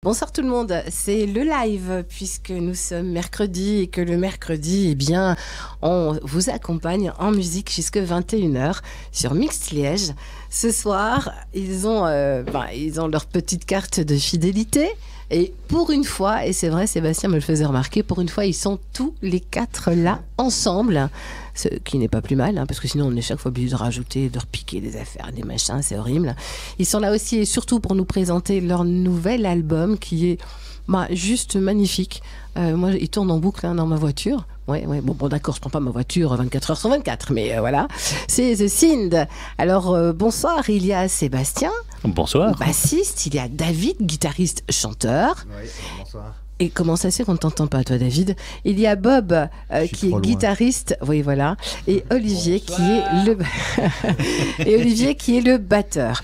Bonsoir tout le monde, c'est le live puisque nous sommes mercredi et que le mercredi, eh bien, on vous accompagne en musique jusqu'à 21h sur Mixed Liège. Ce soir, ils ont leur petite carte de fidélité et pour une fois, et c'est vrai, Sébastien me le faisait remarquer, pour une fois, ils sont tous les quatre là ensemble. Ce qui n'est pas plus mal, parce que sinon on est chaque fois obligé de rajouter, de repiquer des affaires, des machins, c'est horrible. Ils sont là aussi et surtout pour nous présenter leur nouvel album qui est juste magnifique. Moi, il tourne en boucle dans ma voiture. Bon, d'accord, je prends pas ma voiture 24 heures sur 24, mais voilà. C'est The Sind. Alors, bonsoir, il y a Sébastien. Bonsoir. Bassiste, il y a David, guitariste, chanteur. Oui, bonsoir. Et comment ça se fait qu'on ne t'entend pas, toi, David? Il y a Bob, qui est guitariste, oui, voilà, et Olivier, qui est le batteur.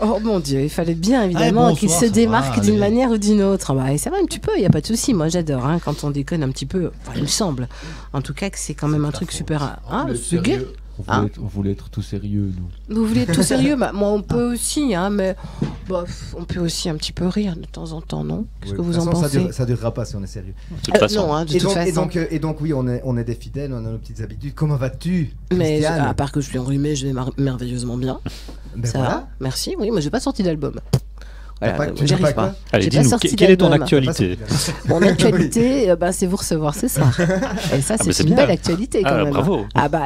Oh mon Dieu, il fallait bien évidemment qu'il se démarque d'une manière ou d'une autre. Et ça va un petit peu, il n'y a pas de souci. Moi, j'adore quand on déconne un petit peu. Enfin, il me semble, en tout cas, que c'est quand même un truc super. C'est gay. On voulait être tout sérieux, nous. Vous voulez être tout sérieux? Moi, on peut aussi, mais on peut aussi un petit peu rire de temps en temps, non? Qu'est-ce que vous en pensez? Ça durera pas si on est sérieux. De toute façon. Non, de toute façon. Et donc, oui, on est des fidèles, on a nos petites habitudes. Comment vas-tu, Mais Christiane? à part que je suis enrhumée, je vais merveilleusement bien. Ça va, merci. Oui, moi, j'ai pas sorti d'album. Voilà, j'arrive pas. Allez, dis-nous, quelle est ton actualité? Mon actualité, c'est vous recevoir ce soir. Et ça, c'est une belle actualité quand même. Bravo.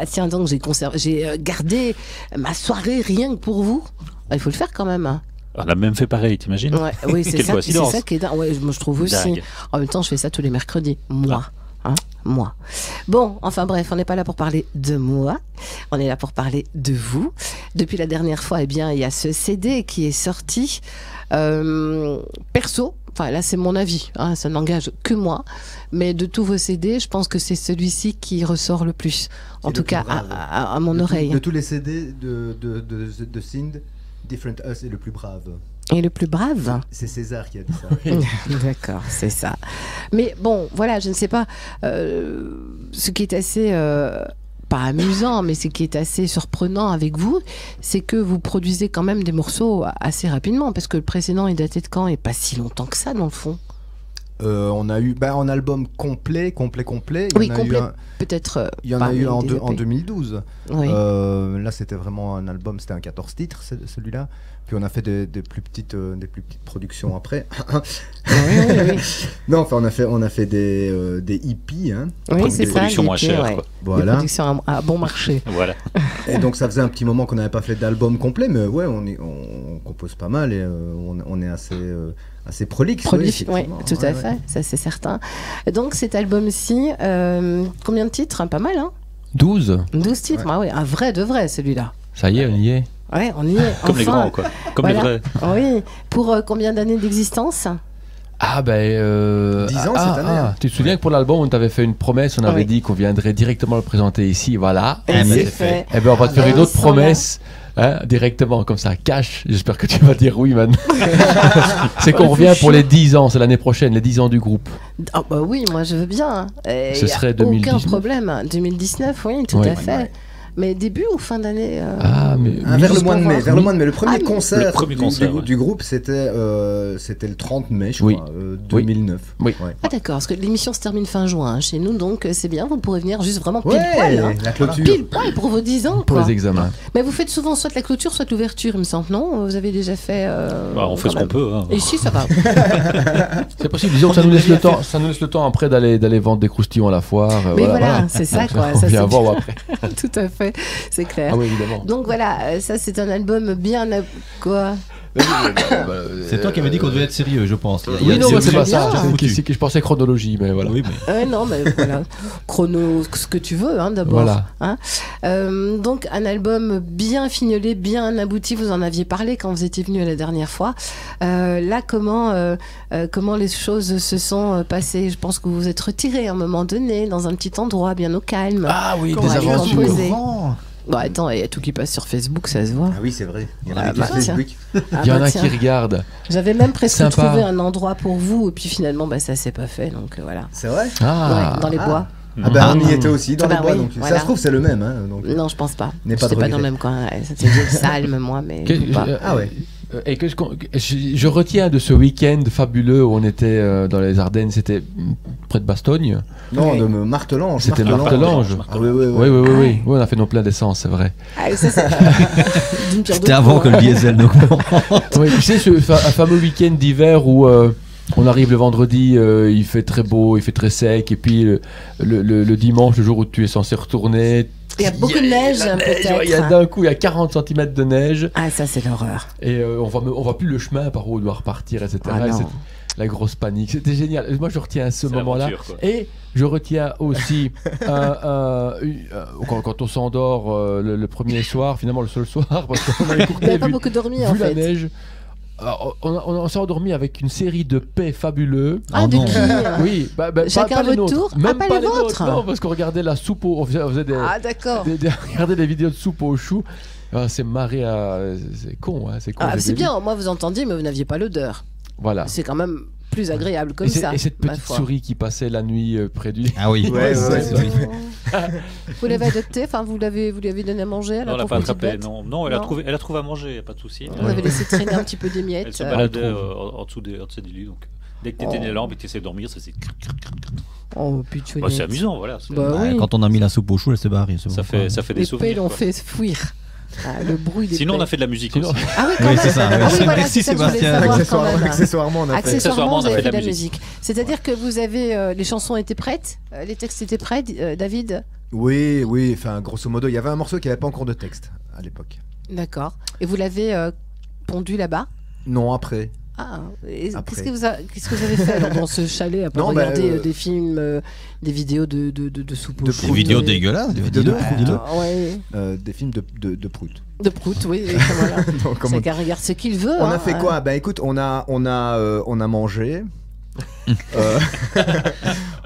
Tiens donc, j'ai gardé ma soirée rien que pour vous. Il faut le faire quand même. On a même fait pareil, t'imagines? Oui, c'est ça qui est dingue. Ouais, moi je trouve aussi. Dingue. En même temps, je fais ça tous les mercredis. Moi. Bon, enfin bref, on n'est pas là pour parler de moi, on est là pour parler de vous. Depuis la dernière fois, il y a ce CD qui est sorti. Perso, enfin là c'est mon avis, ça n'engage que moi, mais de tous vos CD, je pense que c'est celui-ci qui ressort le plus, en tout cas à mon oreille. De tous les CD de Sind, Different Us est le plus brave. Et le plus brave? C'est César qui a dit ça. D'accord, c'est ça. Mais bon, voilà, je ne sais pas. Ce qui est assez, pas amusant, mais ce qui est assez surprenant avec vous, c'est que vous produisez quand même des morceaux assez rapidement, parce que le précédent est daté de quand et pas si longtemps que ça, dans le fond. On a eu un album complet. Oui, complet, peut-être. Il y en a eu en 2012. Oui. Là, c'était vraiment un album, c'était un 14 titres, celui-là. Puis on a fait des plus petites productions après. Oui. Non, enfin, on a fait des hippies. Oui, c'est des ça. productions moins chères. Ouais. Quoi. Voilà. Des productions à bon marché. Voilà. Et donc, ça faisait un petit moment qu'on n'avait pas fait d'album complet, mais ouais, on compose pas mal et on est assez prolixe. Oui, tout à fait, ça c'est certain. Donc cet album-ci, combien de titres? Pas mal, 12. 12 titres, un vrai de vrai celui-là. Ça y est, on y est. Ouais, on y est. Comme les grands, quoi. Comme les vrais. Oui. Pour combien d'années d'existence? 10 ans cette année. Tu te souviens que pour l'album, on t'avait fait une promesse, on avait dit qu'on viendrait directement le présenter ici, voilà. Et c'est fait. Eh ben, on va te faire une autre promesse. Directement, comme ça, cash. J'espère que tu vas dire oui, man. C'est qu'on revient pour les 10 ans, c'est l'année prochaine, les 10 ans du groupe. Ah bah oui, moi je veux bien. Ce serait 2019. Aucun problème. 2019, oui, tout à fait. Ouais. Mais début ou fin d'année vers le mois de mai. Le premier concert, du groupe, c'était le 30 mai, je crois, 2009. Oui. Ouais. Ah d'accord, parce que l'émission se termine fin juin chez nous, donc c'est bien, vous pourrez venir juste vraiment pile poil. La clôture. Pile poil pour vos 10 ans. Pour les examens. Mais vous faites souvent soit la clôture, soit l'ouverture, il me semble, non? Vous avez déjà fait... on fait ce qu'on peut. Ici, ça va. C'est possible, disons que ça nous laisse le temps après d'aller vendre des croustillons à la foire. Mais voilà, c'est ça, quoi. On vient voir après. Tout à fait. C'est clair. Ah oui, évidemment. Donc voilà, ça c'est un album bien... Quoi? C'est toi qui m'as dit qu'on devait être sérieux, je pense. Oui, non, c'est pas ça. C'est que je pensais chronologie, mais voilà. Oui, mais... non, mais voilà. Chrono, ce que tu veux, d'abord. Voilà. Donc, un album bien fignolé, bien abouti. Vous en aviez parlé quand vous étiez venu la dernière fois. Là, comment les choses se sont passées? Je pense que vous vous êtes retiré à un moment donné, dans un petit endroit, bien au calme. Ah oui, des aventures. Bon, attends, il y a tout qui passe sur Facebook, ça se voit. Ah oui, c'est vrai. Il y en a qui Facebook. Il y en a qui regardent. J'avais même presque trouvé un endroit pour vous, et puis finalement, ça s'est pas fait, donc voilà. C'est vrai? Dans les bois. Ah ben on y était aussi dans les bois, oui, donc voilà. Ça se trouve c'est le même. Donc... Non, je pense pas. N'est J'étais pas dans le même coin. C'était Salm, moi, mais. Ah ouais. Et je retiens de ce week-end fabuleux où on était dans les Ardennes, c'était près de Bastogne. Non, de Martelange. C'était Martelange. Ah oui. Oui, on a fait nos pleins d'essence, c'est vrai. Ah, ça, C'était avant que le diesel ne Oui, tu sais, un fameux week-end d'hiver où on arrive le vendredi, il fait très beau, il fait très sec, et puis le dimanche, le jour où tu es censé retourner, il y a beaucoup de neige, peut-être. Il y a d'un coup, il y a 40 cm de neige. Ah, ça, c'est l'horreur. Et on voit plus le chemin par où on doit repartir, etc. Ah, et c'est la grosse panique. C'était génial. Moi, je retiens ce moment-là. Et je retiens aussi quand on s'endort le premier soir, finalement le seul soir, parce qu'on avait pas beaucoup dormi, en fait. Vu la neige. On s'est endormi avec une série de paix fabuleux. Ah, de qui? Oui, chacun pas votre tour. Même pas les vôtres. Non, parce qu'on regardait la soupe on faisait des, d'accord. regardait des vidéos de soupe aux choux. C'est marré c'est con, hein, c'est con. C'est bien, moi vous entendiez, mais vous n'aviez pas l'odeur. Voilà. C'est quand même plus agréable comme ça. Et cette petite souris qui passait la nuit près du lit. Ah oui, Vous l'avez adoptée, enfin vous lui avez donné à manger. Non, on l'a pas attrapée. Non, elle a trouvé à manger, y a pas de souci. Vous avez laissé traîner un petit peu des miettes. Elle se baladait en dessous du lit, donc dès que t'étais lampe et que t'essayais de dormir, ça c'est. Oh putain. C'est amusant, voilà. Oui. Quand on a mis la soupe au chou, elle s'est barrée. Ça fait des souvenirs. Les l'ont fait fuir. Le bruit des Sinon, on a fait de la musique aussi. Ah oui, quand même. C'est ça. Ah oui, voilà, si c'est ça que je voulais savoir. Accessoirement, on a fait de la musique. C'est-à-dire que vous avez les chansons étaient prêtes, les textes étaient prêts, David? Oui, enfin grosso modo, il y avait un morceau qui n'avait pas encore de texte à l'époque. D'accord. Et vous l'avez pondu là-bas? Non, après. Ah, qu'est-ce que vous avez fait alors, dans ce chalet à part regarder des films, des vidéos de soupe au chou? Des vidéos dégueulasses, des vidéos de Prout. Des films de Prout. De Prout, oui. Voilà. Chacun regarde ce qu'il veut. On a fait quoi? Bah écoute, on a mangé.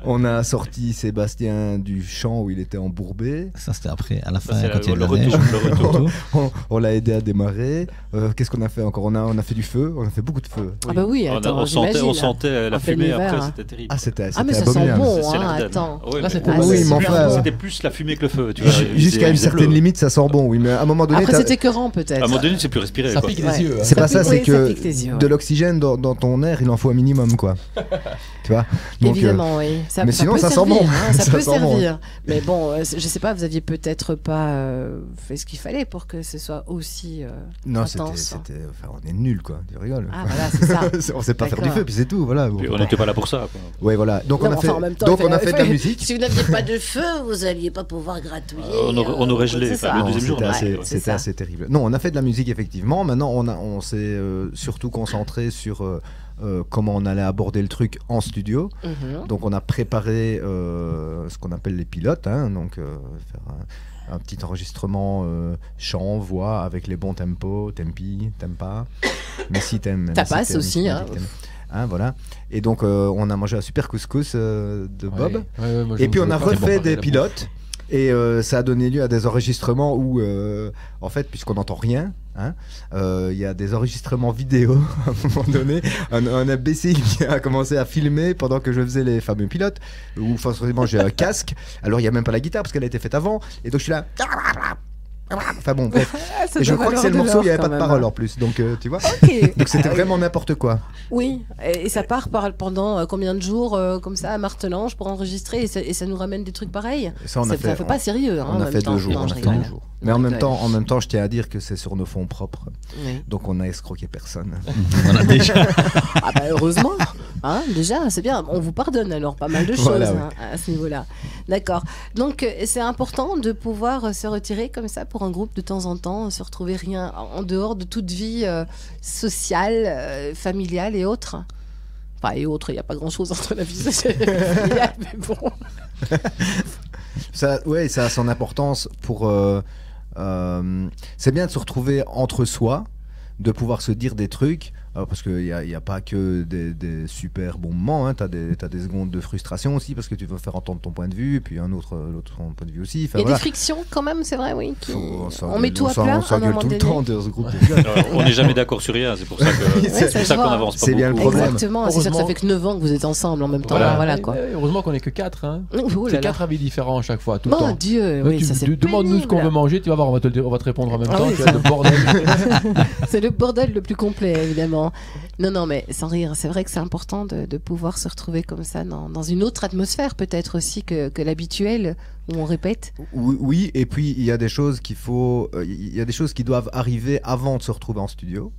On a sorti Sébastien du champ où il était embourbé. Ça c'était après, à la fin, quand il y a le retour. On l'a aidé à démarrer. Qu'est-ce qu'on a fait encore? On a fait du feu. On a fait beaucoup de feu. Ah bah oui, attends, on sentait la fumée après, c'était terrible. Ah c'était mais ça sent bon, attends. C'était plus la fumée que le feu. Jusqu'à une certaine limite, ça sent bon, oui, mais à un moment donné. Après c'était écœurant peut-être. À un moment donné, c'est plus respirer. Ça pique les yeux. C'est pas ça, c'est que de l'oxygène dans ton air, il en faut un minimum, quoi. Tu vois? Évidemment, oui. Mais sinon, ça sent bon. Ça peut servir. Mais bon, je sais pas, vous aviez peut-être pas fait ce qu'il fallait pour que ce soit aussi intense. On est nuls, quoi. Tu rigoles. Ah voilà, c'est ça. On sait pas faire du feu, puis c'est tout, voilà. On n'était pas là pour ça. Ouais, voilà. Donc on a fait de la musique. Si vous n'aviez pas de feu, vous alliez pas pouvoir gratouiller. On aurait gelé. Le deuxième jour, c'était assez terrible. Non, on a fait de la musique effectivement. Maintenant, on s'est surtout concentré sur comment on allait aborder le truc en studio. Donc on a préparé ce qu'on appelle les pilotes, donc faire un petit enregistrement chant, voix avec les bons tempos, tempi, tempa, mais si t'aimes. Ça passe aussi, voilà. Et donc on a mangé un super couscous de Bob. Ouais, et puis on a refait des pilotes. Et ça a donné lieu à des enregistrements où, en fait, puisqu'on n'entend rien, il y a des enregistrements vidéo à un moment donné. Un imbécile qui a commencé à filmer pendant que je faisais les fameux pilotes, où forcément j'ai un casque. Alors il n'y a même pas la guitare parce qu'elle a été faite avant. Et donc je suis là. Enfin bon, bref. Et je crois que c'est le morceau où il n'y avait pas de parole en plus. Donc tu vois. Donc c'était vraiment n'importe quoi. Oui. Et ça part pendant combien de jours comme ça à Martelange pour enregistrer et ça nous ramène des trucs pareils. Ça fait pas sérieux. On a fait 2 jours. Mais en même temps, je tiens à dire que c'est sur nos fonds propres. Oui. Donc on a escroqué personne. On a déjà. Heureusement. Déjà, c'est bien. On vous pardonne alors pas mal de choses à ce niveau-là. D'accord. Donc c'est important de pouvoir se retirer comme ça pour un groupe de temps en temps, se retrouver rien en dehors de toute vie sociale, familiale et autres. Enfin, et autres, il n'y a pas grand-chose entre la vie sociale et la vie familiale, mais bon. Ça a son importance pour... c'est bien de se retrouver entre soi, de pouvoir se dire des trucs parce qu'il n'y a pas que des super bons moments, hein. T'as des secondes de frustration aussi, parce que tu veux faire entendre ton point de vue, et puis l'autre point de vue aussi. Il y a des frictions quand même, c'est vrai, oui. On met tout à plat. On s'engueule tout le temps dans ce groupe. On n'est jamais d'accord sur rien, c'est pour ça qu'on avance pas beaucoup. C'est bien le problème. Exactement, c'est sûr que ça fait que 9 ans que vous êtes ensemble en même temps. Voilà, quoi. Heureusement qu'on n'est que 4. Hein. Oh c'est 4 avis différents à chaque fois, tout le temps. Mon Dieu, oui, ça c'est pénible. Demande-nous ce qu'on veut manger, tu vas voir, on va te répondre en même temps. Oui, tu as le bordel. C'est le bordel le plus complet, évidemment. Non, mais sans rire, c'est vrai que c'est important de pouvoir se retrouver comme ça dans une autre atmosphère, peut-être aussi que l'habituel, où on répète. Oui, et puis il y a des choses il y a des choses qui doivent arriver avant de se retrouver en studio.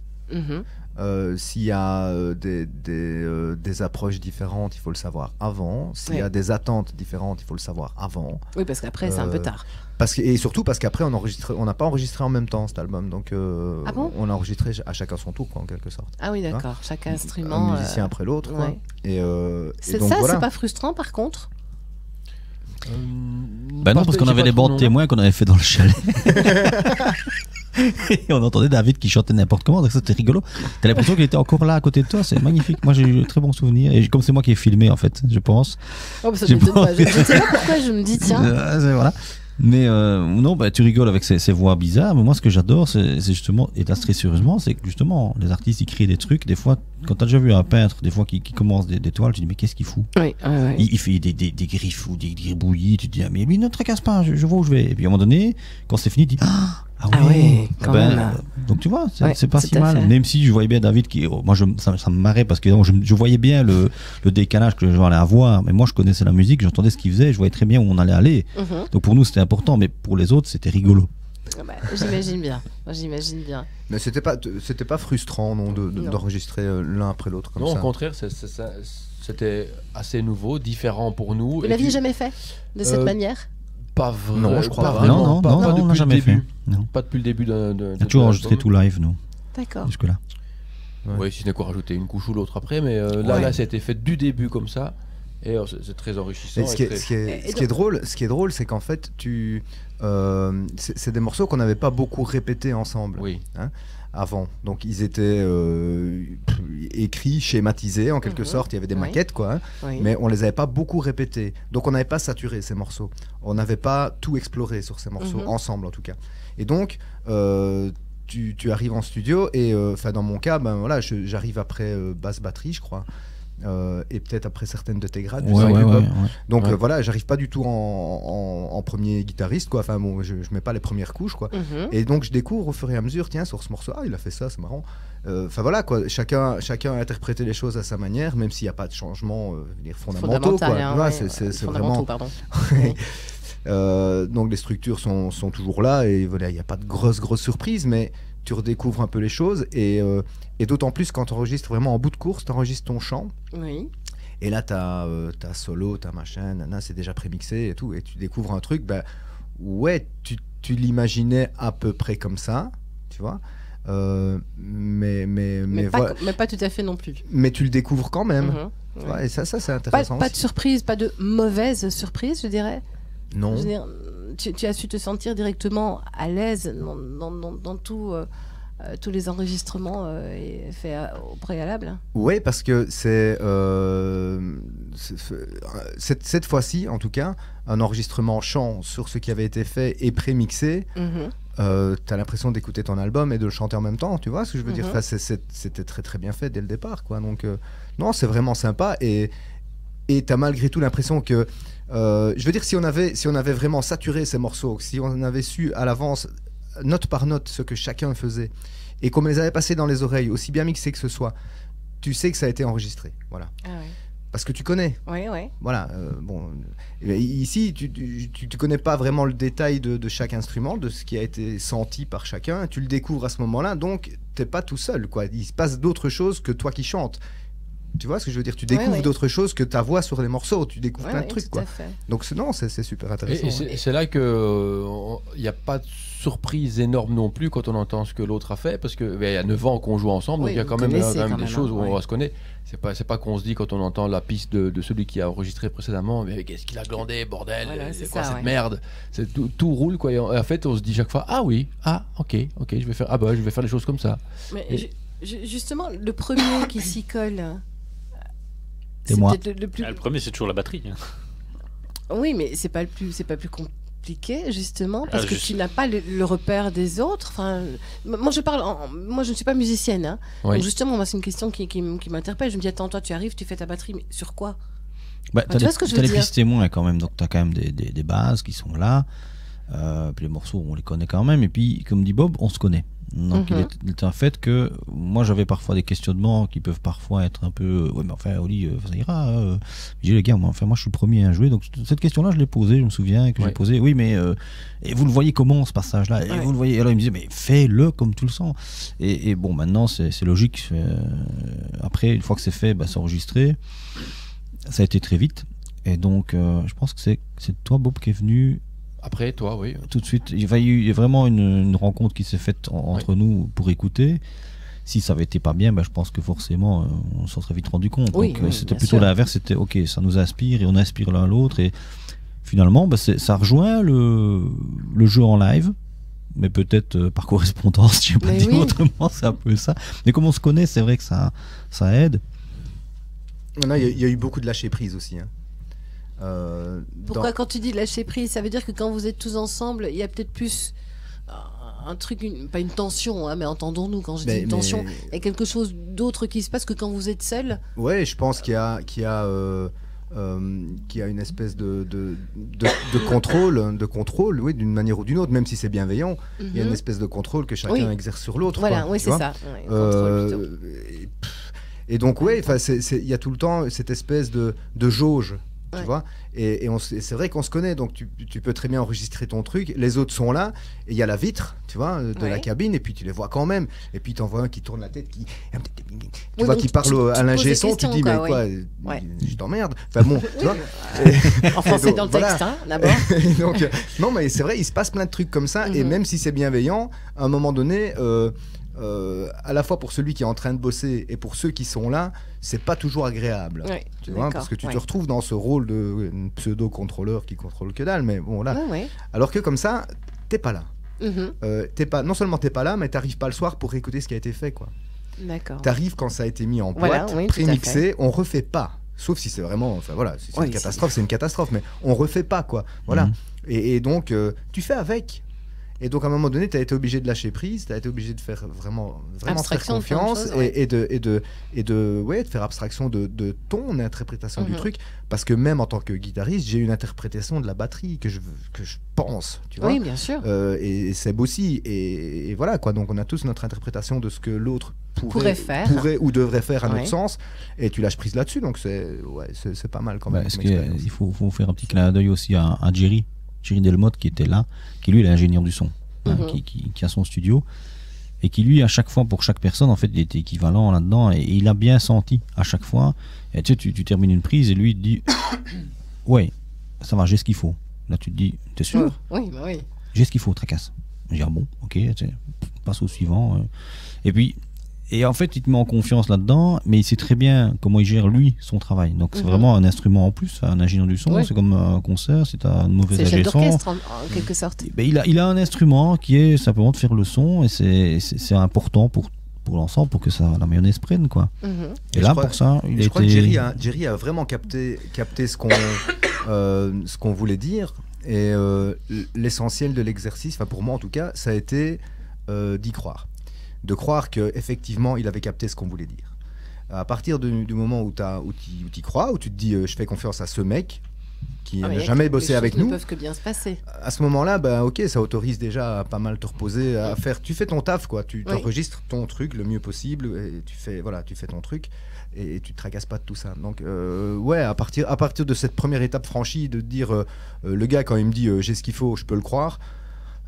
S'il y a des approches différentes, il faut le savoir avant. S'il y a des attentes différentes, il faut le savoir avant. Oui, parce qu'après, c'est un peu tard. Et surtout parce qu'après, on n'a pas enregistré en même temps cet album. Donc, on a enregistré à chacun son tour, quoi, en quelque sorte. Ah oui, d'accord. Chaque instrument. Un musicien après l'autre. Ouais. Et donc, ça, voilà. C'est pas frustrant, par contre Ben non, parce qu'on avait les bandes témoins qu'on avait fait dans le chalet. Et on entendait David qui chantait n'importe comment, donc c'était rigolo. T'as l'impression qu'il était encore là à côté de toi, c'est magnifique. Moi j'ai eu de très bons souvenirs, et comme c'est moi qui ai filmé en fait, je pense. Oh, bah ça m'étonne pas. Je sais pas pourquoi je me dis tiens. Voilà. Mais non, tu rigoles avec ces voix bizarres, mais moi ce que j'adore, c'est justement, et là très sérieusement, c'est que justement les artistes ils créent des trucs, des fois, quand t'as déjà vu un peintre, des fois qui commence des toiles, tu te dis mais qu'est-ce qu'il fout? Oui. Il fait des griffes ou des gribouillis, tu te dis ah, mais lui ne tracasse pas, je vois où je vais. Et puis à un moment donné, quand c'est fini, tu dis ah oui, quand même. Donc tu vois, c'est pas si mal. Même si je voyais bien David moi ça me marrait parce que je voyais bien le décalage que j'allais avoir, mais moi je connaissais la musique, j'entendais ce qu'il faisait, je voyais très bien où on allait aller. Donc pour nous c'était important, mais pour les autres c'était rigolo. J'imagine bien. Mais c'était pas frustrant non d'enregistrer l'un après l'autre comme ça. Non, au contraire, c'était assez nouveau, différent pour nous. Vous l'aviez jamais fait de cette manière? Pas vrai. Non, je crois pas. Non, on n'a jamais fait. Non. Pas depuis le début on a toujours enregistré tout live, nous. D'accord. Jusque-là. Oui, si ce n'est quoi rajouter une couche ou l'autre après, mais là, ça a été fait du début comme ça, et c'est très enrichissant. Ce qui est drôle, c'est qu'en fait, c'est des morceaux qu'on n'avait pas beaucoup répétés ensemble. Oui. Hein, avant. Donc ils étaient écrits, schématisés en quelque sorte. Il y avait des maquettes, quoi. Hein, mais on les avait pas beaucoup répétés. Donc on n'avait pas saturé ces morceaux. On n'avait pas tout exploré sur ces morceaux, ensemble en tout cas. Et donc tu arrives en studio et dans mon cas, j'arrive après basse batterie, je crois. Et peut-être après certaines de tes grades. Donc voilà, j'arrive pas du tout en premier guitariste, quoi. Enfin bon, je mets pas les premières couches, quoi. Et donc je découvre au fur et à mesure, tiens, sur ce morceau, il a fait ça, c'est marrant. Enfin voilà, quoi. Chacun a interprété les choses à sa manière, même s'il n'y a pas de changement fondamentaux, quoi. Hein, c'est vraiment. Donc les structures sont toujours là et voilà, il n'y a pas de grosses surprises, mais tu redécouvres un peu les choses et d'autant plus quand tu enregistres vraiment en bout de course, tu enregistres ton chant. Oui. Et là, t'as solo, t'as machin, c'est déjà prémixé et tout, et tu découvres un truc, tu l'imaginais à peu près comme ça, tu vois. Mais pas tout à fait non plus. Mais tu le découvres quand même. Et ça c'est intéressant. Pas de surprise, pas de mauvaise surprise, je dirais. Non. Je veux dire, tu as su te sentir directement à l'aise dans tous les enregistrements faits au préalable. Oui, parce que cette fois-ci, en tout cas, un enregistrement chant sur ce qui avait été fait et prémixé. T'as l'impression d'écouter ton album et de le chanter en même temps, tu vois ce que je veux dire. Enfin, c'était très très bien fait dès le départ, quoi. Donc non, c'est vraiment sympa et t'as malgré tout l'impression que je veux dire, si on avait vraiment saturé ces morceaux, si on avait su à l'avance note par note ce que chacun faisait et qu'on me les avait passés dans les oreilles, aussi bien mixés que ce soit, tu sais que ça a été enregistré, voilà. Parce que tu connais. Oui. Voilà. Ici, tu connais pas vraiment le détail de chaque instrument, de ce qui a été senti par chacun. Tu le découvres à ce moment-là, donc t'es pas tout seul, quoi. Il se passe d'autres choses que toi qui chantes. Tu vois ce que je veux dire? Tu découvres d'autres choses que ta voix sur les morceaux. Tu découvres plein de trucs, quoi. Donc c'est super intéressant. Et c'est là que il n'y a pas de surprise énorme non plus quand on entend ce que l'autre a fait, parce que il y a 9 ans qu'on joue ensemble, donc il y a quand même des choses où on se connaît. C'est pas qu'on se dit quand on entend la piste de celui qui a enregistré précédemment, mais qu'est-ce qu'il a glandé, bordel, c'est quoi cette merde? Tout roule, quoi. Et en fait, on se dit chaque fois, ok, je vais faire les choses comme ça. Mais Justement, le premier qui s'y colle. C'est moi. Le premier, c'est toujours la batterie. Oui, mais c'est pas plus compliqué, justement, parce que tu n'as pas le repère des autres. Enfin, moi, je ne suis pas musicienne. Hein. Oui. Donc justement, moi, c'est une question qui m'interpelle. Je me dis, attends, toi, tu arrives, tu fais ta batterie, mais sur quoi? Tu as des pistes témoins quand même, donc tu as quand même des bases qui sont là. Puis les morceaux, on les connaît quand même. Et puis, comme dit Bob, on se connaît. Donc il est un fait que moi j'avais parfois des questionnements qui peuvent parfois être un peu ouais mais enfin Oli ça ira je dis les gars moi je suis le premier à jouer, donc cette question là je l'ai posée, je me souviens que j'ai posé oui mais et vous le voyez comment ce passage là, et vous le voyez, alors il me disait mais fais-le comme tu le sens, et bon maintenant c'est logique, après une fois que c'est fait c'est enregistré, ça a été très vite, et donc je pense que c'est toi Bob qui est venu après toi, oui. Tout de suite, il y a vraiment une rencontre qui s'est faite entre nous pour écouter. Si ça avait été pas bien, je pense que forcément, on s'en serait vite rendu compte. Oui, donc c'était plutôt l'inverse, c'était ok, ça nous inspire et on inspire l'un l'autre. Et finalement, ça rejoint le jeu en live, mais peut-être par correspondance, je ne sais pas dire autrement, c'est un peu ça. Mais comme on se connaît, c'est vrai que ça aide. Il y a eu beaucoup de lâcher prise aussi. Hein. Pourquoi quand tu dis lâcher prise, ça veut dire que quand vous êtes tous ensemble, il y a peut-être plus un truc, pas une tension, hein, mais entendons-nous quand je dis une tension, il y a quelque chose d'autre qui se passe que quand vous êtes seul. Ouais, je pense qu'il y a une espèce de contrôle, oui, d'une manière ou d'une autre, même si c'est bienveillant, il y a une espèce de contrôle que chacun exerce sur l'autre. Voilà, oui, c'est ça. Ouais, et donc, il y a tout le temps cette espèce de jauge. Tu vois, et c'est vrai qu'on se connaît, donc tu peux très bien enregistrer ton truc, les autres sont là, et il y a la vitre, tu vois, de la cabine, et puis tu les vois quand même, et puis t'en vois un qui tourne la tête, qui parle à l'ingé son, tu dis mais quoi, je t'emmerde, enfin bon, tu vois. En français dans le texte, hein, d'abord. Donc, non mais c'est vrai, il se passe plein de trucs comme ça, et même si c'est bienveillant, à un moment donné, à la fois pour celui qui est en train de bosser et pour ceux qui sont là, c'est pas toujours agréable, tu vois, parce que tu te retrouves dans ce rôle de pseudo-contrôleur qui contrôle que dalle, mais bon là, alors que comme ça, t'es pas là. Non seulement t'es pas là, mais t'arrives pas le soir pour écouter ce qui a été fait, quoi. D'accord. T'arrives quand ça a été mis en boîte, prémixé, on refait pas. Sauf si c'est vraiment, enfin voilà, si c'est une catastrophe, c'est une catastrophe, mais on refait pas, quoi. Voilà. Et donc, tu fais avec. Et donc à un moment donné, tu as été obligé de lâcher prise, tu as été obligé de faire vraiment faire confiance et de faire abstraction de ton interprétation du truc, parce que même en tant que guitariste, j'ai une interprétation de la batterie que je pense, tu vois. Oui, bien sûr. Et Seb aussi, et voilà quoi. Donc on a tous notre interprétation de ce que l'autre pourrait ou devrait faire à notre sens, et tu lâches prise là-dessus, donc c'est pas mal quand même. Il faut faire un petit clin d'œil aussi à Jerry Delmotte qui était là, qui lui est l'ingénieur du son, qui a son studio, et qui lui à chaque fois pour chaque personne en fait il était équivalent là-dedans, et il a bien senti à chaque fois, et tu termines une prise et lui il te dit ouais ça va, j'ai ce qu'il faut, là tu te dis t'es sûr? Oui. J'ai ce qu'il faut, tracasse. Je dis bon ok, passe au suivant, et en fait il te met en confiance là-dedans, mais il sait très bien comment il gère lui son travail, donc c'est vraiment un instrument en plus, un ingénieur du son, c'est comme un concert, si tu as une mauvaise ingé son, c'est chef d'orchestre en quelque sorte. Il a un instrument qui est simplement de faire le son, et c'est important pour l'ensemble, pour que la mayonnaise prenne, quoi. Et là pour ça je crois que Jerry a vraiment capté ce qu'on voulait dire, et l'essentiel de l'exercice, enfin pour moi en tout cas, ça a été d'y croire. De croire qu'effectivement, il avait capté ce qu'on voulait dire. À partir du moment où tu y crois, où tu te dis je fais confiance à ce mec qui n'a jamais bossé avec nous, ne peuvent que bien se passer. À ce moment-là, ok, ça autorise déjà à pas mal te reposer, à faire. Tu fais ton taf, quoi. Tu enregistres ton truc le mieux possible, et tu fais ton truc, et tu te tracasses pas de tout ça. Donc, à partir de cette première étape franchie, de dire le gars quand il me dit j'ai ce qu'il faut, je peux le croire.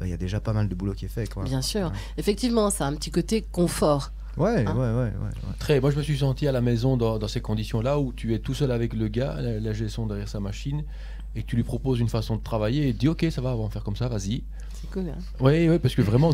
Il y a déjà pas mal de boulot qui est fait, quoi. Bien sûr. Effectivement, ça a un petit côté confort. Ouais. Très. Moi, je me suis senti à la maison dans ces conditions-là où tu es tout seul avec le gars, l'ingé son derrière sa machine, et tu lui proposes une façon de travailler et tu dis ok, ça va, on va faire comme ça, vas-y. C'est cool, hein. Oui, parce que vraiment,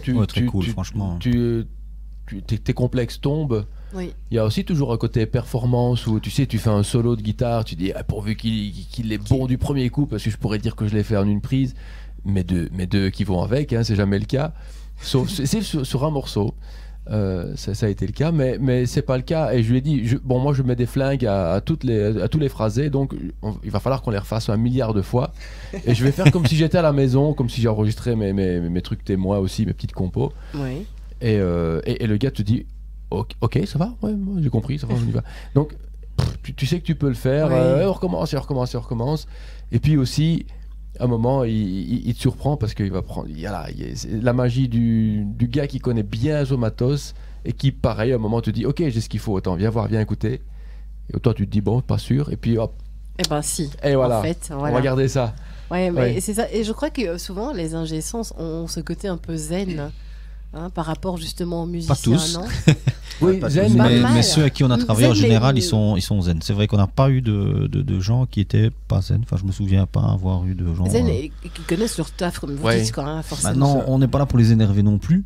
franchement. Tes complexes tombent. Oui. Il y a aussi toujours un côté performance où tu fais un solo de guitare, tu dis pourvu qu'il est bon du premier coup, parce que je pourrais dire que je l'ai fait en une prise. Mais deux qui vont avec, c'est jamais le cas, sauf c'est sur un morceau. Ça a été le cas, mais c'est pas le cas. Et je lui ai dit, moi je mets des flingues à tous les phrasés, donc il va falloir qu'on les refasse 1 milliard de fois. Et je vais faire comme si j'étais à la maison, comme si j'enregistrais mes trucs témoins aussi, mes petites compos. Oui. Et le gars te dit, ok, ça va, ouais, j'ai compris, ça va, on y va. Donc tu sais que tu peux le faire. Oui. On recommence. Et puis aussi, à un moment, il te surprend parce qu'il va prendre. C'est la magie du gars qui connaît bien son matos et qui, pareil, à un moment, te dit ok, j'ai ce qu'il faut, attends, viens voir, viens écouter. Et toi, tu te dis bon, pas sûr. Et puis hop. Eh ben si. Et voilà. En fait, on va garder ça. Ouais, mais c'est ça. Et je crois que souvent, les ingé-sons ont ce côté un peu zen. Par rapport justement aux musiciens, pas tous. non? Oui, zen, mais ceux à qui on a travaillé zen, en général, ils sont zen. C'est vrai qu'on n'a pas eu de gens qui étaient pas zen. Enfin, je me souviens pas avoir eu de gens zen et qui connaissent leur taf, comme vous dites, quoi, forcément. Maintenant, on n'est pas là pour les énerver non plus.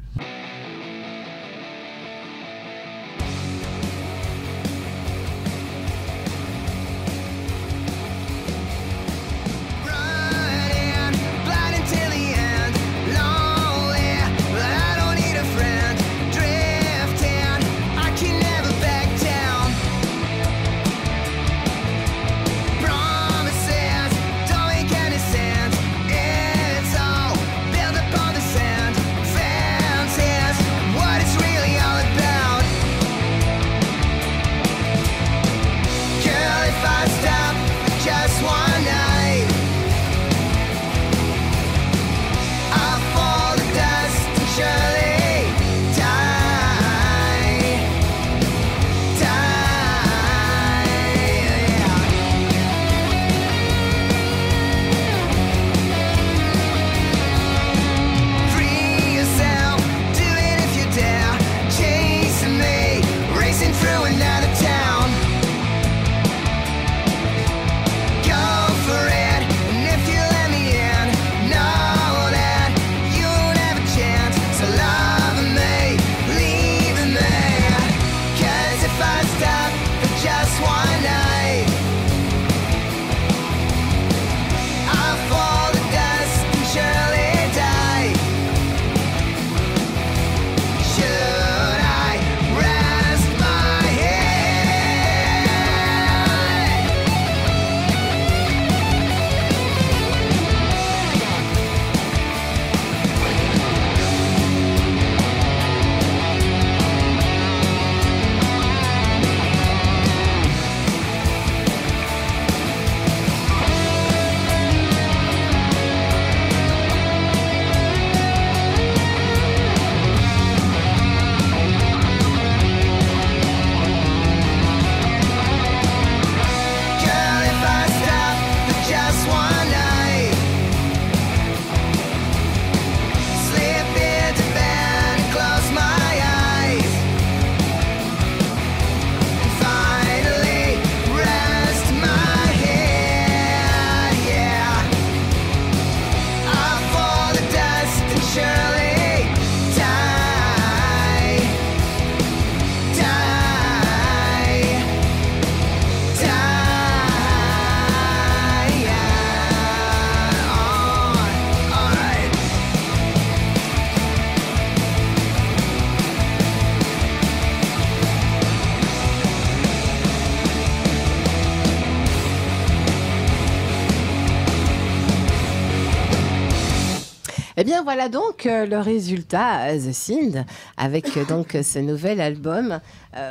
Eh bien voilà donc le résultat, The Sind, avec donc ce nouvel album.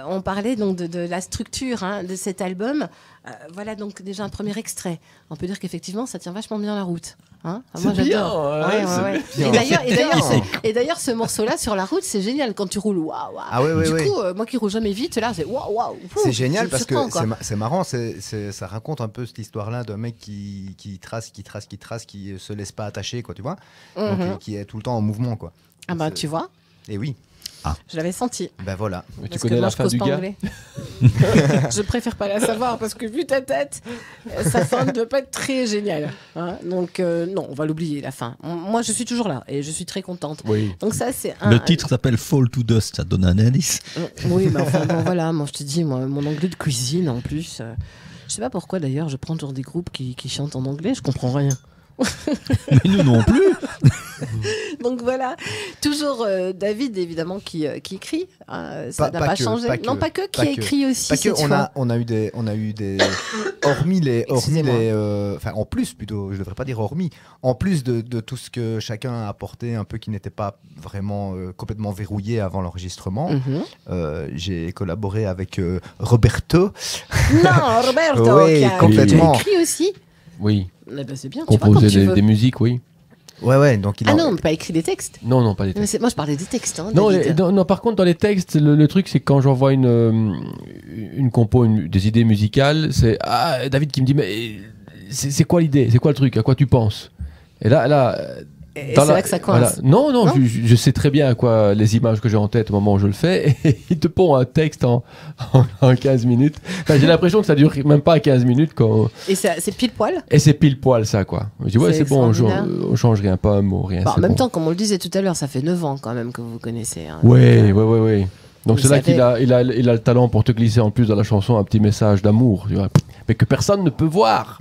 On parlait donc de la structure de cet album. Voilà donc déjà un premier extrait. On peut dire qu'effectivement ça tient vachement bien la route. Moi j'adore. Ouais. Et d'ailleurs ce morceau-là sur la route c'est génial quand tu roules. Waouh. Ah ouais, du coup moi qui roule jamais vite là c'est waouh. C'est génial parce que c'est marrant. Ça raconte un peu cette histoire-là d'un mec qui trace, qui se laisse pas attacher quoi, tu vois. Donc qui est tout le temps en mouvement quoi. Ah bah tu vois. Et oui. Ah. Je l'avais senti. Ben voilà. Mais tu connais la fin du gars. Je préfère pas la savoir parce que vu ta tête, sa fin ne doit pas être très géniale. Donc non, on va l'oublier la fin. Moi, je suis toujours là et je suis très contente. Oui. Donc ça, c'est le titre s'appelle Fall to Dust. Ça donne un indice. Oui, mais enfin bon, voilà. Moi, je te dis, mon anglais de cuisine en plus. Je sais pas pourquoi d'ailleurs, je prends toujours des groupes qui chantent en anglais. Je comprends rien. Mais nous non plus. Donc voilà, toujours David évidemment qui écrit, ça n'a pas changé. Pas que qui écrit aussi. Pas que, on a eu des hormis les enfin en plus plutôt, je devrais pas dire hormis, en plus de tout ce que chacun a apporté un peu qui n'était pas vraiment complètement verrouillé avant l'enregistrement, j'ai collaboré avec Roberto. Non, Roberto oui, complètement. Qui écrit aussi. Oui. Eh ben c'est bien. Composer des musiques, oui. Ouais, donc il non, pas écrit des textes. Non, pas des textes. Moi, je parlais des textes. Hein, non, par contre, dans les textes, le truc, c'est que quand j'envoie une compo, des idées musicales, c'est David qui me dit, mais c'est quoi l'idée? C'est quoi le truc? À quoi tu penses? Et là... Et c'est là que ça coince. Voilà. Non, je sais très bien quoi les images que j'ai en tête au moment où je le fais. Et il te pond un texte en 15 minutes. Enfin, j'ai l'impression que ça dure même pas 15 minutes. Et c'est pile poil. Et c'est pile poil ça, quoi. Je dis, c'est bon, on change rien, pas un mot, rien. En même temps, comme on le disait tout à l'heure, ça fait 9 ans quand même que vous connaissez. Hein, oui. Donc c'est là qu'il a le talent pour te glisser en plus dans la chanson un petit message d'amour, tu vois, mais que personne ne peut voir.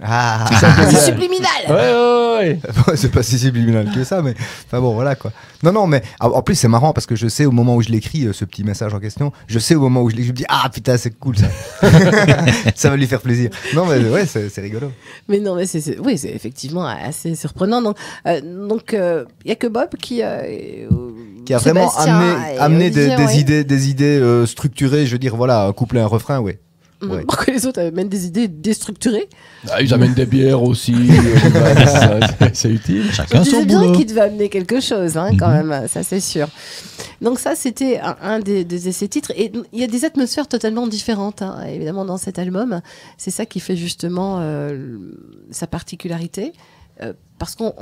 C'est subliminal. Ouais. C'est pas si subliminal que ça, mais enfin bon, voilà quoi. Non, mais en plus c'est marrant parce que je sais au moment où je l'écris, ce petit message en question, je sais au moment où je me dis putain c'est cool ça. Ça va lui faire plaisir. Non mais ouais, c'est rigolo. Mais non, mais c'est effectivement assez surprenant. Donc il y a que Bob qui a vraiment amené des idées structurées, je veux dire voilà, un couplet, un refrain, ouais. Pourquoi les autres amènent des idées déstructurées? Ils amènent des bières aussi. C'est utile. Chacun son boulot. C'est bien qu'ils devaient amener quelque chose, hein, quand même, ça c'est sûr. Donc ça, c'était un de ces titres. Et il y a des atmosphères totalement différentes, hein, évidemment, dans cet album. C'est ça qui fait justement sa particularité. Parce qu'on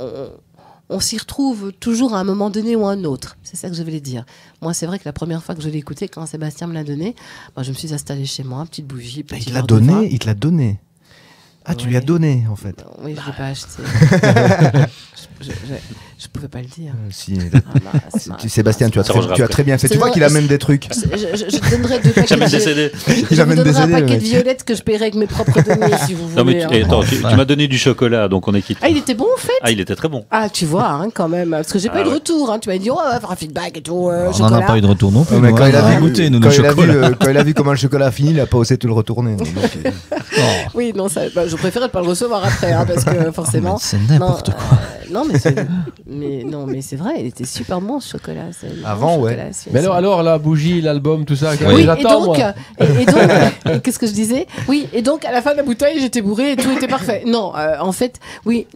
s'y retrouve toujours à un moment donné ou à un autre. C'est ça que je voulais dire. Moi, c'est vrai que la première fois que je l'ai écouté, quand Sébastien me l'a donné, je me suis installée chez moi, petite bougie. Il te l'a donné. Ah, tu lui as donné, en fait. Oui, je l'ai pas acheté. Je pouvais pas le dire. Si, Sébastien, tu as très bien fait. Tu vois qu'il amène des trucs. Je te donnerai 2 paquets. J'amène des CD. Je vous donnerai un paquet de violettes que je paierai avec mes propres deniers, si vous voulez. Non, mais attends, tu m'as donné du chocolat, donc on est quitte. Ah, il était bon, en fait? Ah, il était très bon. Ah, tu vois, hein, quand même. Parce que j'ai pas eu de retour. Hein. Tu m'as dit, on va faire un feedback et tout. On n'en a pas eu de retour non plus. Mais quand il a vu comment le chocolat a fini, il a pas osé tout le retourner. Oui, non, je préférais pas le recevoir après, hein, parce que forcément. C'est n'importe quoi. Non, mais c'est vrai, il était super bon ce chocolat. Avant, ouais. Mais alors, la bougie, l'album, tout ça. Oui, et donc, qu'est-ce que je disais? Oui, et donc, à la fin de la bouteille, j'étais bourrée et tout était parfait. Non, en fait, oui,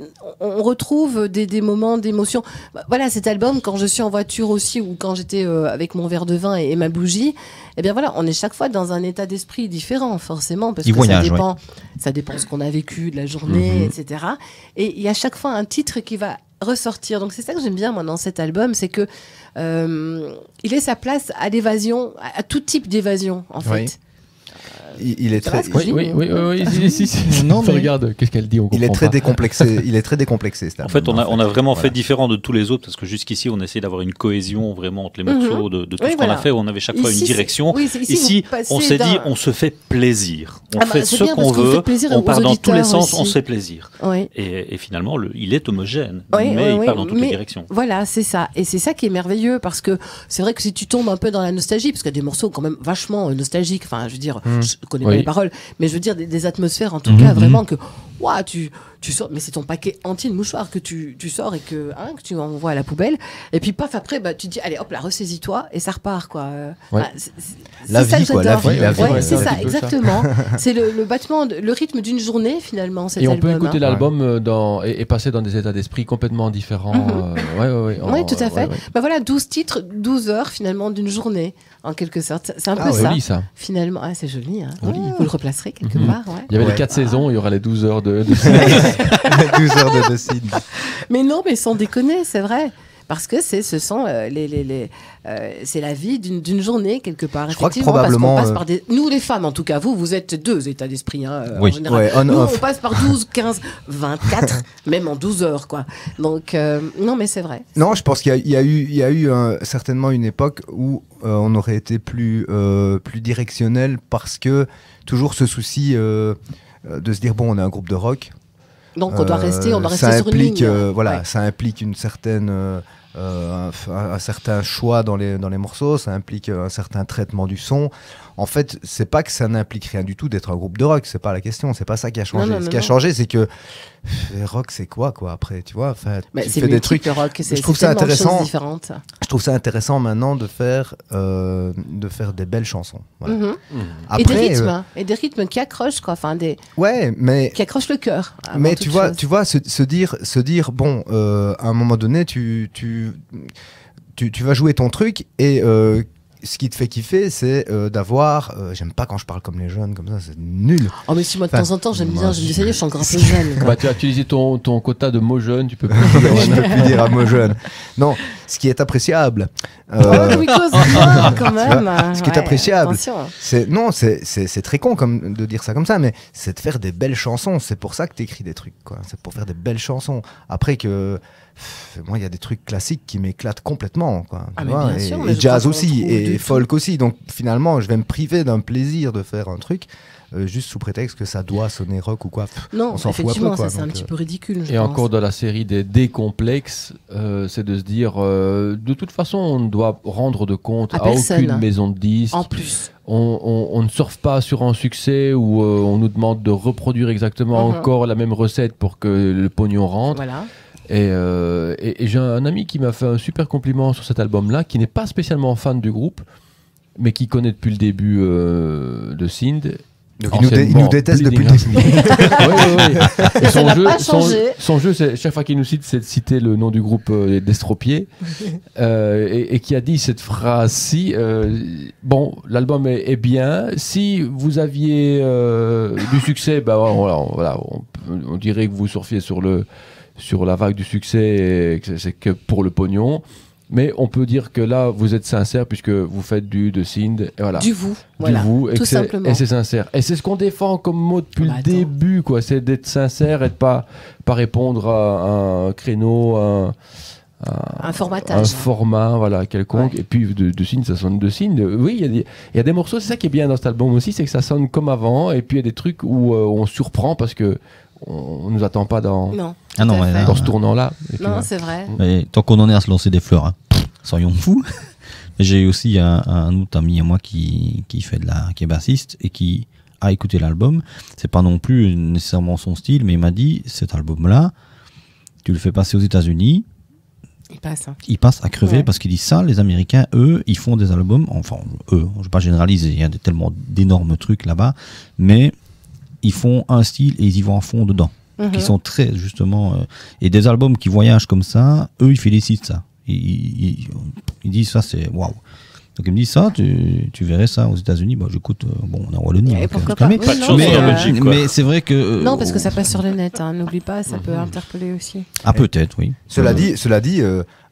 on retrouve des moments d'émotion. Voilà, cet album, quand je suis en voiture aussi, ou quand j'étais avec mon verre de vin et ma bougie, eh bien voilà, on est chaque fois dans un état d'esprit différent, forcément, parce que ça dépend de ce qu'on a vécu, de la journée, etc. Et il y a chaque fois un titre qui va ressortir. Donc c'est ça que j'aime bien moi dans cet album, c'est que il laisse sa place à l'évasion, à tout type d'évasion en fait. Il est très. Oui. Non, mais regarde, qu'est-ce qu'elle dit? Il est très décomplexé. Il est très décomplexé. En fait, on a vraiment fait différent de tous les autres parce que jusqu'ici, on essayait d'avoir une cohésion vraiment entre les morceaux de tout ce qu'on a fait. On avait chaque fois une direction. Ici, on s'est dit, on se fait plaisir. On fait ce qu'on veut. On part dans tous les sens. On se fait plaisir. Et finalement, il est homogène, mais il part dans toutes les directions. Voilà, c'est ça. Et c'est ça qui est merveilleux parce que c'est vrai que si tu tombes un peu dans la nostalgie, parce qu'il y a des morceaux quand même vachement nostalgiques. Enfin, je veux dire. Je connais pas les paroles, mais je veux dire des atmosphères en tout cas vraiment que tu sors, mais c'est ton paquet entier de mouchoirs que tu sors et que tu envoies à la poubelle, et puis paf après tu te dis allez hop là ressaisis-toi et ça repart quoi. La vie quoi, la vie. C'est ça exactement. C'est le battement, le rythme d'une journée finalement. Et on peut écouter l'album et passer dans des états d'esprit complètement différents. Oui, tout à fait. Bah voilà, 12 titres, 12 heures finalement d'une journée en quelque sorte. C'est un peu ça. Joli, ça. Finalement, c'est joli. Hein. Vous le replacerez quelque part. Il y avait les 4 saisons, il y aura les 12 heures de 12 heures de Sid. Mais non, mais sans déconner, c'est vrai. Parce que c'est la vie d'une journée quelque part. Je crois que probablement parce qu'on passe par nous les femmes en tout cas, vous êtes 2 états d'esprit en général. Ouais, nous on passe par 12, 15, 24, même en 12 heures quoi. Donc non mais c'est vrai. Non, je pense qu'il y a eu certainement une époque où on aurait été plus directionnel parce que toujours ce souci de se dire bon on est un groupe de rock. Donc on doit rester sur une ligne. Voilà, ça implique une certaine, un certain choix dans les morceaux, ça implique un certain traitement du son. En fait, c'est pas que ça n'implique rien du tout d'être un groupe de rock, c'est pas la question, c'est pas ça qui a changé. Ce qui a changé, c'est que rock, c'est quoi après, tu vois, tu fais des trucs. Rock, je trouve ça intéressant. Je trouve ça intéressant maintenant de faire des belles chansons. Voilà. Après, et des rythmes qui accrochent, quoi. Enfin, qui accrochent le cœur. Mais tu vois, se dire, bon, à un moment donné, tu vas jouer ton truc et ce qui te fait kiffer, c'est d'avoir. J'aime pas quand je parle comme les jeunes, comme ça, c'est nul. Oh, mais si moi de temps en temps, j'aime bien, je me dis, ça y est, je suis encore un peu jeune. Tu as utilisé ton quota de mots jeunes, tu peux plus je peux plus dire à mots jeunes. Non, ce qui est appréciable. Quand même. Ce qui est appréciable. C'est très con de dire ça comme ça, mais c'est de faire des belles chansons. C'est pour ça que tu écris des trucs, quoi. C'est pour faire des belles chansons. Après que. Moi, il y a des trucs classiques qui m'éclatent complètement, quoi. Et jazz aussi, et folk aussi. Donc finalement, je vais me priver d'un plaisir de faire un truc juste sous prétexte que ça doit sonner rock ou quoi. Non, on s'en fout effectivement, un peu, quoi. Ça c'est un petit peu ridicule. Et encore dans la série des décomplexes, c'est de se dire, de toute façon, on ne doit rendre de compte à aucune maison de disques. En plus. On ne surfe pas sur un succès où on nous demande de reproduire exactement encore la même recette pour que le pognon rentre. Voilà. Et j'ai un ami qui m'a fait un super compliment sur cet album-là, qui n'est pas spécialement fan du groupe, mais qui connaît depuis le début de Sind. Donc il nous déteste depuis le début. Et son jeu, c'est, chaque fois qu'il nous cite, c'est de citer le nom du groupe d'Estropiés, et qui a dit cette phrase-ci, bon, l'album est bien, si vous aviez du succès, voilà, on dirait que vous surfiez sur la vague du succès, et que c'est que pour le pognon. Mais on peut dire que là, vous êtes sincère puisque vous faites de Sind. Et voilà. Du vous, voilà, tout simplement. Et c'est sincère. Et c'est ce qu'on défend comme mot depuis le début, quoi. C'est d'être sincère et de pas pas répondre à un créneau, un formatage. Un format, voilà, quelconque. Ouais. Et puis de Sind, ça sonne de Sind. Oui, il y a des morceaux, c'est ça qui est bien dans cet album aussi, c'est que ça sonne comme avant. Et puis il y a des trucs où on surprend parce que on nous attend pas dans ce tournant-là. Non, c'est vrai. Mais tant qu'on en est à se lancer des fleurs, hein, soyons fous. J'ai aussi un autre ami à moi qui est bassiste et qui a écouté l'album. C'est pas non plus nécessairement son style, mais il m'a dit, cet album-là, tu le fais passer aux États-Unis, il passe à crever, parce qu'il dit ça, les Américains, eux, ils font des albums, enfin, eux, je vais pas généraliser, il y a tellement d'énormes trucs là-bas, mais ils font un style et ils y vont à fond dedans. Qui sont très, justement... et des albums qui voyagent comme ça, eux, ils félicitent ça. Ils disent ça, c'est waouh. Donc ils me disent ça, tu verrais ça aux États-Unis. Bah, j'écoute, on est en Wallonie. Pourquoi pas pas de chance en Belgique, quoi. Mais c'est vrai que... non, parce que ça passe sur le net, hein, n'oublie pas, ça peut interpeller aussi. Ah, peut-être, oui. Cela dit,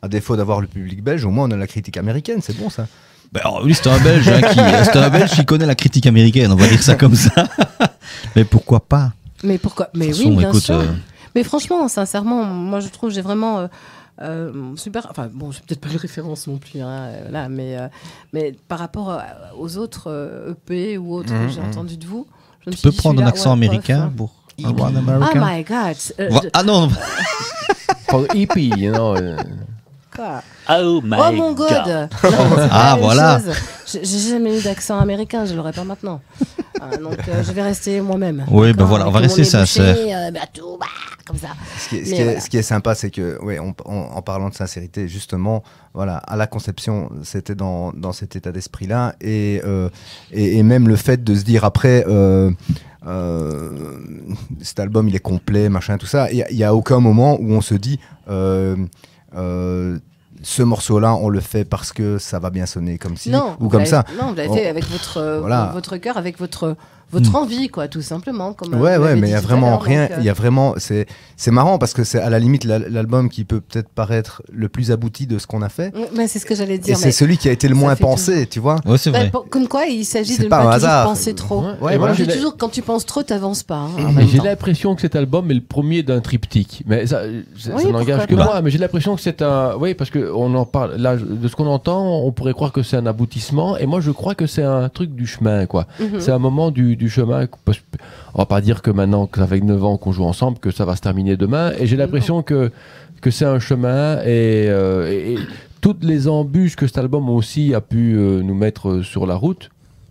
à défaut d'avoir le public belge, au moins on a la critique américaine, c'est bon ça. Ben alors, lui, c'est un Belge, qui connaît la critique américaine, on va dire ça comme ça. Mais pourquoi pas? Mais pourquoi? Mais oui, bien sûr. Mais franchement, sincèrement, moi je trouve j'ai vraiment super. Enfin bon, j'ai peut-être pas les références non plus, hein, là, mais par rapport aux autres EP ou autres que j'ai entendu de vous, je me suis dit, tu peux prendre un accent américain pour One American. Oh my God. Ah non. Pour EP, you know. Quoi? Oh mon God. Ah voilà. J'ai jamais eu d'accent américain, je l'aurais pas maintenant. Donc je vais rester moi-même. Oui, ben voilà, on va rester sincère. Comme ça. Ce qui est sympa, c'est que, en parlant de sincérité, justement, voilà, à la conception, c'était dans cet état d'esprit-là, et même le fait de se dire après. Cet album il est complet, machin, tout ça. Il y a aucun moment où on se dit ce morceau-là, on le fait parce que ça va bien sonner comme ci ou comme ça. Non, vous l'avez fait avec votre cœur, avec votre envie, quoi, tout simplement. Comme mais il y a vraiment rien. Il y a vraiment, c'est marrant parce que c'est à la limite l'album qui peut peut-être paraître le plus abouti de ce qu'on a fait. Mais c'est ce que j'allais dire. Et c'est celui qui a été le moins pensé, tu vois. Ouais, c'est vrai. Comme quoi, il s'agit de ne pas toujours penser trop. Voilà. Toujours, quand tu penses trop, t'avances pas. Mais j'ai l'impression que cet album est le premier d'un triptyque. Mais ça n'engage que moi. Mais j'ai l'impression que c'est un. Oui, parce que on en parle là de ce qu'on entend, on pourrait croire que c'est un aboutissement. Et moi, je crois que c'est un truc du chemin, quoi. C'est un moment du du chemin. Parce, on va pas dire que maintenant, qu'avec 9 ans qu'on joue ensemble, que ça va se terminer demain. Et j'ai l'impression que c'est un chemin et toutes les embûches que cet album aussi a pu nous mettre sur la route.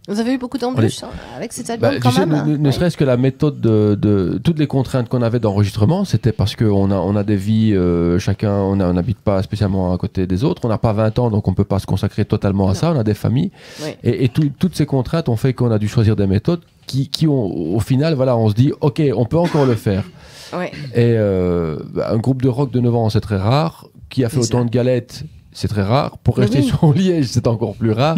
Vous avez eu beaucoup d'embûches avec cet album quand même. Ne serait-ce que la méthode de toutes les contraintes qu'on avait d'enregistrement, c'était parce qu'on a des vies, chacun, on n'habite pas spécialement à côté des autres, on n'a pas 20 ans, donc on ne peut pas se consacrer totalement à ça, on a des familles. Oui. Et toutes ces contraintes ont fait qu'on a dû choisir des méthodes qui ont, au final, voilà, on se dit, ok, on peut encore le faire. Oui. Et un groupe de rock de 9 ans, c'est très rare, qui a fait autant de galettes. C'est très rare. Pour rester sur Liège, c'est encore plus rare.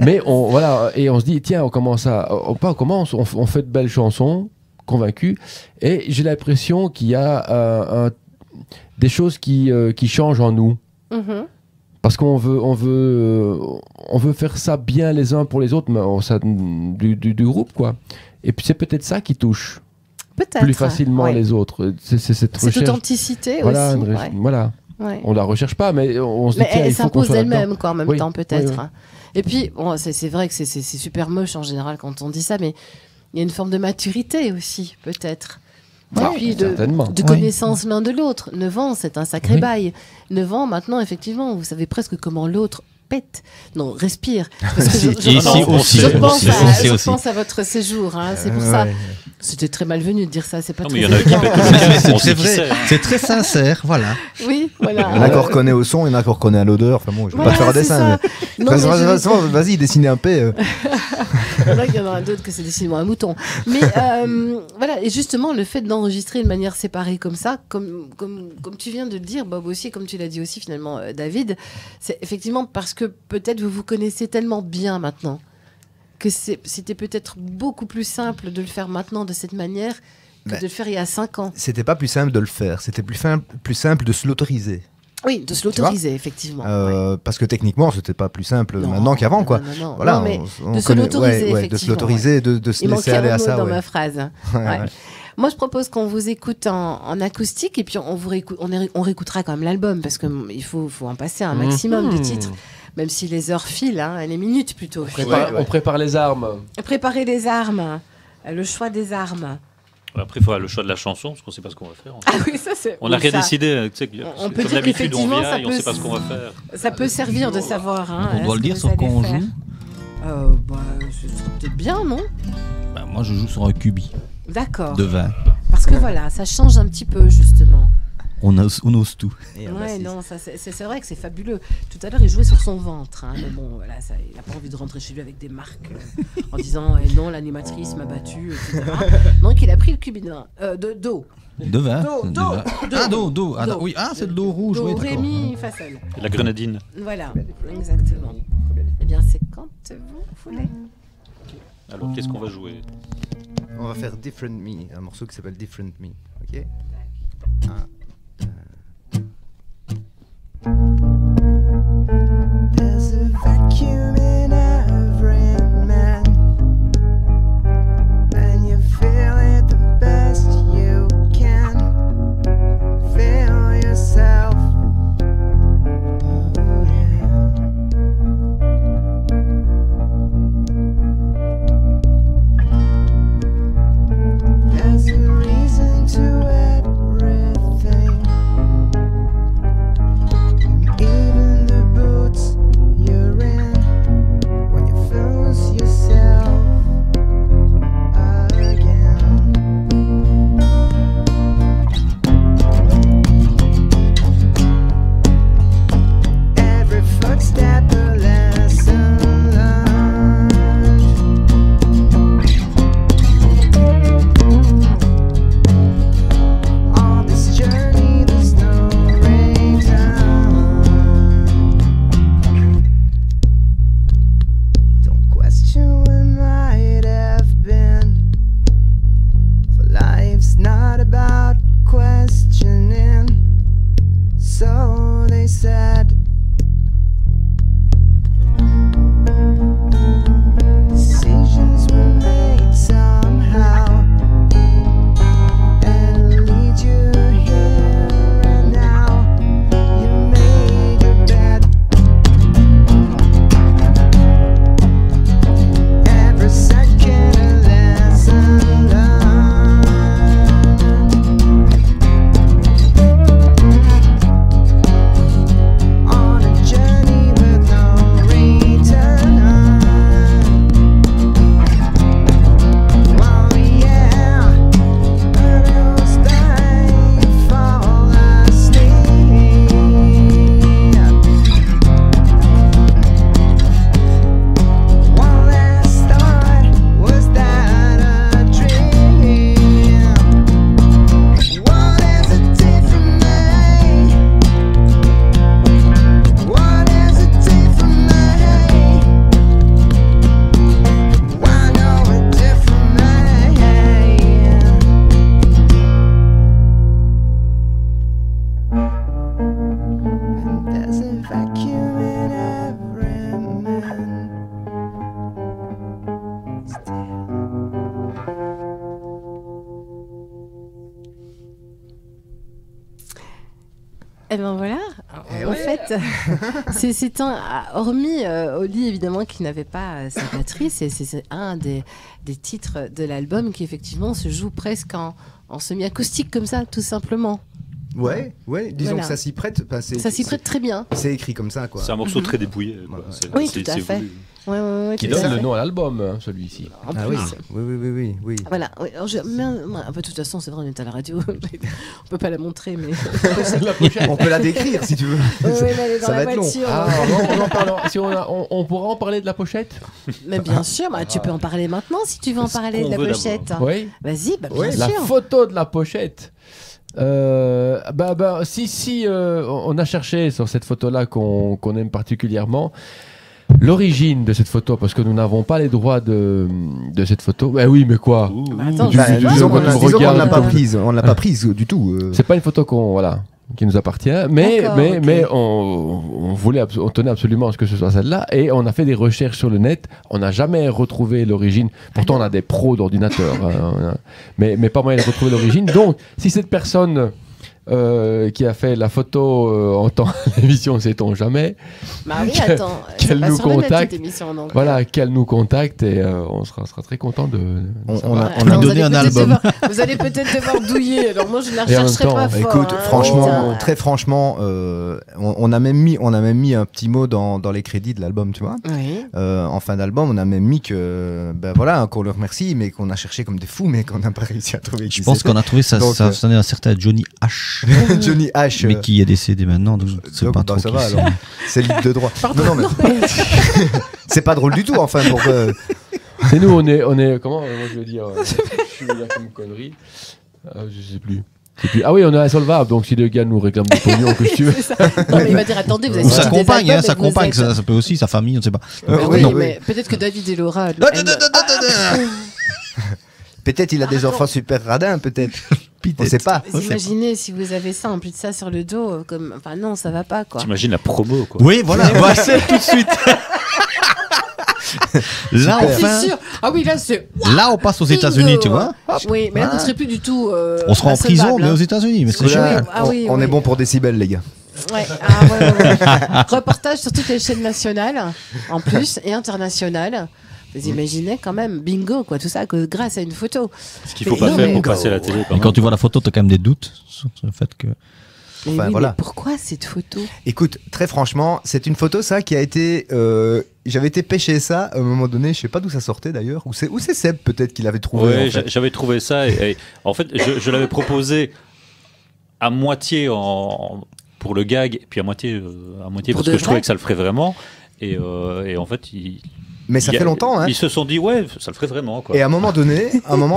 Mais voilà, et on se dit, tiens, on fait de belles chansons, convaincus. Et j'ai l'impression qu'il y a des choses qui changent en nous. Mm-hmm. Parce qu'on veut faire ça bien les uns pour les autres, mais du groupe, quoi. Et puis c'est peut-être ça qui touche plus facilement les autres. C'est cette recherche. Cette authenticité aussi. Voilà. Ouais. On la recherche pas, mais on se dit elle s'impose d'elle-même quoi, en même temps peut-être. Oui. Et puis bon, c'est vrai que c'est super moche en général quand on dit ça, mais il y a une forme de maturité aussi peut-être. Et puis de connaissance l'un de l'autre. 9 ans, c'est un sacré bail. 9 ans maintenant, effectivement, vous savez presque comment l'autre pète. Non, respire. Parce que je pense à votre séjour. Hein, c'est pour ça. C'était très malvenu de dire ça. C'est pas très évident. C'est vrai. C'est très sincère. Voilà. Oui, voilà. Il y en a qu'on reconnaît au son, il y en a qu'on reconnaît à l'odeur. Enfin bon, je vais pas te faire un dessin. Vas-y, dessine un P. Il y en aura d'autres que c'est dessinement un mouton. Mais voilà. Et justement, le fait d'enregistrer de manière séparée comme ça, comme tu viens de le dire, Bob aussi, comme tu l'as dit aussi finalement, David, c'est effectivement parce que peut-être vous connaissez tellement bien maintenant que c'était peut-être beaucoup plus simple de le faire maintenant de cette manière que de le faire il y a 5 ans. C'était pas plus simple de le faire, c'était plus simple de se l'autoriser. Oui, de se l'autoriser, effectivement. Parce que techniquement, c'était pas plus simple maintenant qu'avant, quoi. Non, voilà, mais de se l'autoriser, effectivement. De se l'autoriser, de se laisser aller à ça. Il manquait un mot dans ma phrase. Moi, je propose qu'on vous écoute en acoustique et puis on réécoutera quand même l'album parce qu'il faut en passer un maximum de titres. Même si les heures filent, les minutes plutôt. On prépare les armes. Préparer les armes, le choix des armes. Après, il faudra le choix de la chanson, parce qu'on ne sait pas ce qu'on va faire. Oui, ça c'est. On n'a rien décidé. Tu sais, on peut dire qu'effectivement, ça on ne sait pas ce qu'on va faire. Ça peut servir de savoir. On doit le dire sur quoi on joue. Ce serait peut-être bien, non? Moi, je joue sur un cubi. D'accord. De 20. Parce que voilà, ça change un petit peu, justement. On ose tout. Non, c'est vrai que c'est fabuleux. Tout à l'heure, il jouait sur son ventre. Mais bon, voilà, il n'a pas envie de rentrer chez lui avec des marques en disant non, l'animatrice m'a battu, etc. Donc, il a pris le cubidin d'eau. De vin. Do. Oui, c'est le do rouge. Do, ré, mi, fa, sol. La grenadine. Voilà, exactement. Eh bien, c'est quand vous voulez. Alors, qu'est-ce qu'on va jouer? On va faire Different Me, un morceau qui s'appelle Different Me. Ok. There's a vacuum in every man, and you feel it the best you can. Feel yourself. Oh yeah. There's a reason to admit Et ben voilà. En fait, c'est un. Hormis Oli, évidemment, qui n'avait pas sa batterie, c'est un des titres de l'album qui, effectivement, se joue presque en semi-acoustique, comme ça, tout simplement. Ouais, disons que ça s'y prête. Ça s'y prête très bien. C'est écrit comme ça, quoi. C'est un morceau très dépouillé. Oui, tout à fait. Qui donne le nom à l'album, celui-ci. En plus. Oui. Voilà. De toute façon, c'est vrai, on est à la radio. On peut pas la montrer, mais on peut la décrire si tu veux. Ça va être long. On pourra en parler de la pochette. Mais bien sûr, tu peux en parler maintenant si tu veux en parler de la pochette. Oui. Vas-y, bien sûr. La photo de la pochette. Si, on a cherché sur cette photo-là qu'on aime particulièrement l'origine de cette photo, parce que nous n'avons pas les droits de cette photo. Oui, mais quoi? Disons qu'on ne l'a pas prise. On ne l'a pas prise du tout. C'est pas une photo qui nous appartient, mais on tenait absolument à ce que ce soit celle-là, et on a fait des recherches sur le net. On n'a jamais retrouvé l'origine. Pourtant, on a des pros d'ordinateur, mais pas moyen de retrouver l'origine. Donc, si cette personne qui a fait la photo entend l'émission, sait-on jamais. Qu'elle nous contacte. Qu'elle nous contacte, et on sera très content de. On a donné un album. Vous allez peut-être devoir douiller. Alors moi, je ne la rechercherai pas fort. Écoute, franchement, très franchement, on a même mis un petit mot dans les crédits de l'album, tu vois. Oui. En fin d'album, on a même mis que, qu'on le remercie, mais qu'on a cherché comme des fous, mais qu'on n'a pas réussi à trouver. Je pense qu'on a trouvé ça sonnait un certain Johnny H. Johnny H. Mais qui est décédé maintenant, donc c'est pas trop. Ça va alors. C'est libre de droit. Non, mais c'est pas drôle du tout, enfin. Et nous, on est comment moi je veux dire, je vais dire comme connerie. Je sais plus. Ah oui, on est insolvable, donc si le gars nous réclame du pognon, que tu veux. Non, mais il va dire attendez, vous avez sa compagne, sa compagne, ça peut aussi, sa famille, on ne sait pas. Mais peut-être que David et Laura. Peut-être il a des enfants super radins, peut-être. On ne sait pas. Vous imaginez si vous avez ça, en plus de ça sur le dos, enfin non, ça va pas, quoi. T'imagines la promo, quoi. Oui, voilà, c'est tout de suite. Là, enfin. C'est sûr. Ah oui, là, c'est. Là, on passe aux États-Unis, tu vois. Oui, mais là, on ne serait plus du tout. On sera en prison, mais aux États-Unis. Mais c'est génial. On est bon pour décibels, les gars. Ouais. Reportage sur toutes les chaînes nationales, en plus, et internationales. Vous imaginez quand même, bingo, quoi, tout ça, grâce à une photo. Ce qu'il faut pas faire pour passer à la télé. Et quand tu vois la photo, tu as quand même des doutes sur le fait que. Mais mais pourquoi cette photo? Écoute, très franchement, c'est une photo, ça, qui a été. J'avais été pêcher ça à un moment donné, je sais pas d'où ça sortait d'ailleurs. Ou c'est Seb peut-être qui l'avait trouvé. Oui, en fait. J'avais trouvé ça. Et en fait, je l'avais proposé à moitié pour le gag, puis à moitié parce que je trouvais que ça le ferait vraiment. Et en fait, mais ça fait longtemps, hein. Ils se sont dit, ouais, ça le ferait vraiment, quoi. Et à un moment donné,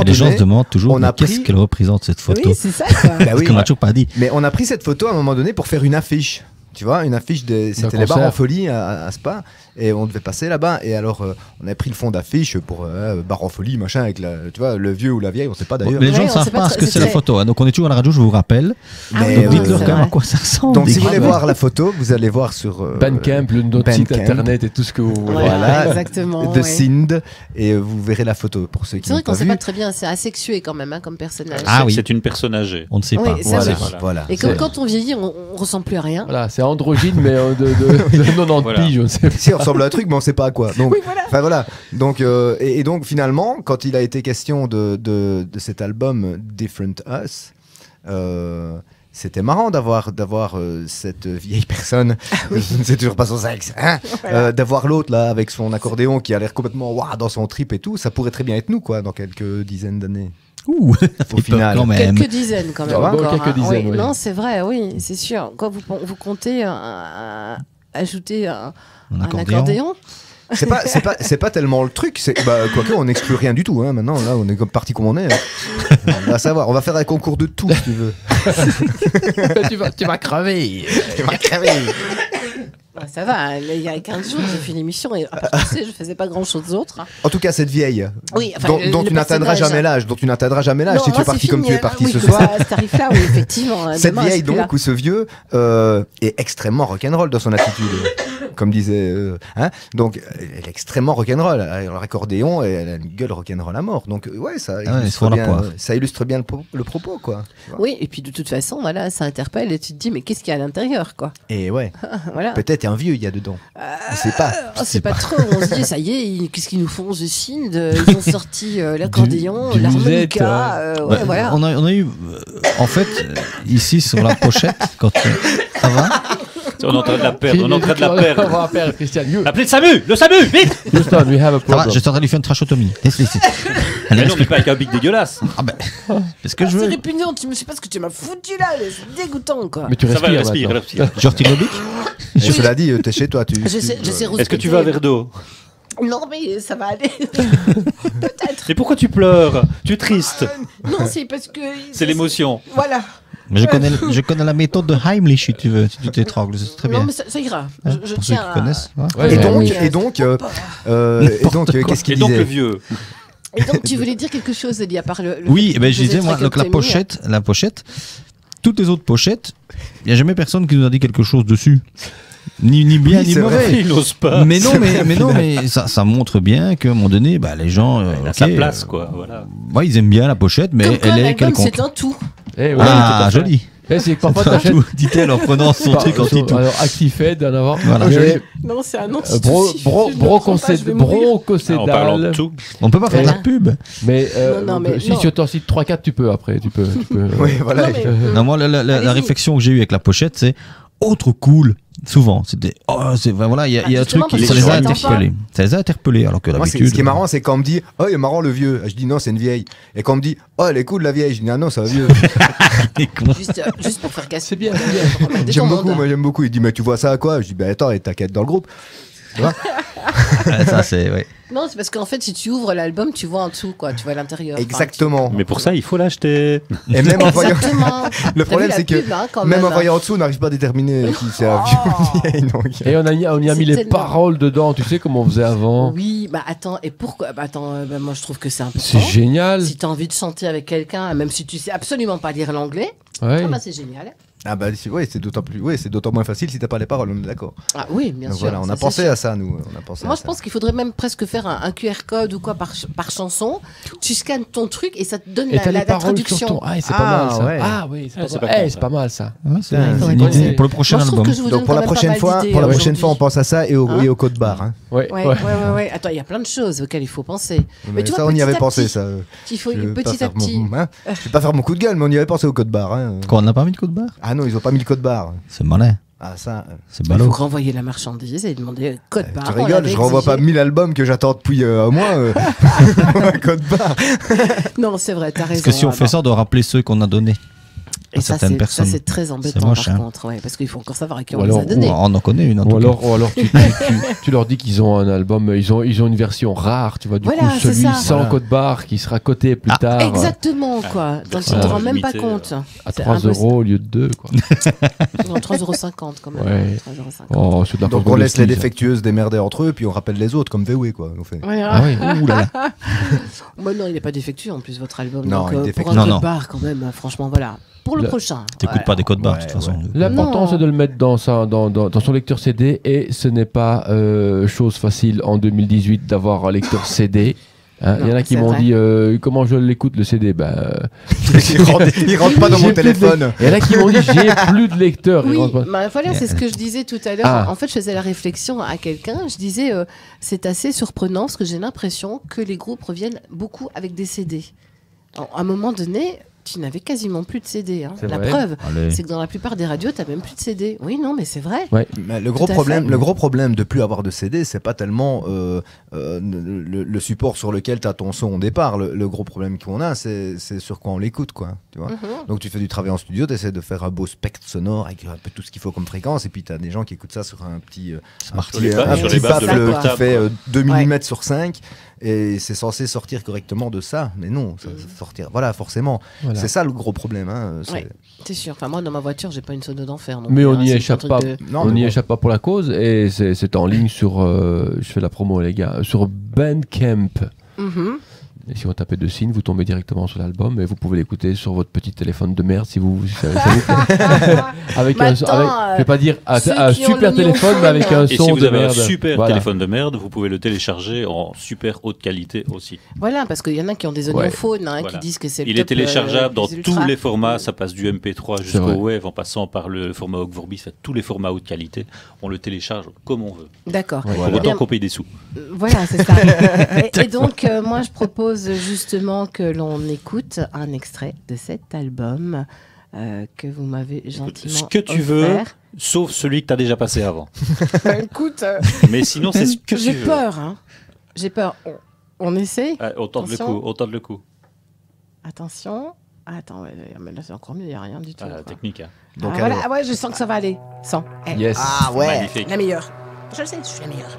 les gens se demandent toujours qu'est-ce qu'elle représente, cette photo. Oui, c'est ça, quoi. Parce qu'on n'a toujours pas dit. Mais on a pris cette photo à un moment donné pour faire une affiche. Tu vois, une affiche c'était les bars en folie à Spa, et on devait passer là-bas, et alors on avait pris le fond d'affiche pour bar en folie, machin, avec tu vois, le vieux ou la vieille, on sait pas d'ailleurs. Mais les gens ne savent pas ce que c'est la photo, hein. Donc on est toujours à la radio, je vous rappelle. Donc dites-leur quand même à quoi ça ressemble. Donc si vous voulez voir la photo, vous allez voir sur Bandcamp, notre site internet et tout ce que vous voulez. Voilà, exactement. The Sind, et vous verrez la photo pour ceux qui n'ont pas vu. C'est vrai qu'on ne sait pas très bien, c'est asexué quand même, comme personnage. Ah oui, c'est une personne âgée. On ne sait pas. Voilà. Et comme quand on vieillit, on ressemble plus à rien. Voilà, c'est androgyne, mais de 90 piges, on sait. Si, on ressemble à un truc, mais on sait pas à quoi. Donc, voilà. Donc, et donc finalement, quand il a été question de cet album Different Us, c'était marrant d'avoir cette vieille personne, je ne sais toujours pas son sexe, hein, d'avoir l'autre là avec son accordéon qui a l'air complètement dans son trip et tout. Ça pourrait très bien être nous, quoi, dans quelques dizaines d'années. Ouh, au final, quand même. Quelques dizaines quand même. Quelques dizaines, oui. Non, c'est vrai, oui, c'est sûr. Quoi, vous comptez ajouter un accordéon? C'est pas tellement le truc. Quoique, on n'exclut rien du tout. Hein. Maintenant, là, on est comme parti comme on est. Hein. On va savoir. On va faire un concours de tout, si tu veux. tu vas crever. Tu vas crever. Ça va, il y a 15 jours, j'ai fait l'émission et je faisais pas grand-chose d'autre. En tout cas, cette vieille, oui, dont tu n'atteindras jamais l'âge, si tu es parti comme tu es parti ce soir. Ce tarif-là, oui, effectivement. Cette vieille, donc, ou ce vieux, est extrêmement rock'n'roll dans son attitude. Comme disait, donc elle est extrêmement rock'n'roll. Elle a l'accordéon et elle a une gueule rock'n'roll à mort. Donc ça illustre bien le propos, quoi. Oui, et puis de toute façon, voilà, ça interpelle et tu te dis mais qu'est-ce qu'il y a à l'intérieur, quoi. Et ouais. Voilà. Peut-être un vieux il y a dedans. On sait pas. C'est pas trop. On se dit ça y est, qu'est-ce qu'ils nous font The Sind, ils ont sorti l'accordéon, l'harmonica. Voilà. On a eu, en fait, ici sur la pochette, quand ça va. On est en train de la perdre. On est en train de la perdre. On va perdre, Christian. Appelez le SAMU. Le SAMU, vite. Houston, we have a problem. Je suis en train de lui faire une trachotomie. Mais non, mais pas avec un bic dégueulasse. Ah ben, est-ce que je veux... C'est répugnant. Tu me sais pas ce que tu m'as foutu là. C'est dégoûtant, quoi. Mais tu respires. Je retire le bic. Et cela dit, t'es chez toi. Est-ce que tu veux un verre d'eau? Non, mais ça va aller. Peut-être. Mais pourquoi tu pleures? Tu es triste. Non, c'est parce que... C'est l'émotion. Voilà. Mais je connais la méthode de Heimlich, si tu veux, si tu t'étrangles, c'est très bien. Non, mais ça ira. Je pour ceux tiens qui connaissent. Et donc, qu'est-ce qu'il disait? Et donc le vieux. Et donc, tu voulais dire quelque chose, Elie, à part le oui, ben je disais, moi, donc la pochette, toutes les autres pochettes, il n'y a jamais personne qui nous a dit quelque chose dessus. Ni bien ni mauvais. Il n'ose pas. Mais ça montre bien qu'à un moment donné, les gens à sa place, quoi. Voilà. Ouais, ils aiment bien la pochette, mais elle est quelconque. C'est un tout. Joli. C'est que parfois t'achètes, dit-elle en prenant son truc en tout. Alors ActiFed en avant. Voilà. Non, c'est un autre. Brococédal. En parlant de tout. On peut pas faire de la pub. Mais si tu t'en cites 3-4, tu peux après. Tu peux. Oui, voilà. Non, moi, la réflexion que j'ai eue avec la pochette, c'est autre cool. Souvent, c'était voilà, il y a un truc qui ça les a interpellés. Ça les a interpellés alors que d'habitude. Ce qui est marrant, c'est quand on me dit "Oh, il est marrant le vieux." Je dis "Non, c'est une vieille." Et quand on me dit "Oh, elle est cool la vieille." Je dis "Ah non, c'est un vieux." Juste pour faire casser. C'est bien. J'aime beaucoup. Il dit "Mais tu vois ça à quoi?" Je dis "Ben attends, et t'inquiète dans le groupe." Tu vois? Ça c'est ouais. Non, c'est parce qu'en fait, si tu ouvres l'album, tu vois en dessous, quoi. Tu vois l'intérieur. Exactement. Mais pour ça, il faut l'acheter. Et même en voyant. Le problème, c'est que même en voyant en dessous, on n'arrive pas à déterminer si c'est un vieux. Et on y a mis les paroles dedans. Tu sais comment on faisait avant? Oui, attends. Et pourquoi? Moi, je trouve que c'est important. C'est génial. Si tu as envie de chanter avec quelqu'un, même si tu sais absolument pas lire l'anglais, c'est génial. Ah c'est d'autant moins facile si t'as pas les paroles, on est d'accord. Ah oui, bien sûr. Voilà, on a pensé à ça, nous. Moi, je pense qu'il faudrait même presque faire un QR code ou quoi par chanson. Tu scannes ton truc et ça te donne la traduction. C'est pas mal ça. Ah oui, c'est pas mal ça. C'est une idée pour le prochain album. Donc pour la prochaine fois, on pense à ça et au code barre. Ouais. Attends, il y a plein de choses auxquelles il faut penser. Mais ça, on y avait pensé ça. Il faut petit à petit. Je vais pas faire mon coup de gueule, mais on y avait pensé au code barre. Quoi, on n'a pas mis de code barre? Ah non, ils ont pas mis le code barre. C'est malin. Ah ça, c'est ballot. Il faut renvoyer la marchandise et demander code barre. Tu rigoles, je renvoie pas 1000 albums que j'attends depuis un mois. Code barre. Non, c'est vrai, t'as raison. Parce que si on fait ça, on doit rappeler ceux qu'on a donnés. Et ça, c'est très embêtant par contre, parce qu'il faut encore savoir à qui on les a donnés. On en connaît une. Ou alors tu leur dis qu'ils ont un album, ils ont une version rare, tu vois, du coup celui sans code barre qui sera coté plus tard. Exactement, quoi. Donc tu te rends même pas compte. À 3€ au lieu de 2, quoi. Non, 3,50€ quand même. 3,50€. Donc on laisse les défectueuses démerder entre eux, puis on rappelle les autres comme VW, quoi. Ah oui, oulala. Non, il n'est pas défectueux en plus votre album. Non, donc pour un code barre quand même, franchement, voilà. Pour le prochain. T'écoutes pas des codes barres de toute façon. L'important c'est de le mettre dans son lecteur CD et ce n'est pas chose facile en 2018 d'avoir un lecteur CD. Il y en a qui m'ont dit comment je l'écoute le CD. Il rentre pas dans mon téléphone. Il y en a qui m'ont dit j'ai plus de lecteur. Oui, voilà, c'est ce que je disais tout à l'heure. En fait, je faisais la réflexion à quelqu'un. Je disais c'est assez surprenant parce que j'ai l'impression que les groupes reviennent beaucoup avec des CD. Alors, à un moment donné, tu n'avais quasiment plus de CD. La preuve, c'est que dans la plupart des radios, tu n'as même plus de CD. Oui, non, mais c'est vrai. Ouais. Mais le gros problème de plus avoir de CD, c'est pas tellement le support sur lequel tu as ton son au départ. Le gros problème qu'on a, c'est sur quoi on l'écoute, quoi. Tu vois. Donc tu fais du travail en studio, tu essaies de faire un beau spectre sonore avec un peu tout ce qu'il faut comme fréquence, et puis tu as des gens qui écoutent ça sur un petit baffle qui fait 2 mm sur 5. et c'est censé sortir correctement de ça, mais non, ça sortir. Voilà, forcément, c'est ça le gros problème. C'est sûr. Enfin, moi, dans ma voiture, j'ai pas une sono d'enfer. Mais on n'y échappe pas. On n'y échappe pas pour la cause, et c'est en ligne sur. Je fais la promo, les gars, sur Bandcamp. Et si vous tapez de signes, vous tombez directement sur l'album et vous pouvez l'écouter sur votre petit téléphone de merde si vous. Avec je vais pas dire un super téléphone, mais avec un son de merde. Et si vous avez un super téléphone de merde, vous pouvez le télécharger en super haute qualité aussi. Voilà, parce qu'il y en a qui ont des audiophones qui disent que c'est le top. Il est téléchargeable dans tous les formats, ça passe du MP3 jusqu'au web, en passant par le format Ogg Vorbis, tous les formats haute qualité. On le télécharge comme on veut. D'accord. Pour autant qu'on paye des sous. Voilà, c'est ça. Et donc, moi, je propose justement que l'on écoute un extrait de cet album que vous m'avez gentiment ce que tu veux, sauf celui que tu as déjà passé avant. Écoute, mais sinon c'est ce que tu veux. J'ai peur, hein. J'ai peur. On essaie. On tente le coup. Attention. Attends, mais là c'est encore mieux, il n'y a rien du tout. La technique. Hein. Donc, voilà, ouais, je sens que ça va aller. Sans. Yes. Ah ouais. Magnifique. La meilleure. Je sais, je suis la meilleure.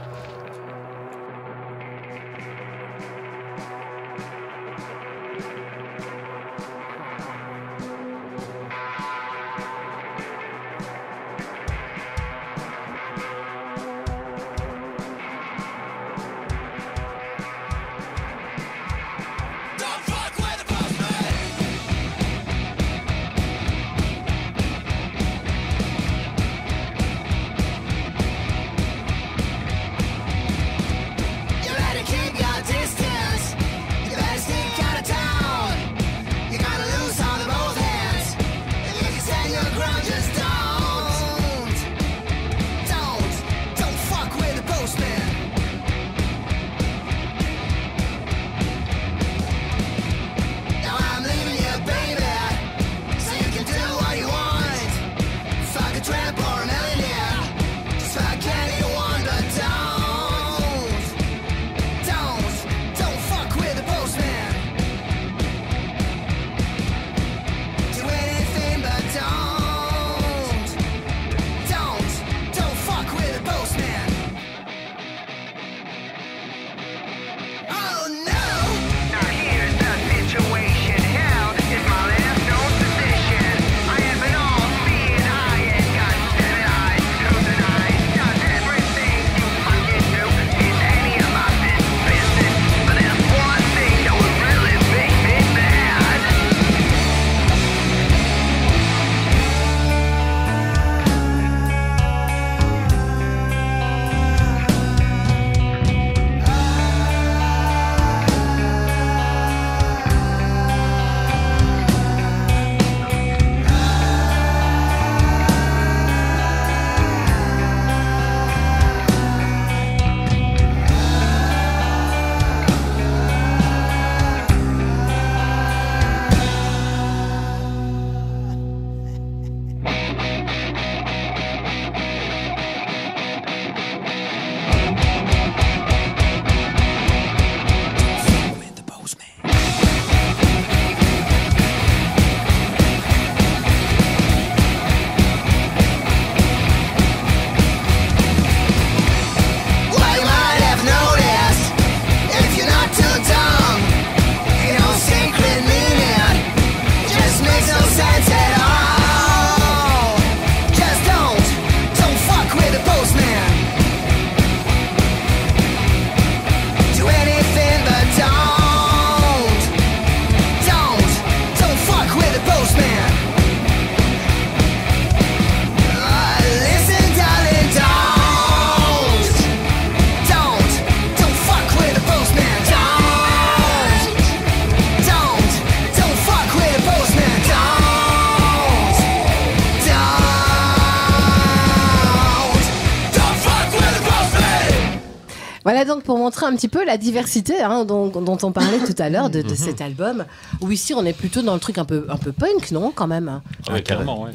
Voilà donc pour montrer un petit peu la diversité dont on parlait tout à l'heure de cet album, où ici on est plutôt dans le truc un peu punk, non, quand même. Ouais, carrément, ouais.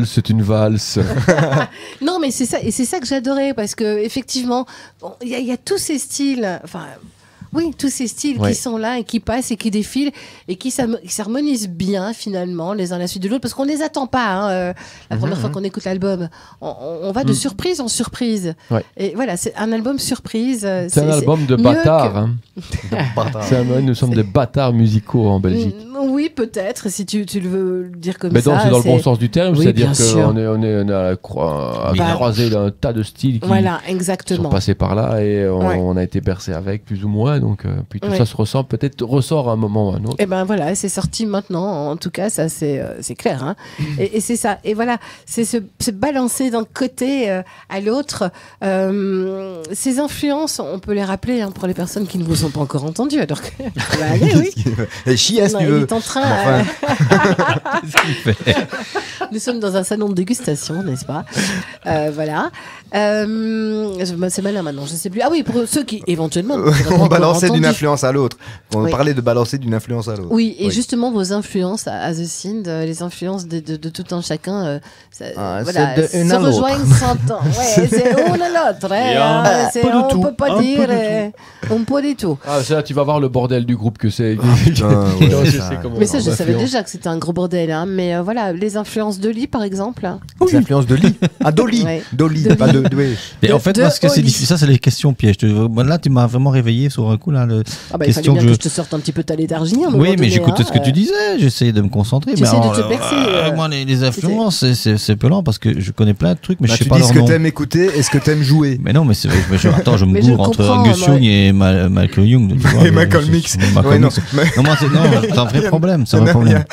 C'est une valse. Non, mais c'est ça, et c'est ça que j'adorais, parce que effectivement, il y a tous ces styles. Enfin, Oui, tous ces styles qui sont là et qui passent et qui défilent et qui s'harmonisent bien finalement les uns à la suite de l'autre parce qu'on les attend pas. La première fois qu'on écoute l'album, on va de surprise en surprise. Ouais. Et voilà, c'est un album surprise. C'est un album de bâtards. Nous sommes des bâtards musicaux en Belgique. Oui, peut-être, si tu le veux dire comme ça. Mais c'est dans le bon sens du terme, c'est-à-dire qu'on est à la croisée d'un tas de styles qui sont passés par là et on a été bercé avec, plus ou moins. Donc, puis tout ça ressort à un moment ou à un autre. Et ben voilà, c'est sorti maintenant. En tout cas, ça c'est clair. Hein. Et c'est ça. Et voilà, c'est se balancer d'un côté à l'autre. Ces influences, on peut les rappeler pour les personnes qui ne vous ont pas encore entendues. Alors que, oui. Chias, tu veux. Il est en train. Nous sommes dans un salon de dégustation, n'est-ce pas? Voilà. C'est malin maintenant, je ne sais plus. Ah oui, pour ceux qui éventuellement. On balançait d'une influence à l'autre. On parlait de balancer d'une influence à l'autre. Oui, et justement, vos influences à The Sind, les influences de tout un chacun, voilà, se rejoignent sans temps. Ouais, c'est l'une à l'autre. On ne peut pas dire. On peut du tout. Ah, c'est là, tu vas voir le bordel du groupe que c'est. Mais ça, je savais déjà que c'était un gros bordel. Hein. Mais voilà, les influences d'Oli, par exemple. Les influences de Lee. Ah, Dolly. Dolly, pas de. Mais en fait, parce que c'est difficile. Ça, c'est les questions pièges. Là, tu m'as vraiment réveillé sur un coup. Là, question il fallait bien que je te sorte un petit peu ta léthargie. Oui, mais j'écoutais ce que tu disais. J'essayais de me concentrer. Tu essaies de te percer. Moi, les influences, c'est pelant parce que je connais plein de trucs, mais je sais pas leur nom. Tu dis ce que t'aimes écouter et ce que t'aimes jouer. Mais non, mais c'est vrai. Attends, je me bourre entre Angus Young et Malcolm Young. Et Malcolm Mix. Non, c'est un vrai problème. C'est un vrai problème.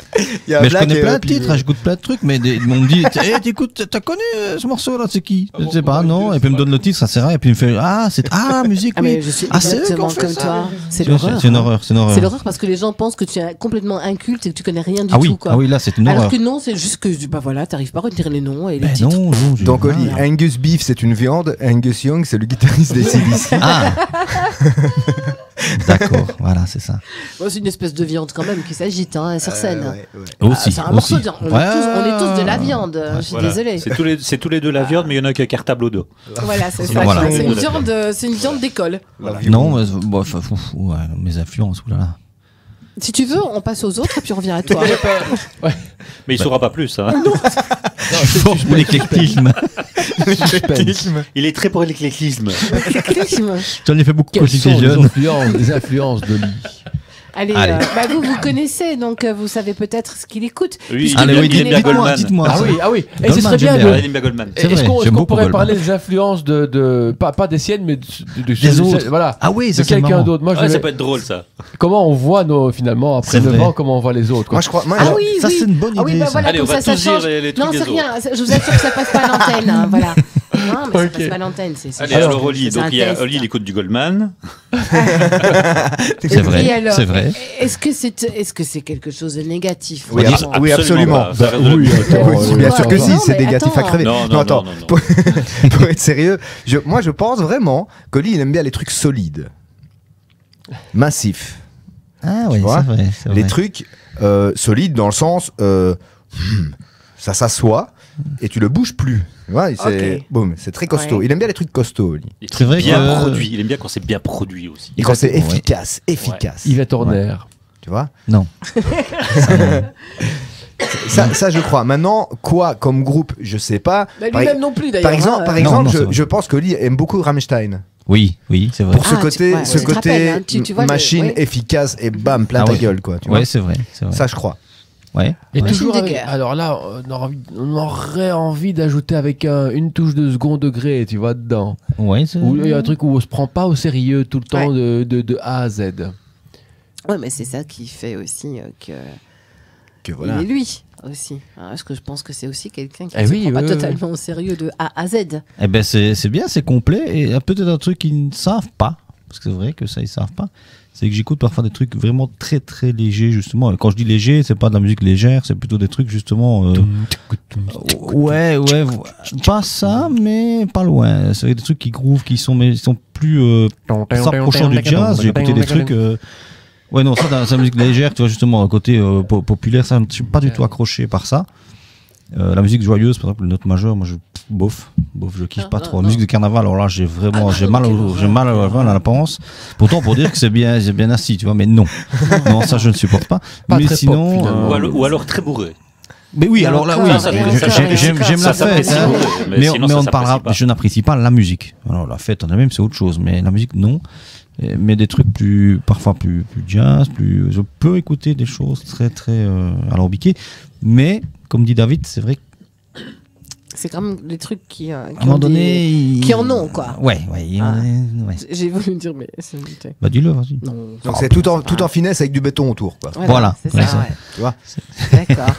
Mais je connais plein de titres, j'écoute plein de trucs, mais ils m'ont dit, t'écoutes, t'as connu ce morceau-là, c'est qui? Je sais pas, non. Et puis il me donne le titre, ça sert à rien. Et puis il me fait, musique, oui. Mais je suis exactement comme toi. C'est l'horreur. C'est une horreur. C'est l'horreur parce que les gens pensent que tu es complètement inculte et que tu connais rien du tout. Ah oui, là, c'est une horreur. Alors que non, c'est juste que, voilà, t'arrives pas à retenir les noms et les titres. Non, donc, Oli, Angus Beef, c'est une viande. Angus Young, c'est le guitariste des CDC. Ah! D'accord, voilà, c'est ça. Bon, c'est une espèce de viande quand même qui s'agite sur scène. Aussi. C'est un morceau de... on est tous de la viande, je suis désolée. C'est tous les deux la viande, mais il y en a qu'un cartable au dos. Voilà, c'est ça. Voilà. C'est une viande d'école. Non, mes influences, oulala. Si tu veux, on passe aux autres et puis on revient à toi. Mais il ne saura pas plus. Hein. Non, je suis fort pour l'éclectisme. Il est très pour l'éclectisme. J'en ai fait beaucoup quand j'étais jeune. Les influences de Lee. Allez. Vous connaissez, donc vous savez peut-être ce qu'il écoute. Oui, dites-moi. Ah oui. Et ce serait bien de Goldman. Est-ce qu'on pourrait parler des influences pas des siennes, mais des autres. Voilà. Ah oui, c'est quelqu'un d'autre. Moi, ça peut être drôle, ça. Comment on voit finalement après 9 ans, comment on voit les autres. Moi, je crois. Ça, c'est une bonne idée. Ah oui, voilà, allez, comme ça change. Non, c'est rien. Je vous assure que ça passe pas à l'antenne. Voilà. Non, mais ça passe pas à l'antenne. Allez, alors Oli, donc Oli, il écoute du Goldman. C'est vrai. Est-ce que c'est quelque chose de négatif? Oui, absolument. Bien sûr que si, c'est négatif à crever. Non, attends. Pour être sérieux, moi je pense vraiment qu'Oli il aime bien les trucs solides, massifs. Ah oui, c'est vrai. Les trucs solides dans le sens, ça s'assoit et tu le bouges plus. Ouais, c'est très costaud. Ouais. Il aime bien les trucs costauds, Oli. C'est vrai bien produit. Il aime bien quand c'est bien produit aussi. Et quand c'est efficace. Yves Horner. Tu vois? Non. Ça, je crois. Maintenant, quoi comme groupe, je sais pas. Lui-même non plus, d'ailleurs. Par exemple, je pense que Oli aime beaucoup Rammstein. Oui, c'est vrai. Pour ce côté machine efficace et bam, plein ta gueule, quoi. Oui, c'est vrai. Ça, je crois. Ouais. Et toujours alors là, on aurait envie d'ajouter avec une touche de second degré, tu vois, dedans. Ouais, il y a un truc où on se prend pas au sérieux tout le temps de A à Z. Ouais, mais c'est ça qui fait aussi que voilà. Il est lui aussi. Parce que je pense que c'est aussi quelqu'un qui ne se prend pas totalement au sérieux de A à Z. Eh ben c'est bien, c'est complet. Et peut-être un truc qu'ils ne savent pas, parce que c'est vrai que ça ils savent pas, c'est que j'écoute parfois des trucs vraiment très très légers justement. Et quand je dis léger, c'est pas de la musique légère, c'est plutôt des trucs justement. Ouais, pas ça, mais pas loin. C'est des trucs qui groovent, qui sont plus s'approchant du jazz. J'ai écouté des trucs. Ouais, non, ça, c'est la musique légère, tu vois, justement, un côté populaire, ça, je suis pas du tout accroché par ça. La musique joyeuse, par exemple, les notes majeures, moi, bof, je kiffe pas trop. Musique de carnaval, alors là, j'ai mal à la panse. Pourtant, pour dire que c'est bien assis, tu vois, mais non, ça je ne supporte pas. Mais sinon, ou alors très bourré. Mais oui, alors là, oui, j'aime la fête, mais on ne parlera. Je n'apprécie pas la musique. Alors la fête en elle-même, c'est autre chose, mais la musique, non. Mais des trucs parfois plus jazz, je peux écouter des choses très très alambiquées, mais comme dit David, c'est vrai que c'est quand même des trucs qui à un moment donné qui en ont quoi. Ouais. J'ai voulu dire mais bah dis-le, vas-y. Non. Donc c'est tout en finesse avec du béton autour quoi. Voilà. C'est ça. Ouais. Tu vois. D'accord.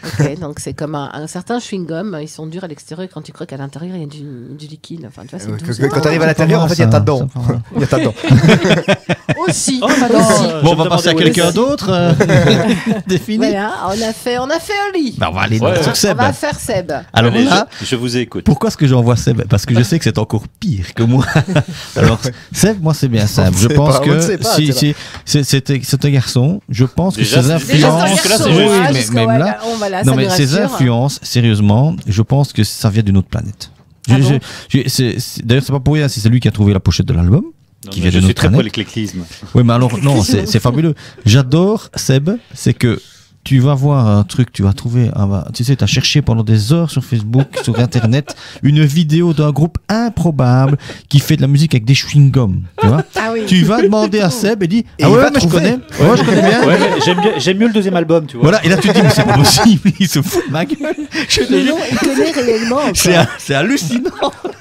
Ok, donc c'est comme un certain chewing-gum, ils sont durs à l'extérieur, quand tu crois qu'à l'intérieur il y a du liquide. Enfin, tu vois, c'est quand tu arrives à l'intérieur, en fait, il y a ta dent. Il y a ta dent. Aussi. Bon, on va passer à quelqu'un d'autre. Défini. Voilà, on a fait un lit. Bah, on va aller sur Seb. On va faire Seb. Alors là, je vous écoute. Pourquoi est-ce que j'envoie Seb? Parce que je sais que c'est encore pire que moi. Alors, Seb, moi, c'est bien Seb. Je pense que si c'est un garçon, je pense que ses influences. Même là. Non mais ces influences, sérieusement, je pense que ça vient d'une autre planète. D'ailleurs, c'est pas pour rien si c'est lui qui a trouvé la pochette de l'album. Qui vient de notre planète. Je suis très pour l'éclectisme. Oui, mais alors non, c'est fabuleux. J'adore Seb, c'est que tu vas voir un truc, tu vas trouver, tu sais, tu as cherché pendant des heures sur Facebook, sur Internet, une vidéo d'un groupe improbable qui fait de la musique avec des chewing-gums, tu vois. Ah oui. Tu vas demander à Seb et dis, ah ouais, mais je connais. Ouais, je connais bien. Ouais, j'aime mieux le deuxième album, tu vois. Voilà, et là tu te dis, mais c'est pas possible, il se fout de ma gueule. Mais non, il connaît réellement. C'est hallucinant.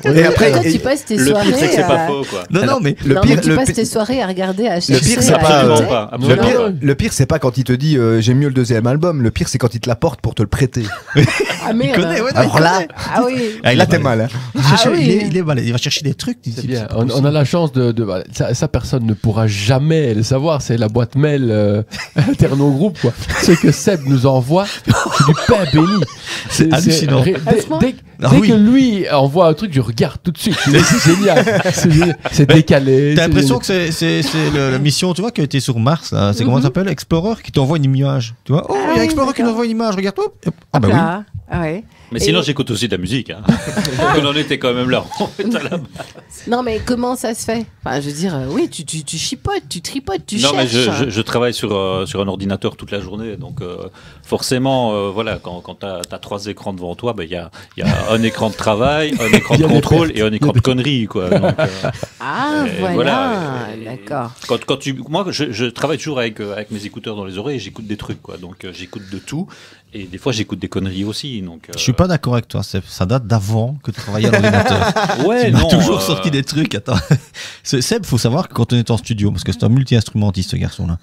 Et après, quand tu passes tes soirées. Le pire, c'est que c'est pas faux, quoi. Non, mais le pire, tu passes tes soirées à regarder, à chercher. Le pire, c'est pas. Le pire, c'est pas quand il te dit, j'aime mieux le deuxième album. Le pire, c'est quand il te l'apporte pour te le prêter. Ah merde. Alors là, là t'es mal. Il est mal. Il va chercher des trucs. C'est bien. On a la chance de ça, personne ne pourra jamais le savoir. C'est la boîte mail Interno Groupe, quoi. Ce que Seb nous envoie, c'est du pain béni. C'est hallucinant. Dès que lui envoie un truc, je regarde tout de suite. C'est génial. C'est décalé. T'as l'impression que c'est la mission, tu vois, qui a été sur Mars. C'est comment ça s'appelle, Explorer, qui t'envoie une image. Tu vois, oh, il y a Explorer qui nous envoie une image. Regarde, hop. Ah bah oui. Ah ouais. Mais sinon, j'écoute aussi de la musique. Hein. On en était quand même là. Non, mais comment ça se fait? Enfin, je veux dire, oui, tu chipotes, tu tripotes, tu cherches. Non, mais je travaille sur un ordinateur toute la journée. Donc, forcément, voilà, quand tu as 3 écrans devant toi, il y a un écran de travail, un écran de contrôle et un écran de conneries. Quoi. Donc, voilà. D'accord. Moi, je travaille toujours avec mes écouteurs dans les oreilles et j'écoute des trucs. Quoi. Donc, j'écoute de tout. Et des fois, j'écoute des conneries aussi. Donc, je suis pas d'accord avec toi. Ça date d'avant que tu travaillais à l'ordinateur. Ouais, tu m'as toujours sorti des trucs. Attends. Seb, faut savoir que quand on est en studio, parce que c'est un multi-instrumentiste, ce garçon-là.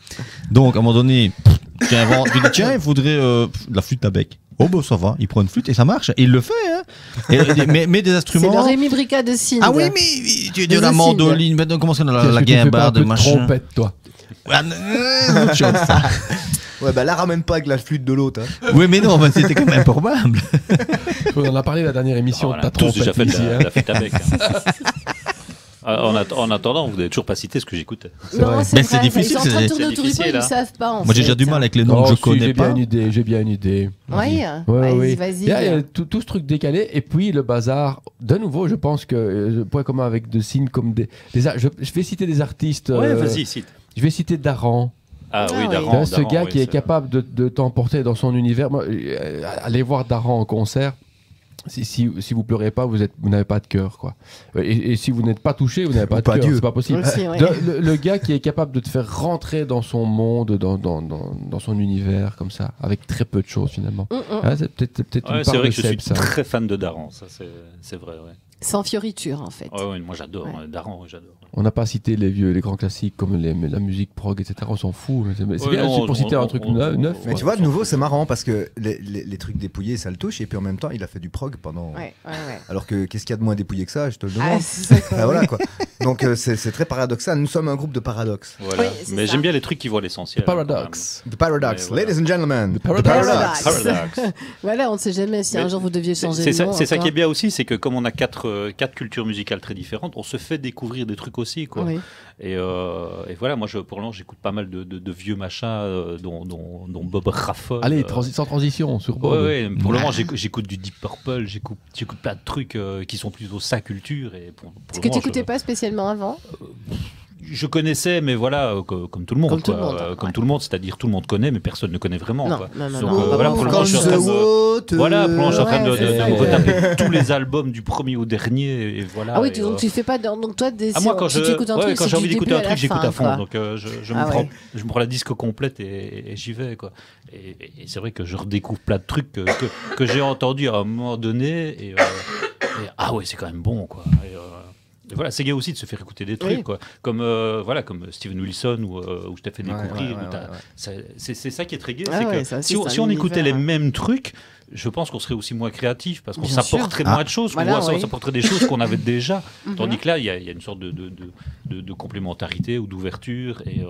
Donc, à un moment donné, tu dis, tiens, il faudrait de la flûte à bec. Oh, bah, ça va. Il prend une flûte et ça marche. Et il le fait, hein. Mais des instruments. C'est le Rémi Brica de Cine. Ah oui, mais tu dis la mandoline. Maintenant, comment ça, la guimbarde, de machin. Trompette, toi. Autre chose, ça. Ouais, bah là, ramène pas avec la flûte de l'autre. Hein. Oui, mais non, c'était quand même improbable. On en a parlé la dernière émission. On a tous déjà fait la flûte à bec. En attendant, vous n'avez toujours pas cité ce que j'écoutais. Non, c'est difficile. Ils sont en train de tourner autour du pot, ils ne savent pas. Moi, j'ai déjà du mal avec les noms que je connais pas. J'ai bien une idée. Oui, vas-y. Il y a tout ce truc décalé. Et puis, le bazar, de nouveau, je pense que, point commun avec de signes comme des. Je vais citer des artistes. Ouais, vas-y, cite. Je vais citer Daran. Ah oui, Daran. Ce gars qui est capable de t'emporter dans son univers. Moi, allez voir Daran en concert. Si vous pleurez pas, vous n'avez pas de cœur, quoi. Et si vous n'êtes pas touché, vous n'avez pas de cœur. C'est pas possible. Aussi, ouais. Le gars qui est capable de te faire rentrer dans son monde, dans son univers, comme ça, avec très peu de choses finalement. C'est peut-être une part de Seb. C'est vrai que je suis très fan de Daran, ça c'est vrai. Ouais. Sans fioriture, en fait. Ouais, moi j'adore Daran, j'adore. On n'a pas cité les grands classiques comme la musique prog, etc. On s'en fout. C'est bien pour citer un truc neuf. Mais tu vois, de nouveau, c'est marrant parce que les trucs dépouillés, ça le touche. Et puis en même temps, il a fait du prog pendant. Ouais. Alors que qu'est-ce qu'il y a de moins dépouillé que ça? Je te le demande. Ah, c'est ça, voilà, quoi. Donc c'est très paradoxal. Nous sommes un groupe de paradoxes. Voilà. Oui, mais j'aime bien les trucs qui voient l'essentiel. The Paradox. The Paradox. Ladies and gentlemen. The Paradox. Voilà, on ne sait jamais si un jour vous deviez changer de nom. C'est ça qui est bien aussi, c'est que comme on a 4 quatre cultures musicales très différentes, on se fait découvrir des trucs aussi, quoi. Oui. Et voilà, moi, pour l'instant, j'écoute pas mal de vieux machins, dont Bob raffole. Allez, sans transition sur Bob. Ouais, pour le moment, j'écoute du Deep Purple, j'écoute plein de trucs qui sont plutôt sa culture. Et ce que tu n'écoutais pas spécialement avant je connaissais, mais voilà, comme tout le monde. Comme tout le monde, c'est-à-dire tout le monde connaît, mais personne ne connaît vraiment. Non, quoi. Non. Voilà, pour le moment, je suis en train de me retaper tous les albums du premier au dernier. Et voilà, ah oui, donc tu fais pas. Donc toi, si tu écoutes un truc, quand j'ai envie d'écouter un truc, j'écoute à fond. Quoi. Donc je me prends la disque complète et j'y vais. Quoi. Et c'est vrai que je redécouvre plein de trucs que j'ai entendus à un moment donné. Et ah ouais, c'est quand même bon, quoi. Et voilà, c'est gay aussi de se faire écouter des trucs, quoi. Comme Steven Wilson où je t'ai fait découvrir. C'est ça qui est très gay. Si on écoutait les mêmes trucs, je pense qu'on serait aussi moins créatif parce qu'on s'apporterait moins de choses. On s'apporterait des choses qu'on avait déjà. Tandis que là, il y a une sorte de complémentarité ou d'ouverture et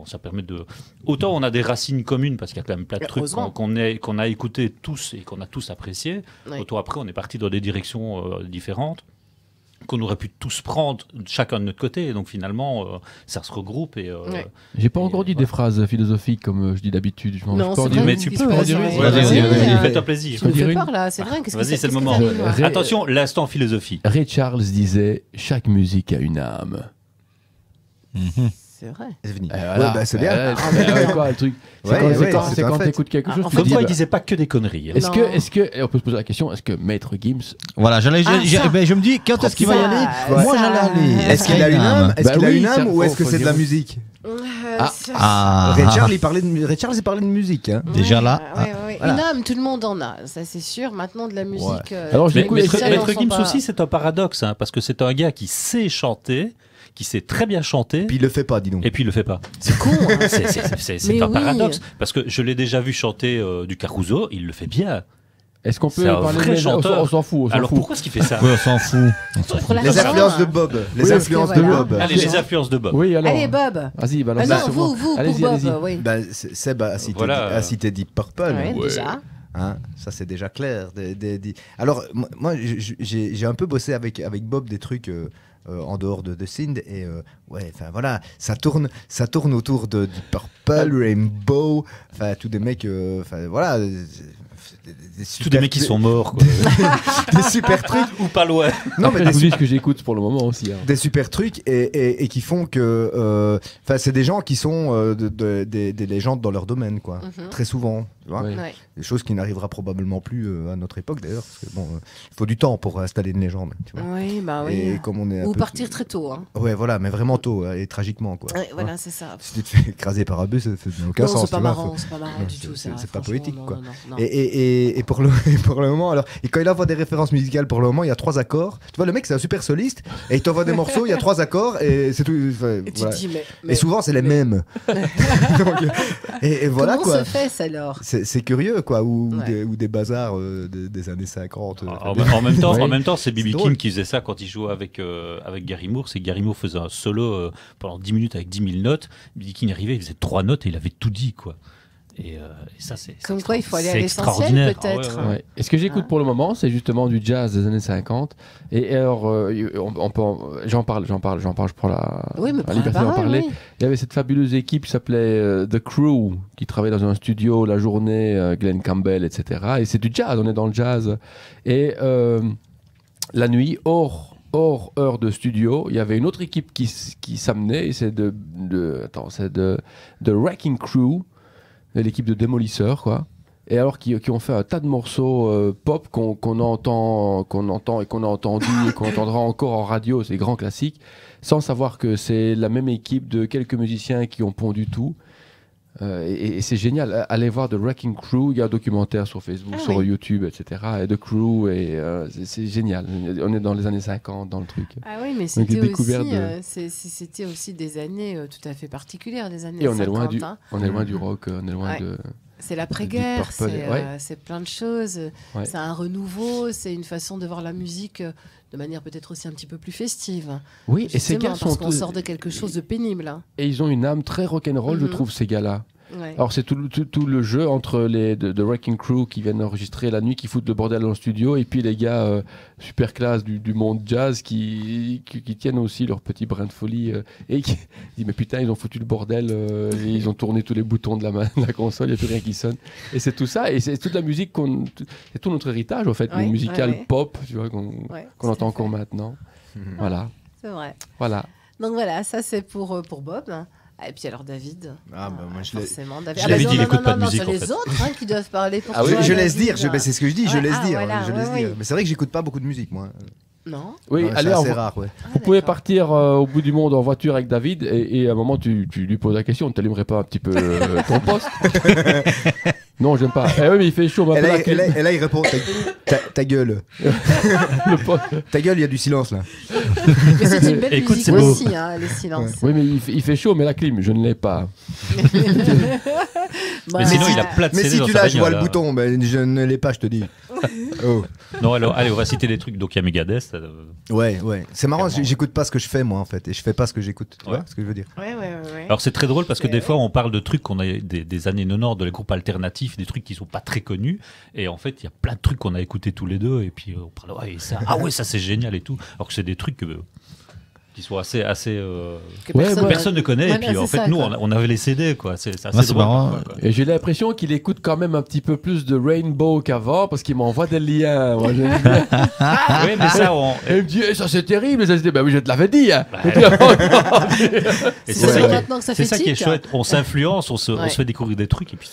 ça permet de. Autant on a des racines communes parce qu'il y a quand même plein de trucs qu'on a écoutés tous et qu'on a tous appréciés. Autant après, on est parti dans des directions différentes qu'on aurait pu tous prendre chacun de notre côté, et donc finalement ça se regroupe. J'ai pas encore dit des phrases philosophiques comme je dis d'habitude. Non, c'est vrai, mais tu peux en dire une. Fais-toi plaisir. Tu me fais peur là, c'est vrai. Vas-y, c'est le moment. Attention, l'instant philosophie. Ray Charles disait chaque musique a une âme. C'est vrai. C'est bien. Quoi le truc? C'est quand t'écoutes quelque chose. Comme quoi, il disait pas que des conneries. Est-ce que on peut se poser la question, est-ce que Maître Gims, voilà, je me dis quand est-ce qu'il va y aller? Moi, j'allais aller. Est-ce qu'il a une âme? Est-ce qu'il a une âme ou est-ce que c'est de la musique? Ray Charles, il parlait de musique. Déjà là. Une âme, tout le monde en a, ça c'est sûr. Maintenant de la musique. Alors, Maître Gims aussi, c'est un paradoxe, parce que c'est un gars qui sait chanter, qui sait très bien chanter. Puis il le fait pas, dis donc. Et puis il le fait pas. C'est con. C'est un paradoxe. Parce que je l'ai déjà vu chanter du Caruso, il le fait bien. Est-ce qu'on peut parler de chanteur? On s'en fout. Alors pourquoi est-ce qu'il fait ça? Oui, on s'en fout. Les influences de Bob. Les influences de Bob. Allez, les influences de Bob. Oui, alors. Allez, Bob. Vas-y, balance. Non, vous, pour Bob. Seb a cité Deep Purple. Déjà. Ça c'est déjà clair. Alors moi j'ai un peu bossé avec Bob des trucs en dehors de Sind et ça tourne autour de Deep Purple, Rainbow, tous des mecs tous des mecs qui sont morts, quoi. Des super trucs ou pas loin. Non, mais ce que j'écoute pour le moment aussi. Des super trucs et qui font que c'est des gens qui sont des légendes dans leur domaine, quoi. Très souvent, tu vois. Des choses qui n'arrivera probablement plus à notre époque d'ailleurs, parce que il faut du temps pour installer une légende, tu vois. Oui, bah oui. Et comme on est ou partir très tôt, hein. Ouais, voilà, mais vraiment tôt et tragiquement, quoi. Voilà, c'est ça. Si tu te fais écraser par un bus, ça n'a aucun sens. C'est pas marrant du tout, ça. C'est pas poétique, quoi. Et pour le moment, alors, et quand il envoie des références musicales, pour le moment, il y a 3 accords. Tu vois, le mec, c'est un super soliste, et il t'envoie des morceaux, il y a 3 accords, et c'est tout. Et tu dis, et souvent, c'est les mêmes. Donc, et voilà, comment quoi. se fait ça, alors? C'est curieux, quoi, ou des bazars des années 50. En même temps, c'est B.B. King qui faisait ça quand il jouait avec Gary Moore. C'est que Gary Moore faisait un solo pendant 10 minutes avec 10 000 notes. B.B. King arrivait, il faisait 3 notes et il avait tout dit, quoi. Et ça, c'est comme quoi il faut aller à l'essentiel, peut-être. Et ce que j'écoute pour le moment, c'est justement du jazz des années 50. Et alors, j'en parle, je prends la liberté d'en parler. Oui. Il y avait cette fabuleuse équipe qui s'appelait The Crew, qui travaillait dans un studio la journée, Glenn Campbell, etc. Et c'est du jazz, on est dans le jazz. Et la nuit, hors heure de studio, il y avait une autre équipe qui s'amenait, c'est de Wrecking Crew, l'équipe de démolisseurs, quoi. Et alors qui ont fait un tas de morceaux pop qu'on entend et qu'on a entendu et qu'on entendra encore en radio, c'est grands classiques, sans savoir que c'est la même équipe de quelques musiciens qui ont pondu tout. Et c'est génial. Allez voir The Wrecking Crew, il y a un documentaire sur Facebook, sur YouTube, etc. Et The Crew, et c'est génial. On est dans les années 50 dans le truc. Ah oui, mais c'était aussi des années tout à fait particulières, des années 50. Et on est loin du rock, on est loin de... C'est l'après-guerre, c'est plein de choses. Ouais. C'est un renouveau, c'est une façon de voir la musique de manière peut-être aussi un petit peu plus festive. Oui, et ces gars parce qu'on sort de quelque chose de pénible. Et ils ont une âme très rock'n'roll, je trouve, ces gars-là. Ouais. Alors c'est tout le jeu entre les de Wrecking Crew qui viennent enregistrer la nuit, qui foutent le bordel dans le studio, et puis les gars super classe du monde jazz qui tiennent aussi leur petit brin de folie et qui disent mais putain ils ont foutu le bordel, et ils ont tourné tous les boutons de la console, il n'y a plus rien qui sonne. Et c'est tout ça, et c'est toute la musique c'est tout notre héritage en fait, musical pop, tu vois, qu'on entend encore maintenant. Voilà. C'est vrai. Voilà. Donc voilà, ça c'est pour Bob. Et puis alors David. Moi forcément David. David il n'écoute pas de musique. C'est les autres qui doivent parler pour toi. Oui, je laisse dire, c'est ce que je dis, je laisse dire. Mais c'est vrai que j'écoute pas beaucoup de musique moi. Non. Oui, allez, c'est rare, ouais. Vous pouvez partir au bout du monde en voiture avec David et à un moment tu lui poses la question, ne t'allumerais pas un petit peu ton poste? Non, j'aime pas. Oui, mais il fait chaud. Et là, il répond ta gueule. Ta gueule, il y a du silence là. Mais c'est une belle musique aussi, les silences. Oui, mais il fait chaud, mais la clim, je ne l'ai pas. Mais sinon, il a plein de CD. Mais si tu lâches, je vois le bouton, je ne l'ai pas, je te dis. Oh. Non, alors, allez, on va citer des trucs. Donc, il y a Megadeth. Ouais. C'est marrant, j'écoute pas ce que je fais, moi, en fait. Et je fais pas ce que j'écoute. Tu vois ce que je veux dire? Ouais. Alors, c'est très drôle parce que des fois, on parle de trucs qu'on a des années 90, de les groupes alternatifs, des trucs qui sont pas très connus. Et en fait, il y a plein de trucs qu'on a écoutés tous les deux. Et puis, on parle, ça c'est génial et tout. Alors que c'est des trucs qui sont assez personne ne connaît, et puis en fait ça, nous on avait les CD quoi, c'est assez drôle marrant. Et j'ai l'impression qu'il écoute quand même un petit peu plus de Rainbow qu'avant parce qu'il m'envoie des liens. Moi, oui, mais ça il me dit ça c'est terrible, et ça, je dis oui je te l'avais dit. Et c'est ça qui est chouette, on s'influence, on se fait découvrir des trucs, et puis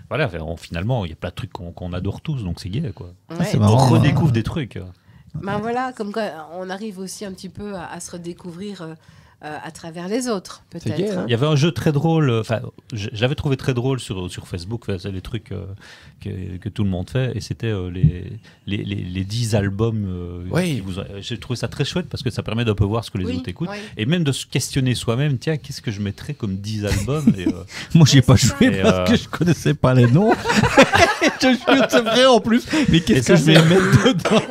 voilà, finalement il y a plein de trucs qu'on adore tous, donc c'est gay quoi. On redécouvre des trucs. Ben voilà, comme quoi on arrive aussi un petit peu à se redécouvrir à travers les autres, peut-être. Gay, hein. Il y avait un jeu très drôle, j'avais trouvé très drôle sur Facebook, c'est les trucs que tout le monde fait, et c'était les 10 albums. J'ai trouvé ça très chouette parce que ça permet d'un peu voir ce que les autres écoutent, et même de se questionner soi-même, tiens, qu'est-ce que je mettrais comme 10 albums et, moi, j'y ai pas joué parce que je connaissais pas les noms. C'est vrai en plus, mais qu'est-ce que je vais mettre dedans?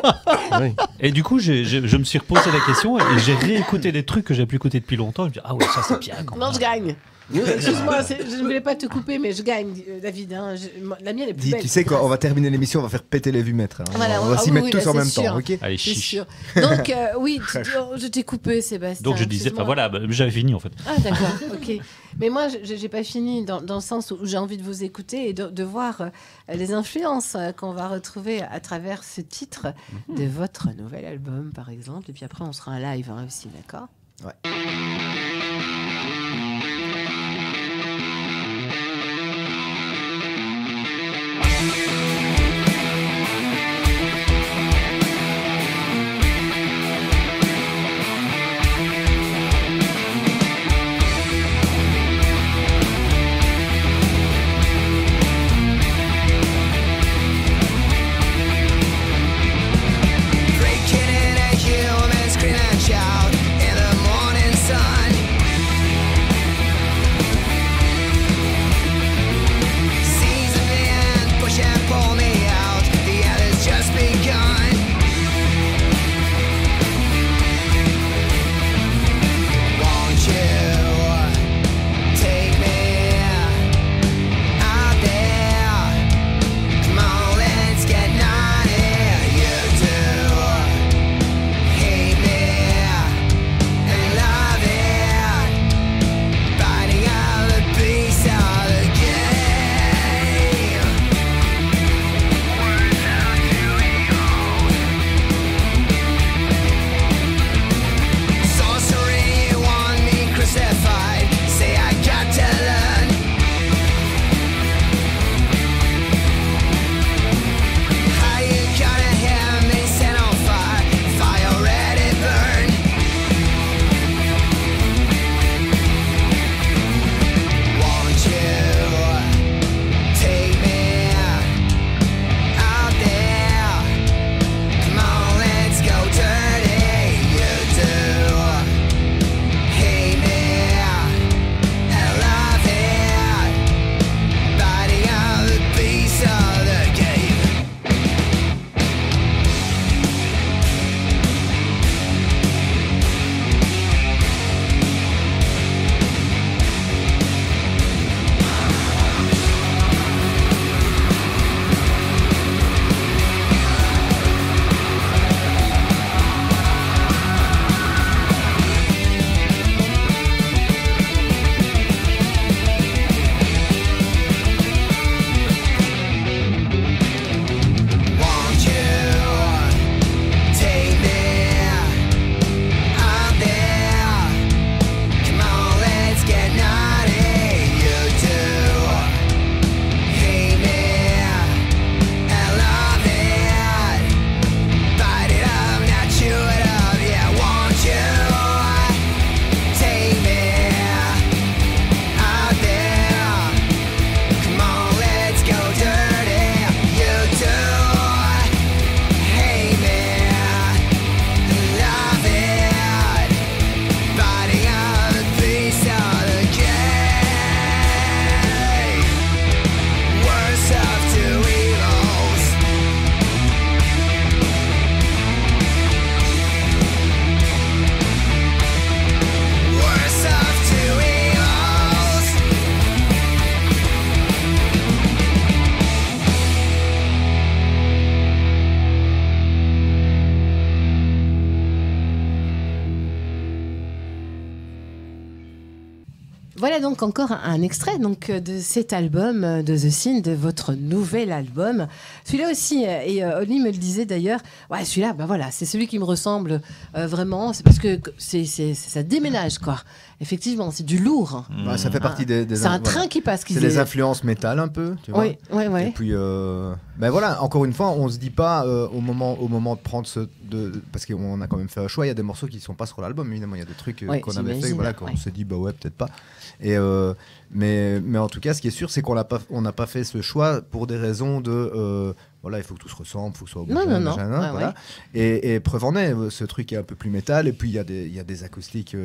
Et du coup, je me suis reposé la question et j'ai réécouté des trucs que j'ai pu écouter depuis longtemps. Je me dis, ah ouais, ça c'est bien. Non, je gagne. Excuse-moi, je ne voulais pas te couper, mais je gagne, David. La mienne est plus belle. Tu sais quoi, on va terminer l'émission, on va faire péter les vumètres. Hein. Voilà, on va s'y mettre tous en même temps, ok? Allez, chiche. Donc, oui, je t'ai coupé, Sébastien. Donc je disais, j'avais fini en fait. Ah d'accord, ok. Mais moi, j'ai pas fini dans le sens où j'ai envie de vous écouter et de voir les influences qu'on va retrouver à travers ce titre de votre nouvel album, par exemple. Et puis après, on sera en live aussi, d'accord? Ouais. Push and Voilà donc encore un extrait donc, de cet album de The Scene, de votre nouvel album. Celui-là aussi, et Oli me le disait d'ailleurs, ouais, celui-là, ben voilà, c'est celui qui me ressemble vraiment. C'est parce que ça déménage, quoi. Effectivement, c'est du lourd. Bah, ça fait partie des c'est un train qui passe. C'est des influences métal un peu, tu vois. Oui. Et puis, ben voilà, encore une fois, on se dit pas au moment de prendre parce qu'on a quand même fait un choix. Il y a des morceaux qui sont pas sur l'album, évidemment. Il y a des trucs qu'on avait fait, voilà, qu'on s'est dit, bah ouais, peut-être pas. Et mais en tout cas, ce qui est sûr, c'est qu'on n'a pas fait ce choix pour des raisons de voilà, il faut que tout se ressemble, il faut que ce soit non. Voilà. Et preuve en est, ce truc est un peu plus métal, et puis il y a des acoustiques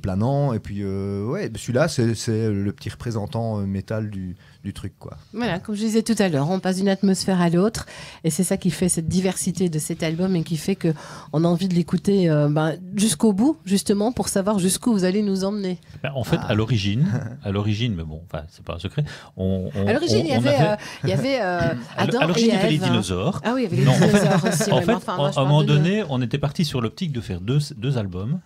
planants, et puis ouais, celui-là, c'est le petit représentant métal du truc, quoi. Voilà, comme je disais tout à l'heure, on passe d'une atmosphère à l'autre, et c'est ça qui fait cette diversité de cet album, et qui fait qu'on a envie de l'écouter jusqu'au bout, justement, pour savoir jusqu'où vous allez nous emmener. En fait, à l'origine, mais bon, c'est pas un secret. À l'origine, il y avait Adam il y avait les dinosaures. Ah oui, il y avait les dinosaures aussi. En fait, à un moment donné, on était parti sur l'optique de faire deux albums,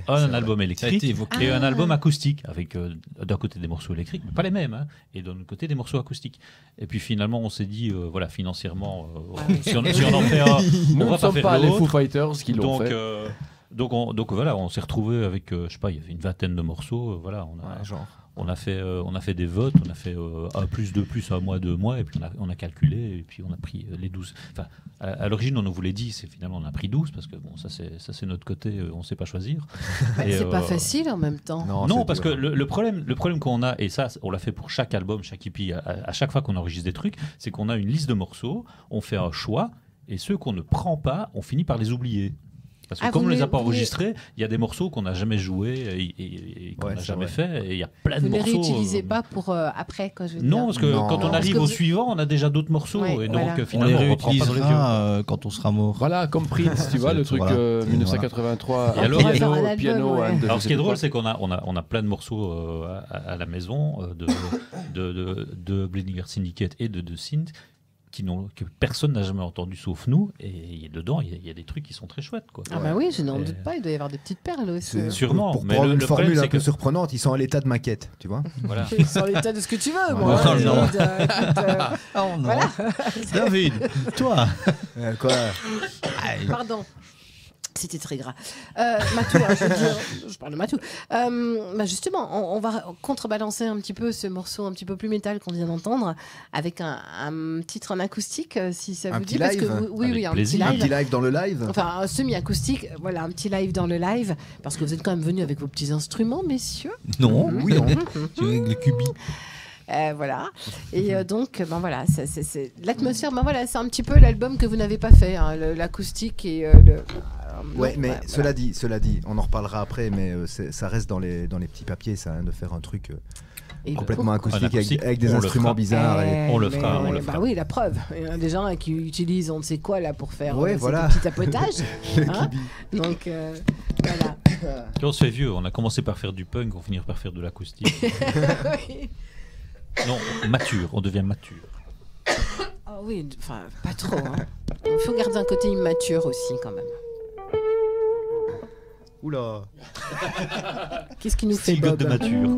un album électrique et un album acoustique, avec d'un côté des morceaux électriques, mais pas les mêmes, hein, et d'un autre côté des morceaux acoustiques. Et puis finalement, on s'est dit, voilà, financièrement, si on en fait un, on va pas faire l'autre. Les Foo Fighters qui l'ont fait. Donc voilà, on s'est retrouvé avec, je sais pas, il y avait une vingtaine de morceaux, voilà, on a fait des votes, on a fait un plus, 2 plus, 1 mois, 2 mois, et puis on a calculé, et puis on a pris les 12. Enfin, à l'origine, on nous voulait 10, et finalement, on a pris 12, parce que bon, ça c'est notre côté, on ne sait pas choisir. C'est pas facile en même temps. Non, parce que le problème qu'on a, et ça, on l'a fait pour chaque album, chaque EP, à chaque fois qu'on enregistre des trucs, c'est qu'on a une liste de morceaux, on fait un choix, et ceux qu'on ne prend pas, on finit par les oublier. Parce que comme on ne les a pas enregistrés, il y a des morceaux qu'on n'a jamais joués et qu'on n'a jamais fait. Et il y a plein de morceaux. Vous ne les réutilisez pas pour après, quand je veux dire. Non, parce que quand on arrive au suivant, on a déjà d'autres morceaux. Ouais, et donc finalement, on les réutilisera quand on sera mort. Voilà, comme Prince, tu vois, le truc 1983. Et alors, piano. Alors ce qui est drôle, c'est qu'on a plein de morceaux à la maison de Bleeding Heart Syndicate et de The Scene que personne n'a jamais entendu sauf nous, et dedans il y a des trucs qui sont très chouettes, quoi. Ah bah oui, je n'en doute pas, il doit y avoir des petites perles aussi. Sûrement, pour prendre une formule un peu surprenante, ils sont à l'état de maquette, tu vois. Voilà. Ils sont à l'état de ce que tu veux, moi. Oh non. Voilà. David, toi. Quoi? Pardon. C'était très gras. Matou, je parle de Matou. Justement, on va contrebalancer un petit peu ce morceau un petit peu plus métal qu'on vient d'entendre avec un titre en acoustique, si ça vous dit. Parce que oui, un petit live. Un petit live dans le live. Enfin, un semi-acoustique. Voilà, un petit live dans le live. Parce que vous êtes quand même venus avec vos petits instruments, messieurs. Non, oui, non. Tu avec le cubi. Voilà. Et donc, voilà, c'est l'atmosphère. Voilà, c'est un petit peu l'album que vous n'avez pas fait, hein, l'acoustique et le. Ouais, mais cela dit, on en reparlera après, mais ça reste dans les petits papiers, ça, hein, de faire un truc complètement acoustique avec des instruments bizarres. On le fera. Bah oui, la preuve. Il y a des gens qui utilisent on ne sait quoi là pour faire des petits tapotages. Hein, donc, voilà. Quand on se fait vieux, on a commencé par faire du punk, on finit par faire de l'acoustique. Oui. Non, mature, on devient mature. Oh oui, enfin, pas trop. Hein. Il faut garder un côté immature aussi, quand même. Oula. Qu'est-ce qui nous fait Bob de mature.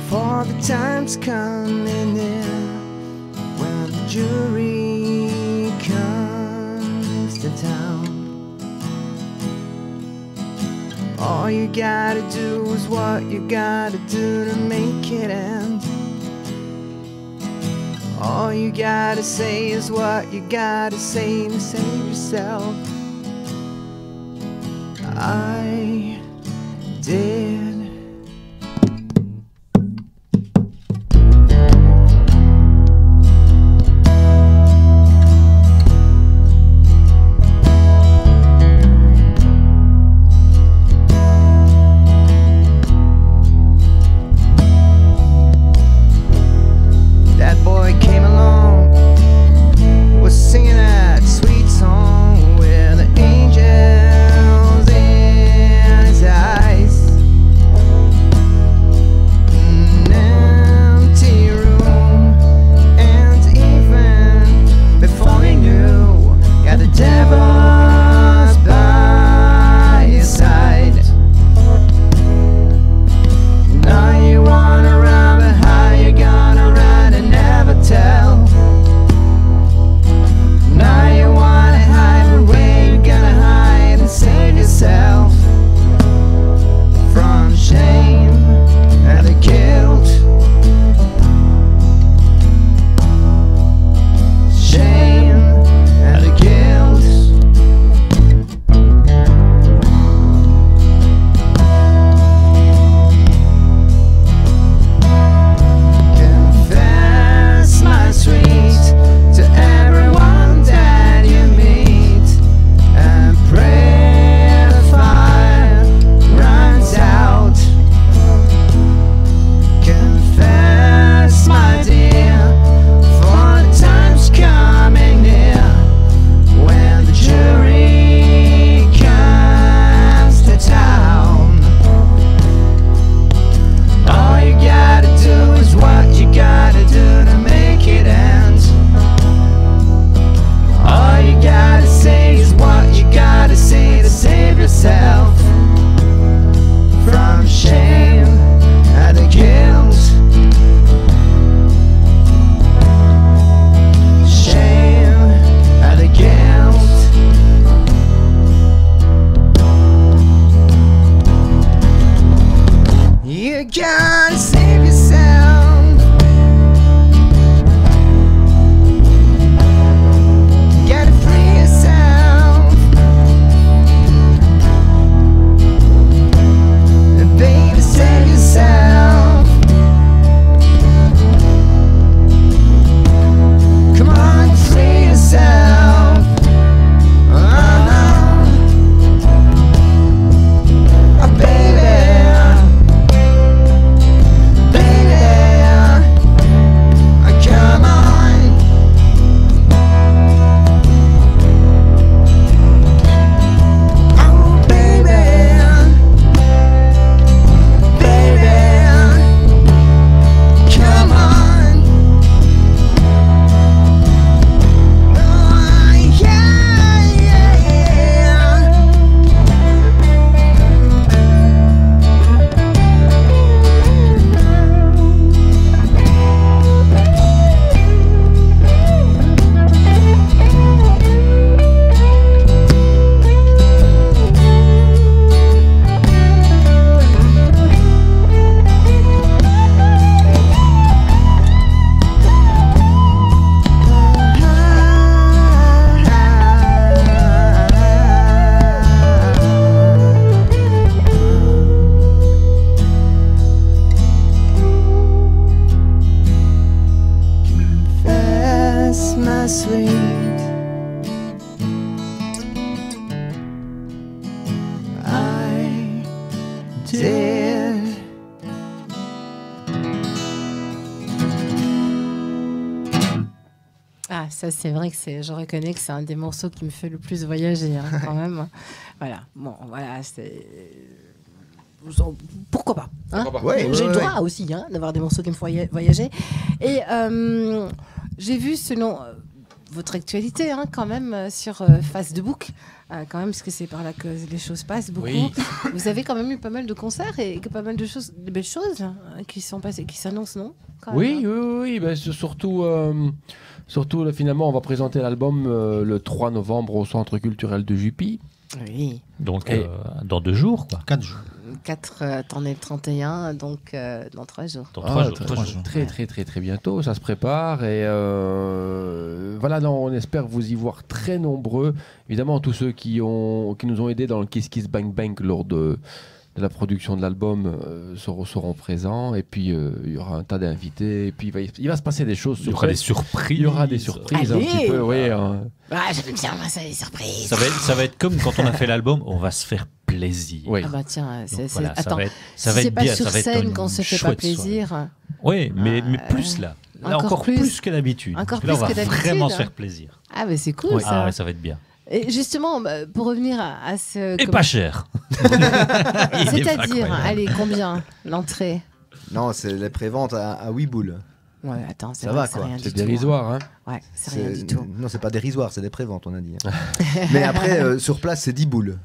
For the time's coming in jury comes to town, all you gotta do is what you gotta do to make it end. All you gotta say is what you gotta say to save yourself. I did. Ah, ça c'est vrai que je reconnais que c'est un des morceaux qui me fait le plus voyager quand même. Voilà, bon, voilà, c'est... Pourquoi pas, hein? J'ai le droit aussi d'avoir des morceaux qui me font voyager. Et j'ai vu selon... votre actualité quand même sur Facebook, quand même, parce que c'est par là que les choses passent beaucoup. Oui. Vous avez quand même eu pas mal de concerts et pas mal de choses, de belles choses qui sont passées, qui s'annoncent, non? Oui. Ben, surtout, là, finalement, on va présenter l'album le 3 novembre au Centre culturel de Jupy. Oui. Donc, dans 2 jours, quoi. 4 jours. 4, t'en es le 31, donc dans 3 jours. Dans 3 jours. Très bientôt, ça se prépare. Et voilà, on espère vous y voir très nombreux. Évidemment, tous ceux qui nous ont aidés dans le Kiss Kiss Bang Bang lors de la production de l'album seront présents. Et puis, il y aura un tas d'invités. Et puis, il va se passer des choses. Il y aura des surprises. Il y aura des surprises. Allez, un petit peu, oui. J'aime bien, moi, ça, les surprises. Ça va être comme quand on a fait l'album, on va se faire plaisir. Oui. Ah bah tiens, voilà, attends, ça va être pas bien, sur ça va scène être qu'on se fait pas plaisir. Oui, mais plus là. Encore plus que d'habitude. Encore là, plus on va que d'habitude. Vraiment se faire plaisir. Ah mais c'est cool ça. Ah ouais, ça va être bien. Et justement, pour revenir à ce... Et pas cher. C'est-à-dire, allez, combien l'entrée? Non, c'est les préventes à 8 boules. Ouais, attends, ça va quoi. C'est dérisoire, hein. Ouais, c'est rien du tout. Non, c'est pas dérisoire, c'est des préventes, on a dit. Mais après, sur place, c'est 10 boules.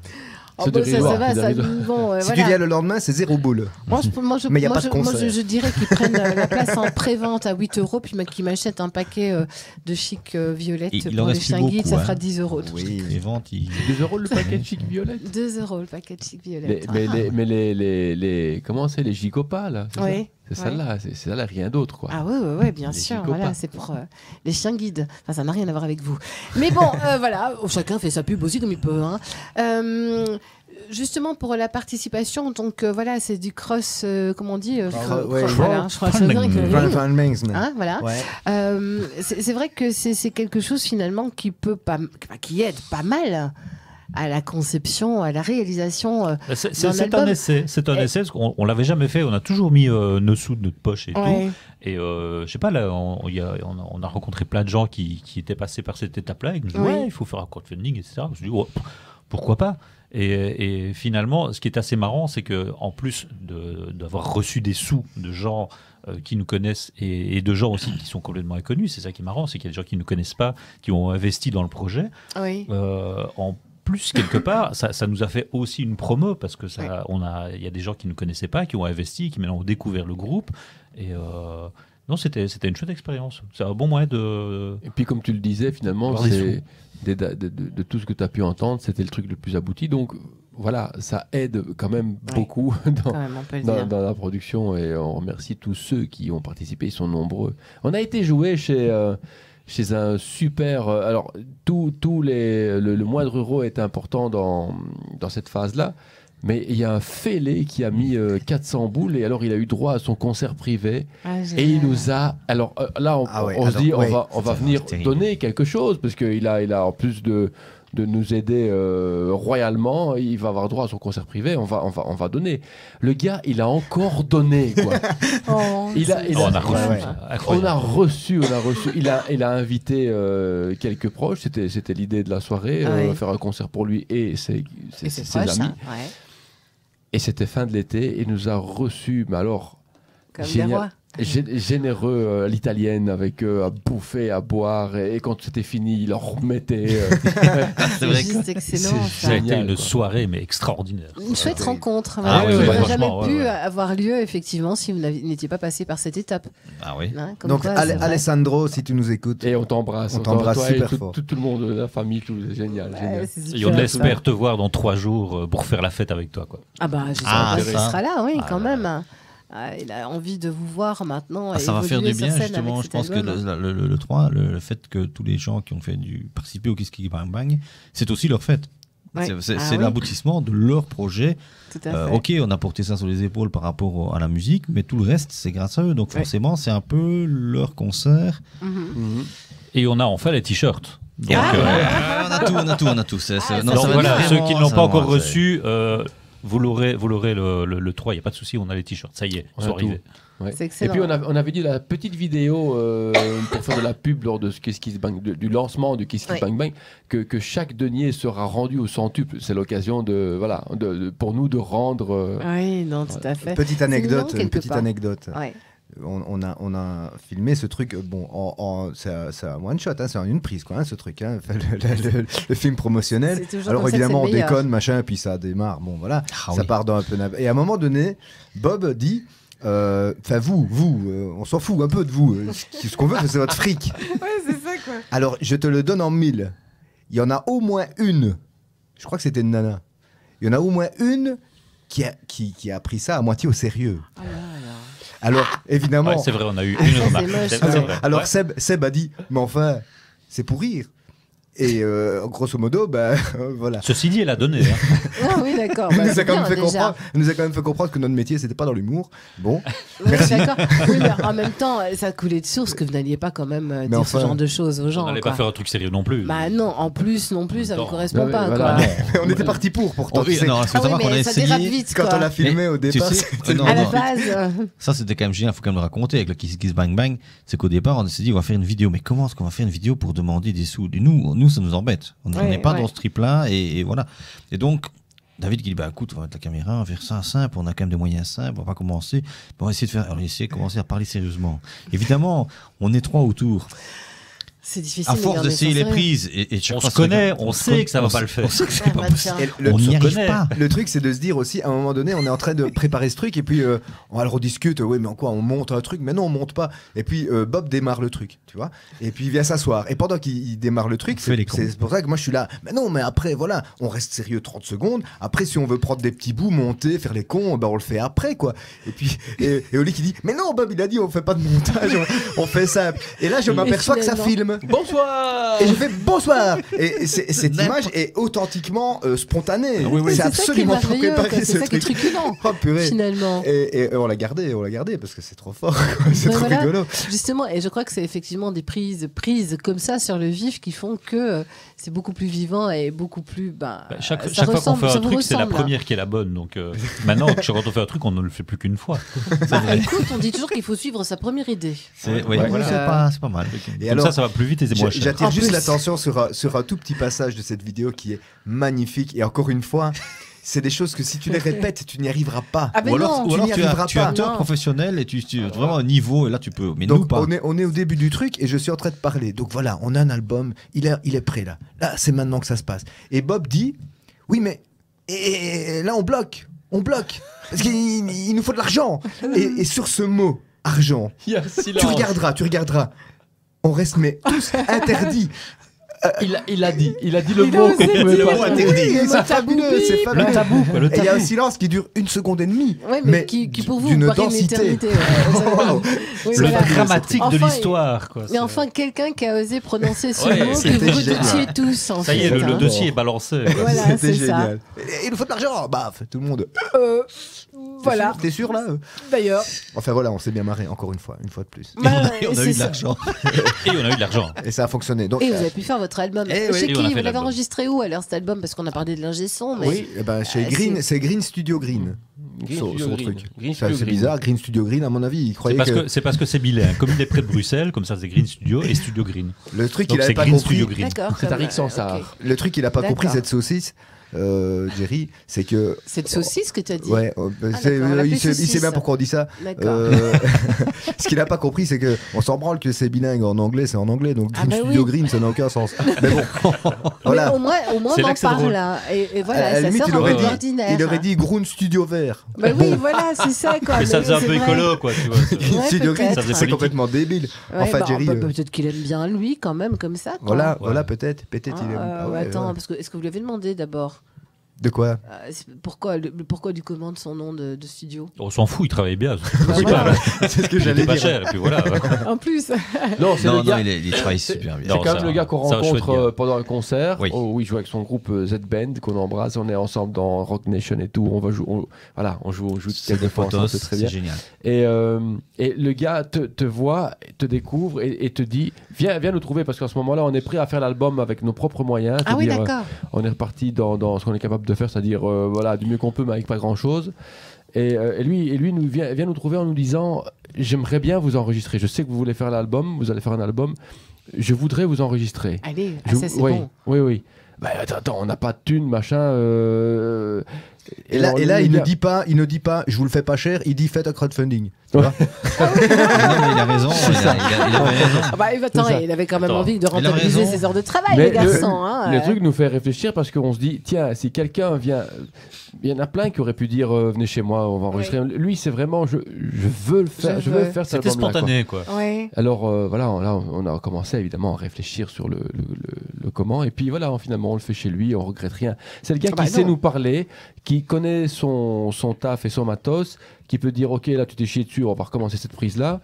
Oh bah ça va, ça bon, si tu viens le lendemain, c'est 0 boule. Mais il n'y a pas de concert. Moi, je dirais qu'ils prennent la place en pré-vente à 8 €, puis qu'ils m'achètent un paquet de chic violettes pour les chiens guides, ça fera 10 €. Oui, les ventes. 2 € le paquet de chic violette. 2 € le paquet de chic violette. Mais les comment c'est, les gicopas là? Oui. C'est celle-là, c'est celle-là, rien d'autre, quoi. Ah oui, bien sûr. Voilà, c'est pour les chiens guides. Enfin, ça n'a rien à voir avec vous. Mais bon, voilà, chacun fait sa pub aussi comme il peut. Justement pour la participation, donc voilà, c'est du cross, comment on dit, voilà, je crois que voilà. C'est vrai que c'est quelque chose finalement qui aide pas mal à la conception, à la réalisation. C'est un essai, parce qu'on l'avait jamais fait. On a toujours mis nos sous de notre poche et tout. Et je sais pas, là, on a rencontré plein de gens qui étaient passés par cette étape-là et qui nous disaient il faut faire un crowdfunding, etc. Je me suis dit pourquoi pas. Et finalement, ce qui est assez marrant, c'est que en plus d'avoir reçu des sous de gens qui nous connaissent et de gens aussi qui sont complètement inconnus, c'est ça qui est marrant, c'est qu'il y a des gens qui ne nous connaissent pas, qui ont investi dans le projet. En plus, quelque part, ça nous a fait aussi une promo parce que il y a des gens qui ne nous connaissaient pas, qui ont investi, qui maintenant ont découvert le groupe. Et non, c'était une chouette expérience. C'est un bon moyen de. Et puis, comme tu le disais, finalement, de tout ce que tu as pu entendre, c'était le truc le plus abouti. Donc, voilà, ça aide quand même beaucoup dans la production. Et on remercie tous ceux qui ont participé, ils sont nombreux. On a été joué chez un super... alors, le moindre euro est important dans cette phase-là. Mais il y a un fêlé qui a mis 400 boules et alors il a eu droit à son concert privé et il nous a... Alors là, on se dit, on va venir donner quelque chose parce qu'il a en plus de nous aider royalement, il va avoir droit à son concert privé, on va donner. Le gars, il a encore donné, quoi. On a reçu. Il a invité quelques proches, c'était l'idée de la soirée, faire un concert pour lui et ses amis. Et c'était fin de l'été, et nous a reçus, mais alors, généreux à l'italienne, avec à bouffer, à boire, et quand c'était fini, il leur remettait. C'est vrai que excellent. Ça a été une soirée, mais extraordinaire. Une chouette rencontre. Ça n'aurait jamais pu avoir lieu, effectivement, si vous n'étiez pas passé par cette étape. Ah oui. Donc, Alessandro, si tu nous écoutes. Et on t'embrasse. On t'embrasse super fort. Tout le monde, la famille, tout, génial. Et on espère te voir dans 3 jours pour faire la fête avec toi, quoi. Ah bah, j'espère qu'il sera là, oui, quand même. Il a envie de vous voir maintenant. Ça va faire du bien, justement. Je pense que le 3, le fait que tous les gens qui ont participé au Kiss Kiss Bang Bang, c'est aussi leur fête. C'est l'aboutissement de leur projet. Ok, on a porté ça sur les épaules par rapport à la musique, mais tout le reste, c'est grâce à eux. Donc forcément, c'est un peu leur concert. Et on a enfin les t-shirts. Donc, on a tout. Donc voilà, ceux qui ne l'ont pas encore reçu... Vous l'aurez le 3, il n'y a pas de souci, on a les t-shirts, ça y est, ils sont arrivés. C'est excellent. Et puis on avait dit la petite vidéo pour faire de la pub lors de ce Kiss Kiss Bang, du lancement du Kiss Kiss Bang Bang, que chaque denier sera rendu au centuple. C'est l'occasion pour nous de rendre... Oui, non, tout à fait. Petite anecdote. on a filmé ce truc, bon, c'est un one shot, hein, c'est en une prise, quoi, hein, ce truc, hein, le film promotionnel. Alors évidemment, on déconne, machin, et puis ça démarre, bon voilà, ça part dans un peu. Et à un moment donné, Bob dit. Enfin vous, on s'en fout un peu de vous. Ce qu'on veut, c'est votre fric. Ouais, c'est ça quoi. Alors je te le donne en 1000. Il y en a au moins une. Je crois que c'était une nana. Il y en a au moins une qui a pris ça à moitié au sérieux. Alors évidemment. Ouais, c'est vrai, on a eu une remarque. Alors Seb a dit, mais enfin, c'est pour rire. Et grosso modo, voilà. Ceci dit, elle a donné. Hein. Ah oui, d'accord. Elle nous a quand même fait comprendre que notre métier, c'était pas dans l'humour. Bon, merci. D'accord. Oui, mais en même temps, ça coulait de source que vous n'alliez pas quand même dire ce genre de choses aux gens. On n'allait pas faire un truc sérieux non plus. Bah non, en plus, ça ne correspond pas. Voilà. On était parti pourtant. Oui, non, faut savoir qu'on a essayé. Vite, quand on l'a filmé au départ, à la base. Ça, c'était quand même génial. Il faut quand même le raconter avec le Kiss Kiss Bang Bang. C'est qu'au départ, on s'est dit, on va faire une vidéo. Mais comment est-ce qu'on va faire une vidéo pour demander des sous? Nous, ça nous embête. On n'est pas dans ce trip-là et voilà. Et donc, David qui dit, écoute, on va mettre la caméra, on va faire ça simple, on a quand même des moyens simples, on va pas commencer. On va essayer de commencer à parler sérieusement. Évidemment, on est 3 autour. C'est difficile. À force d'essayer les prises et on se connaît, on sait que ça va pas le faire. On sait que c'est pas possible. On n'y arrive pas. Le truc, c'est de se dire aussi, à un moment donné, on est en train de préparer ce truc et puis on le rediscute. Oui, mais en quoi on monte un truc? Mais non, on monte pas. Et puis Bob démarre le truc, tu vois. Et puis il vient s'asseoir. Et pendant qu'il démarre le truc, c'est pour ça que moi je suis là. Mais non, mais après, voilà, on reste sérieux 30 secondes. Après, si on veut prendre des petits bouts, monter, faire les cons, on le fait après, quoi. Et puis, et Oli qui dit, mais non, Bob, il a dit, on fait pas de montage, on fait simple. Et là, je m'aperçois que ça filme. Bonsoir. Et je fais bonsoir. Et cette image est authentiquement spontanée. Oui, c'est absolument pas préparé. C'est ça qui est truculent. Oh, purée. Finalement. Et on l'a gardé parce que c'est trop fort. C'est trop rigolo. Justement, et je crois que c'est effectivement des prises comme ça sur le vif qui font que c'est beaucoup plus vivant et beaucoup plus. Chaque fois qu'on fait un truc, c'est la première qui est la bonne. Donc maintenant, quand on fait un truc, on ne le fait plus qu'une fois. Écoute, on dit toujours qu'il faut suivre sa première idée. C'est pas mal. Et alors, ça va plus vite et c'est moins cher. J'attire juste l'attention sur un tout petit passage de cette vidéo qui est magnifique. Et encore une fois, c'est des choses que si tu les répètes, tu n'y arriveras pas. Ou alors tu es acteur professionnel et tu vraiment un niveau et là tu peux. Mais donc nous pas. On est au début du truc et je suis en train de parler. Donc voilà, on a un album, il est prêt là. Là, c'est maintenant que ça se passe. Et Bob dit, oui mais et là on bloque parce qu'il nous faut de l'argent. Et sur ce mot argent, tu regarderas. On reste mais tous interdits. Il a dit le mot qu'on pouvait pas interdit. C'est fabuleux, c'est fabuleux. Le tabou. Et il y a un silence qui dure 1 seconde et demie, mais qui pour vous d'une densité. Le dramatique de l'histoire. Mais enfin, quelqu'un qui a osé prononcer ce mot que vous redoutiez tous. Ça y est, le dossier est balancé. C'était génial. Il nous faut de l'argent. Baf, tout le monde. Voilà. T'es sûr là? D'ailleurs. Enfin voilà, on s'est bien marré encore une fois de plus. Et on a eu de l'argent. Et on a eu de l'argent. Et ça a fonctionné. Donc, et vous avez pu faire votre album. Chez qui vous l'avez enregistré où alors cet album? Parce qu'on a parlé de l'ingé son. Mais... Oui, chez Green, c'est Green Studio Green. Son truc. C'est bizarre, Green Studio Green, à mon avis, il croyait que... C'est parce que c'est bilingue. Comme il est près de Bruxelles, comme ça c'est Green Studio et Studio Green. Le truc qu'il avait pas compris... C'est Tariq Sansar. Le truc qu'il a pas compris, cette saucisse, Jerry, c'est que... Cette saucisse que tu as dit? Ouais, il sait bien pourquoi on dit ça. Ce qu'il a pas compris, c'est que on s'en branle que c'est bilingue en anglais, c'est en anglais, donc Green Studio Green, ça n'a aucun sens. Mais bon, voilà. Mais au moins on en parle là. Et voilà, ça sort en ordinaire. Il aurait dit Ground Studio Vert. Bah oui, voilà, c'est ça quoi. Mais ça faisait un peu écolo quoi, tu vois. Green Studio Green, c'est complètement débile. Enfin, Jerry. Peut-être qu'il aime bien lui quand même comme ça. Voilà, peut-être il aime. Attends, parce que est-ce que vous lui avez demandé d'abord? De quoi? Pourquoi lui commande son nom de studio? On s'en fout, il travaille bien. C'est ce que j'allais dire. Pas cher, et puis voilà. En plus. Non, il travaille super bien. C'est quand même le gars qu'on rencontre pendant un concert. Oui. Il joue avec son groupe Z-Band qu'on embrasse. On est ensemble dans Rock Nation et tout. On va jouer. On joue quelquefois ensemble, c'est très bien. C'est génial. Et le gars te voit, te découvre et te dit viens nous trouver parce qu'en ce moment-là, on est prêt à faire l'album avec nos propres moyens. Ah oui, d'accord. On est reparti dans ce qu'on est capable de faire, c'est-à-dire du mieux qu'on peut mais avec pas grand-chose. Et lui vient nous trouver en nous disant j'aimerais bien vous enregistrer, je sais que vous voulez faire l'album, vous allez faire un album, je voudrais vous enregistrer. Allez, ça c'est bon. Oui. Attends, on n'a pas de thunes, machin. Et là, il ne dit pas, je vous le fais pas cher, il dit faites un crowdfunding. Tu vois il a raison. Il avait quand même envie de rentabiliser ses heures de travail, les garçons. Le truc nous fait réfléchir parce qu'on se dit, tiens, si quelqu'un vient, il y en a plein qui auraient pu dire, venez chez moi, on va enregistrer. Oui. Lui, c'est vraiment, je veux le faire, je veux faire. C'était spontané, quoi. Oui. Alors voilà, là, on a commencé évidemment à réfléchir sur le comment, et puis voilà, finalement, on le fait chez lui, on regrette rien. C'est le gars qui sait nous parler, qui connaît son taf et son matos, qui peut dire, ok, là, tu t'es chié dessus, on va recommencer cette prise-là.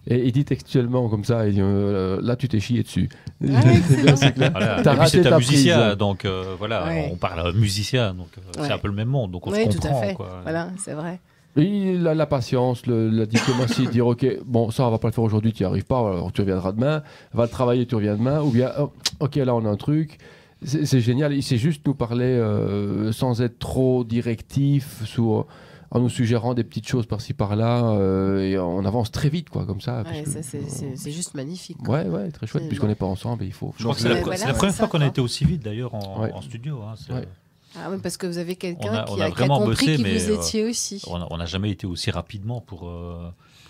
Et il dit textuellement comme ça, il dit, là tu t'es chié dessus. C'est clair. Voilà. T'as raté ta musicien, prise. Donc on parle musicien, donc c'est un peu le même monde, donc on se comprend. Tout à fait. Quoi. Voilà, c'est vrai. Et il a la patience, la diplomatie, dire ok, bon ça on va pas le faire aujourd'hui, tu n'y arrives pas, alors tu reviendras demain, va le travailler, tu reviens demain, ou bien ok là on a un truc. C'est génial, il sait juste nous parler sans être trop directif, en nous suggérant des petites choses par-ci par-là, et on avance très vite, quoi, comme ça. Ouais, ça c'est juste magnifique. Quoi. Ouais, très chouette, puisqu'on n'est pas ensemble, il faut. Je crois que c'est la première fois qu'on a été aussi vite d'ailleurs en studio. Hein, Ah oui, parce que vous avez quelqu'un qui a compris que vous étiez aussi. On n'a jamais été aussi rapidement pour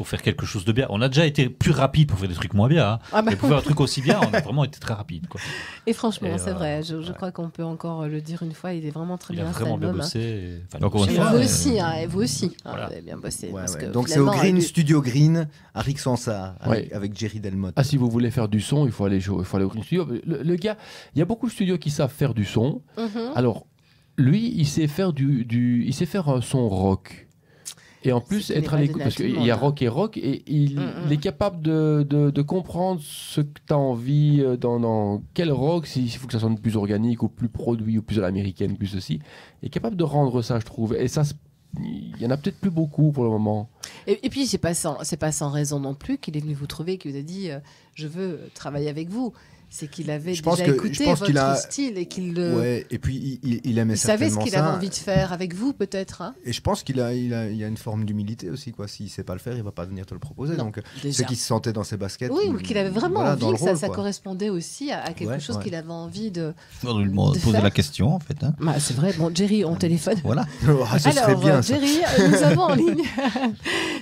faire quelque chose de bien. On a déjà été plus rapide pour faire des trucs moins bien. Hein. Mais pour faire un truc aussi bien, on a vraiment été très rapide. Quoi. Et franchement, c'est vrai. Je crois qu'on peut encore le dire une fois. Il est vraiment très bien. Il a vraiment bien bossé. Et vous aussi. Voilà. Vous avez bien bossé. Donc c'est au Green Studio Green à Rixensart avec Jerry Delmotte. Ah, si vous voulez faire du son, il faut aller au Green Studio. Le gars, il y a beaucoup de studios qui savent faire du son. Alors, lui, il sait faire il sait faire un son rock. Et en plus, être à l'écoute, parce qu'il y a rock, et il est capable de comprendre ce que tu as envie dans quel rock, s'il faut que ça sonne plus organique, ou plus produit, ou plus à l'américaine, plus ceci. Il est capable de rendre ça, je trouve. Et ça, il y en a peut-être plus beaucoup pour le moment. Et puis, c'est pas sans raison non plus qu'il est venu vous trouver et qu'il vous a dit je veux travailler avec vous. C'est qu'il avait déjà écouté votre style et qu'il et puis il aimait certainement ça. Il savait ce qu'il avait envie de faire avec vous, peut-être. Hein. Et je pense qu'il a une forme d'humilité aussi, quoi. S'il sait pas le faire, il va pas venir te le proposer. Non, donc c'est qu'il se sentait dans ses baskets. Oui, ou qu'il avait vraiment envie que ça correspondait aussi à quelque chose qu'il avait envie de. Il m'a posé la question, en fait. Hein. Bah, c'est vrai. Bon, Jerry, on téléphone. Voilà. Ça serait bien. Jerry, nous avons en ligne.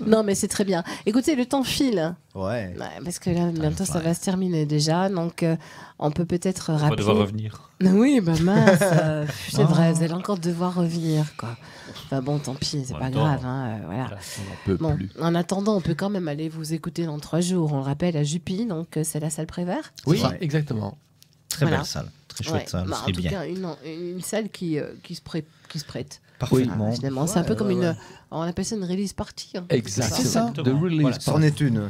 Non, mais c'est très bien. Écoutez, le temps file. Ouais. Parce que là, bientôt, ça va se terminer déjà. Donc, on peut peut-être rappeler. On va devoir revenir. Oui, bah mince. C'est vrai, vous allez encore devoir revenir, quoi. Enfin bon, tant pis, c'est pas grave. Hein, voilà. Plus. En attendant, on peut quand même aller vous écouter dans 3 jours. On le rappelle à Jupy, donc c'est la salle Prévert. Oui, exactement. Très belle salle. Très chouette salle. En tout cas, une salle qui se prête. Parfaitement. Finalement, c'est un peu comme on appelle ça une release party. Hein. Exact. C'est ça. De release c'en est une.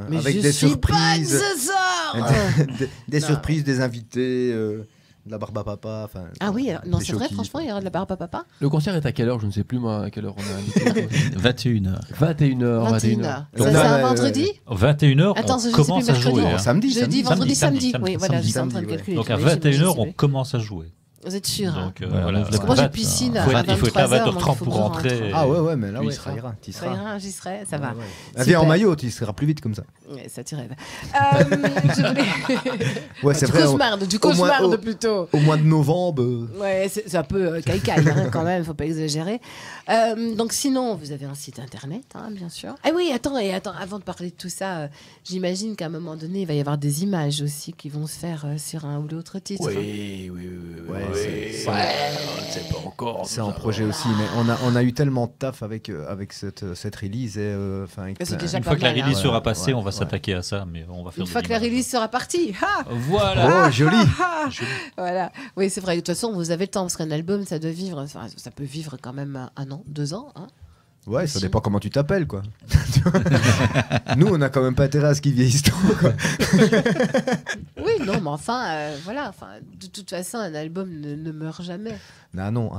Mais avec des surprises. Des surprises, des invités. De la barbe à papa. Ah oui, non, c'est vrai, franchement, il y aura de la barbe à papa. Le concert est à quelle heure? Je ne sais plus, moi, à quelle heure on a invité. 21h. 21h. C'est un vendredi 21h, on commence à jouer. Samedi. Vendredi. Oui, voilà, je suis en train de calculer. Donc à 21h, on commence à jouer. Vous êtes sûr? Donc, voilà. Parce que moi j'ai piscine à 23h. Il faut être là à 20h30 pour rentrer. Ah ouais, mais là, ça ira. J'y serai, ça va. Viens en maillot, tu seras plus vite comme ça. Ouais, ça tu rêves. C'est vrai. Du cauchemar plutôt. Au mois de novembre. Ouais, c'est un peu caïcaï quand même, faut pas exagérer. Donc sinon, vous avez un site internet, hein, bien sûr. Ah oui, attends, avant de parler de tout ça, j'imagine qu'à un moment donné, il va y avoir des images aussi qui vont se faire sur un ou l'autre titre. Oui. C'est pas encore. C'est un projet aussi, mais on a eu tellement de taf avec cette release. Une fois que la release sera passée, on va s'attaquer à ça, mais on va faire. Une fois que la release sera partie. Voilà. Oh, joli. Voilà. Oui, c'est vrai. De toute façon, vous avez le temps parce qu'un album, ça doit vivre. Ça peut vivre quand même 1 an, 2 ans. Hein. Ouais, ça dépend comment tu t'appelles, quoi. Nous, on n'a quand même pas intérêt à ce qu'ils vieillissent trop, quoi. Oui, non, mais voilà. De toute façon, un album ne meurt jamais. Non.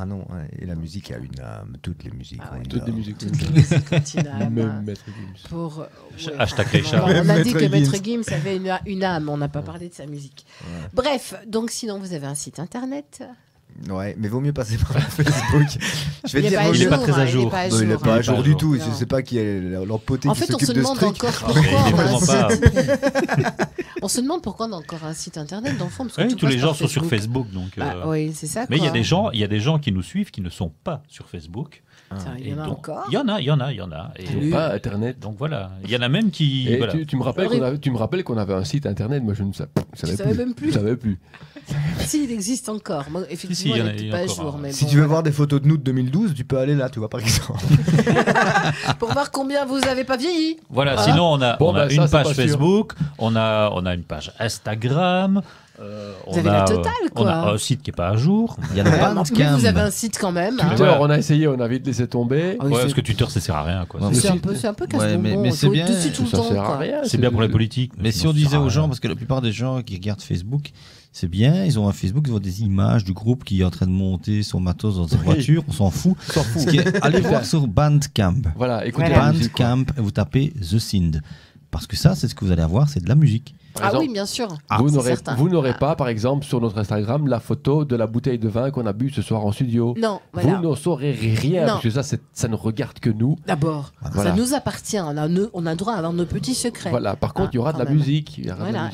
Et la musique a une âme. Toutes les musiques ont une âme. Toutes les musiques ont une âme. Même Maître Gims. Hashtag Richard. On a dit que Maître Gims avait une âme. On n'a pas parlé de sa musique. Ouais. Bref, donc sinon, vous avez un site internet. Ouais, mais vaut mieux passer par Facebook. Je vais dire, il n'est pas très à jour. Il n'est pas à jour du tout. Je ne sais pas qui est leur poté qui s'occupe de ce truc. En fait, on se demande encore pourquoi. On se demande pourquoi on a encore un site internet dans le fond. Parce que oui, tous les gens sont sur Facebook. Donc, oui, c'est ça. Mais il y a des gens qui nous suivent qui ne sont pas sur Facebook. Il y en a encore. Il y en a. Et pas Internet. Donc voilà, il y en a même qui. Et voilà. tu me rappelles qu'on avait un site Internet. Moi, je ne savais même plus. Je savais plus. Si, il existe encore. Moi, effectivement, il n'est pas à jour. Mais si tu veux voir des photos de nous de 2012, tu peux aller là, tu vois, par exemple. Pour voir combien vous n'avez pas vieilli. Voilà, sinon on a une page Facebook, on a une page Instagram. Vous avez la totale, quoi. On a un site qui n'est pas à jour. Il y a le mais vous avez un site quand même. Twitter, on a essayé, on a vite laissé tomber. Parce que Twitter, ça sert à rien. Quoi. C'est un peu casse-bonbon. Mais c'est bien. Ça sert à rien. C'est bien pour la politique. Mais si on disait aux gens, parce que la plupart des gens qui regardent Facebook, c'est bien, ils ont un Facebook, ils ont des images du groupe qui est en train de monter son matos dans sa voiture, on s'en fout. Allez voir sur Bandcamp. Voilà, écoutez Bandcamp, vous tapez The Sind. Parce que ça, c'est ce que vous allez avoir, c'est de la musique. Oui, bien sûr. Vous n'aurez pas, par exemple, sur notre Instagram, la photo de la bouteille de vin qu'on a bu ce soir en studio. Non, voilà. Vous n'en saurez rien, parce que ça ne regarde que nous. D'abord, ça nous appartient. On a droit à avoir nos petits secrets. Voilà. Par contre, il y aura de la musique.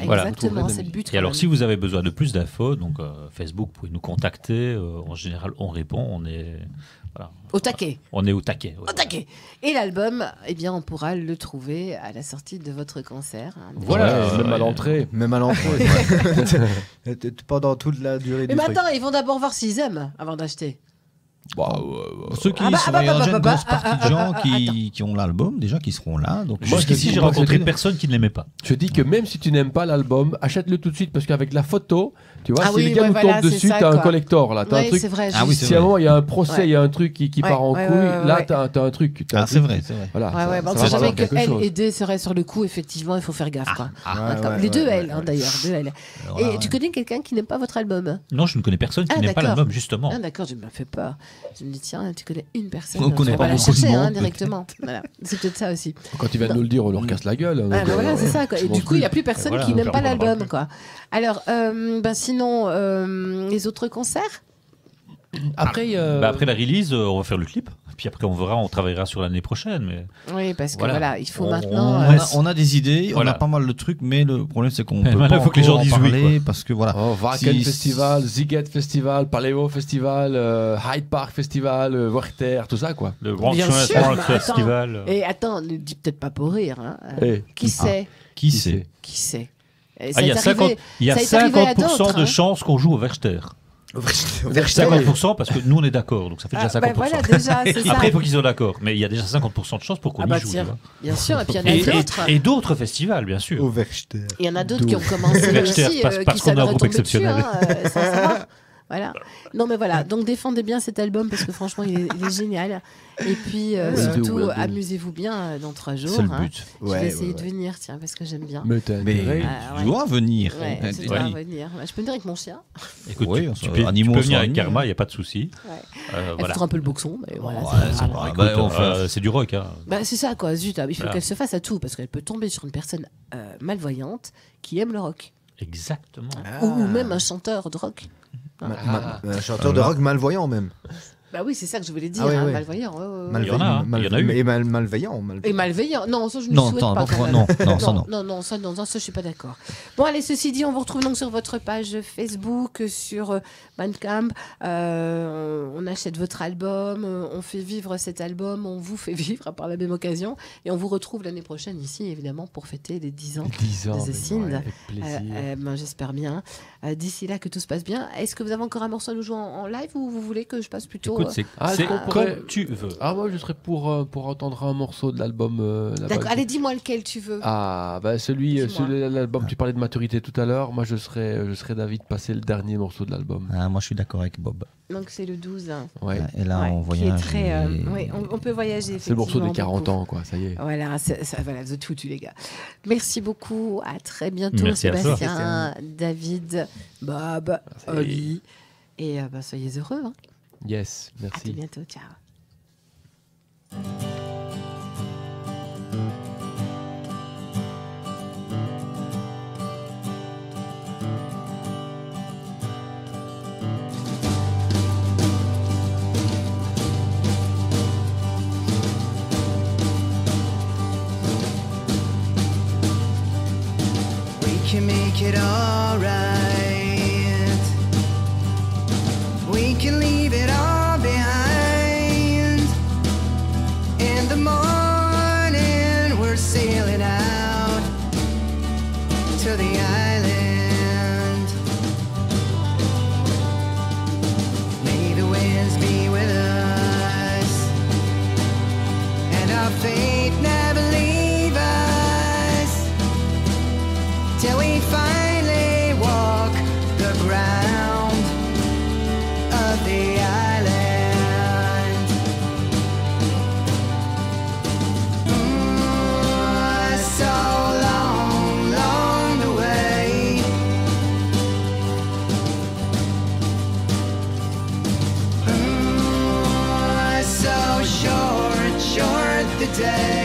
Exactement, c'est le but. Et alors, si vous avez besoin de plus d'infos, donc Facebook, vous pouvez nous contacter. En général, on répond. On est... Voilà. Au taquet. On est au taquet. Au taquet. Et l'album, on pourra le trouver à la sortie de votre concert. Voilà, même à l'entrée. Même à l'entrée. Pendant toute la durée du truc. Mais attends, ils vont d'abord voir s'ils aiment avant d'acheter. Ceux qui sont il y a déjà une grosse partie de gens qui ont l'album déjà qui seront là. Donc jusqu'ici j'ai rencontré personne qui ne l'aimait pas. Je dis que même si tu n'aimes pas l'album, achète-le tout de suite parce qu'avec la photo, tu vois, si les gars nous tombent dessus, t'as un collector là, t'as un truc. C'est vrai. Si à un moment il y a un procès, il y a un truc qui part en couille, là t'as un truc. C'est vrai. Voilà. On ne sait jamais que elle et D serait sur le coup. Effectivement, il faut faire gaffe. Les deux L d'ailleurs, deux L. Et tu connais quelqu'un qui n'aime pas votre album? Non, je ne connais personne qui n'aime pas l'album justement. D'accord, je me fais peur. Je me dis tiens, tu connais une personne. On connaît pas beaucoup de monde directement. Voilà, c'est peut-être ça aussi. Quand il va nous le dire, on leur casse la gueule. Voilà, c'est ça. Et du coup, il n'y a plus personne qui n'aime pas l'album, quoi. Alors, sinon, les autres concerts. Après la release, on va faire le clip. Puis après, on travaillera sur l'année prochaine. Mais... Oui, parce que il faut maintenant. On a des idées, on a pas mal de trucs, mais le problème, c'est qu'on peut pas faut que les gens disent oui, parce que voilà. Wacken Festival, Ziget Festival, Paléo Festival, Hyde Park Festival, Werther, tout ça, quoi. Le Grand Festival. Et attends, ne dis peut-être pas pour rire. Qui sait? Qui sait? Il y a 50% de chances qu'on joue au Werther. 50% parce que nous on est d'accord, donc ça fait déjà 50%. Voilà, déjà, c'est ça. Après il faut qu'ils soient d'accord, mais il y a déjà 50% de chances pour qu'on y joue. Bien sûr, et puis il y en a d'autres. Et d'autres festivals, bien sûr. Au Werchter. Il y en a d'autres qui ont commencé aussi, parce qu'on est un groupe exceptionnel. Voilà. Non mais voilà, donc défendez bien cet album parce que franchement il est génial. Et puis surtout amusez-vous bien dans 3 jours. C'est le but. Je vais essayer de venir, tiens, parce que j'aime bien. Mais tu dois venir. Je dois venir. Je peux venir avec mon chien. Écoute, tu peux venir avec Karma, il n'y a pas de souci. Elle fera un peu le boxon, mais voilà. C'est du rock. C'est ça quoi, zut, il faut qu'elle se fasse à tout parce qu'elle peut tomber sur une personne malvoyante qui aime le rock. Exactement. Ou même un chanteur de rock. Un chanteur de rock malvoyant même. Bah oui, c'est ça que je voulais dire, malvoyant. Il y en a eu. Et malveillant. Et malveillant. Non, ça je ne souhaite pas. Ça je suis pas d'accord. Bon allez, ceci dit, on vous retrouve donc sur votre page Facebook, sur Bandcamp. On achète votre album, on fait vivre cet album, on vous fait vivre par la même occasion, et on vous retrouve l'année prochaine ici, évidemment, pour fêter les 10 ans de The Sind. J'espère bien. D'ici là, que tout se passe bien. Est-ce que vous avez encore un morceau à nous jouer en live ou vous voulez que je passe plutôt c'est comme tu veux. Moi je serais pour entendre un morceau de l'album. D'accord, allez, dis-moi lequel tu veux. Celui de l'album, tu parlais de maturité tout à l'heure. Moi je serais d'avis de passer le dernier morceau de l'album. Moi je suis d'accord avec Bob. Donc c'est le 12. Ouais. Et là on voyage. On peut voyager. C'est le morceau des 40 ans, quoi, ça y est. Voilà, voilà, The Tutu, les gars. Merci beaucoup, à très bientôt. Merci Sébastien, David, Bob, Oli. Et soyez heureux. Yes, merci. À très bientôt, ciao. We can make day.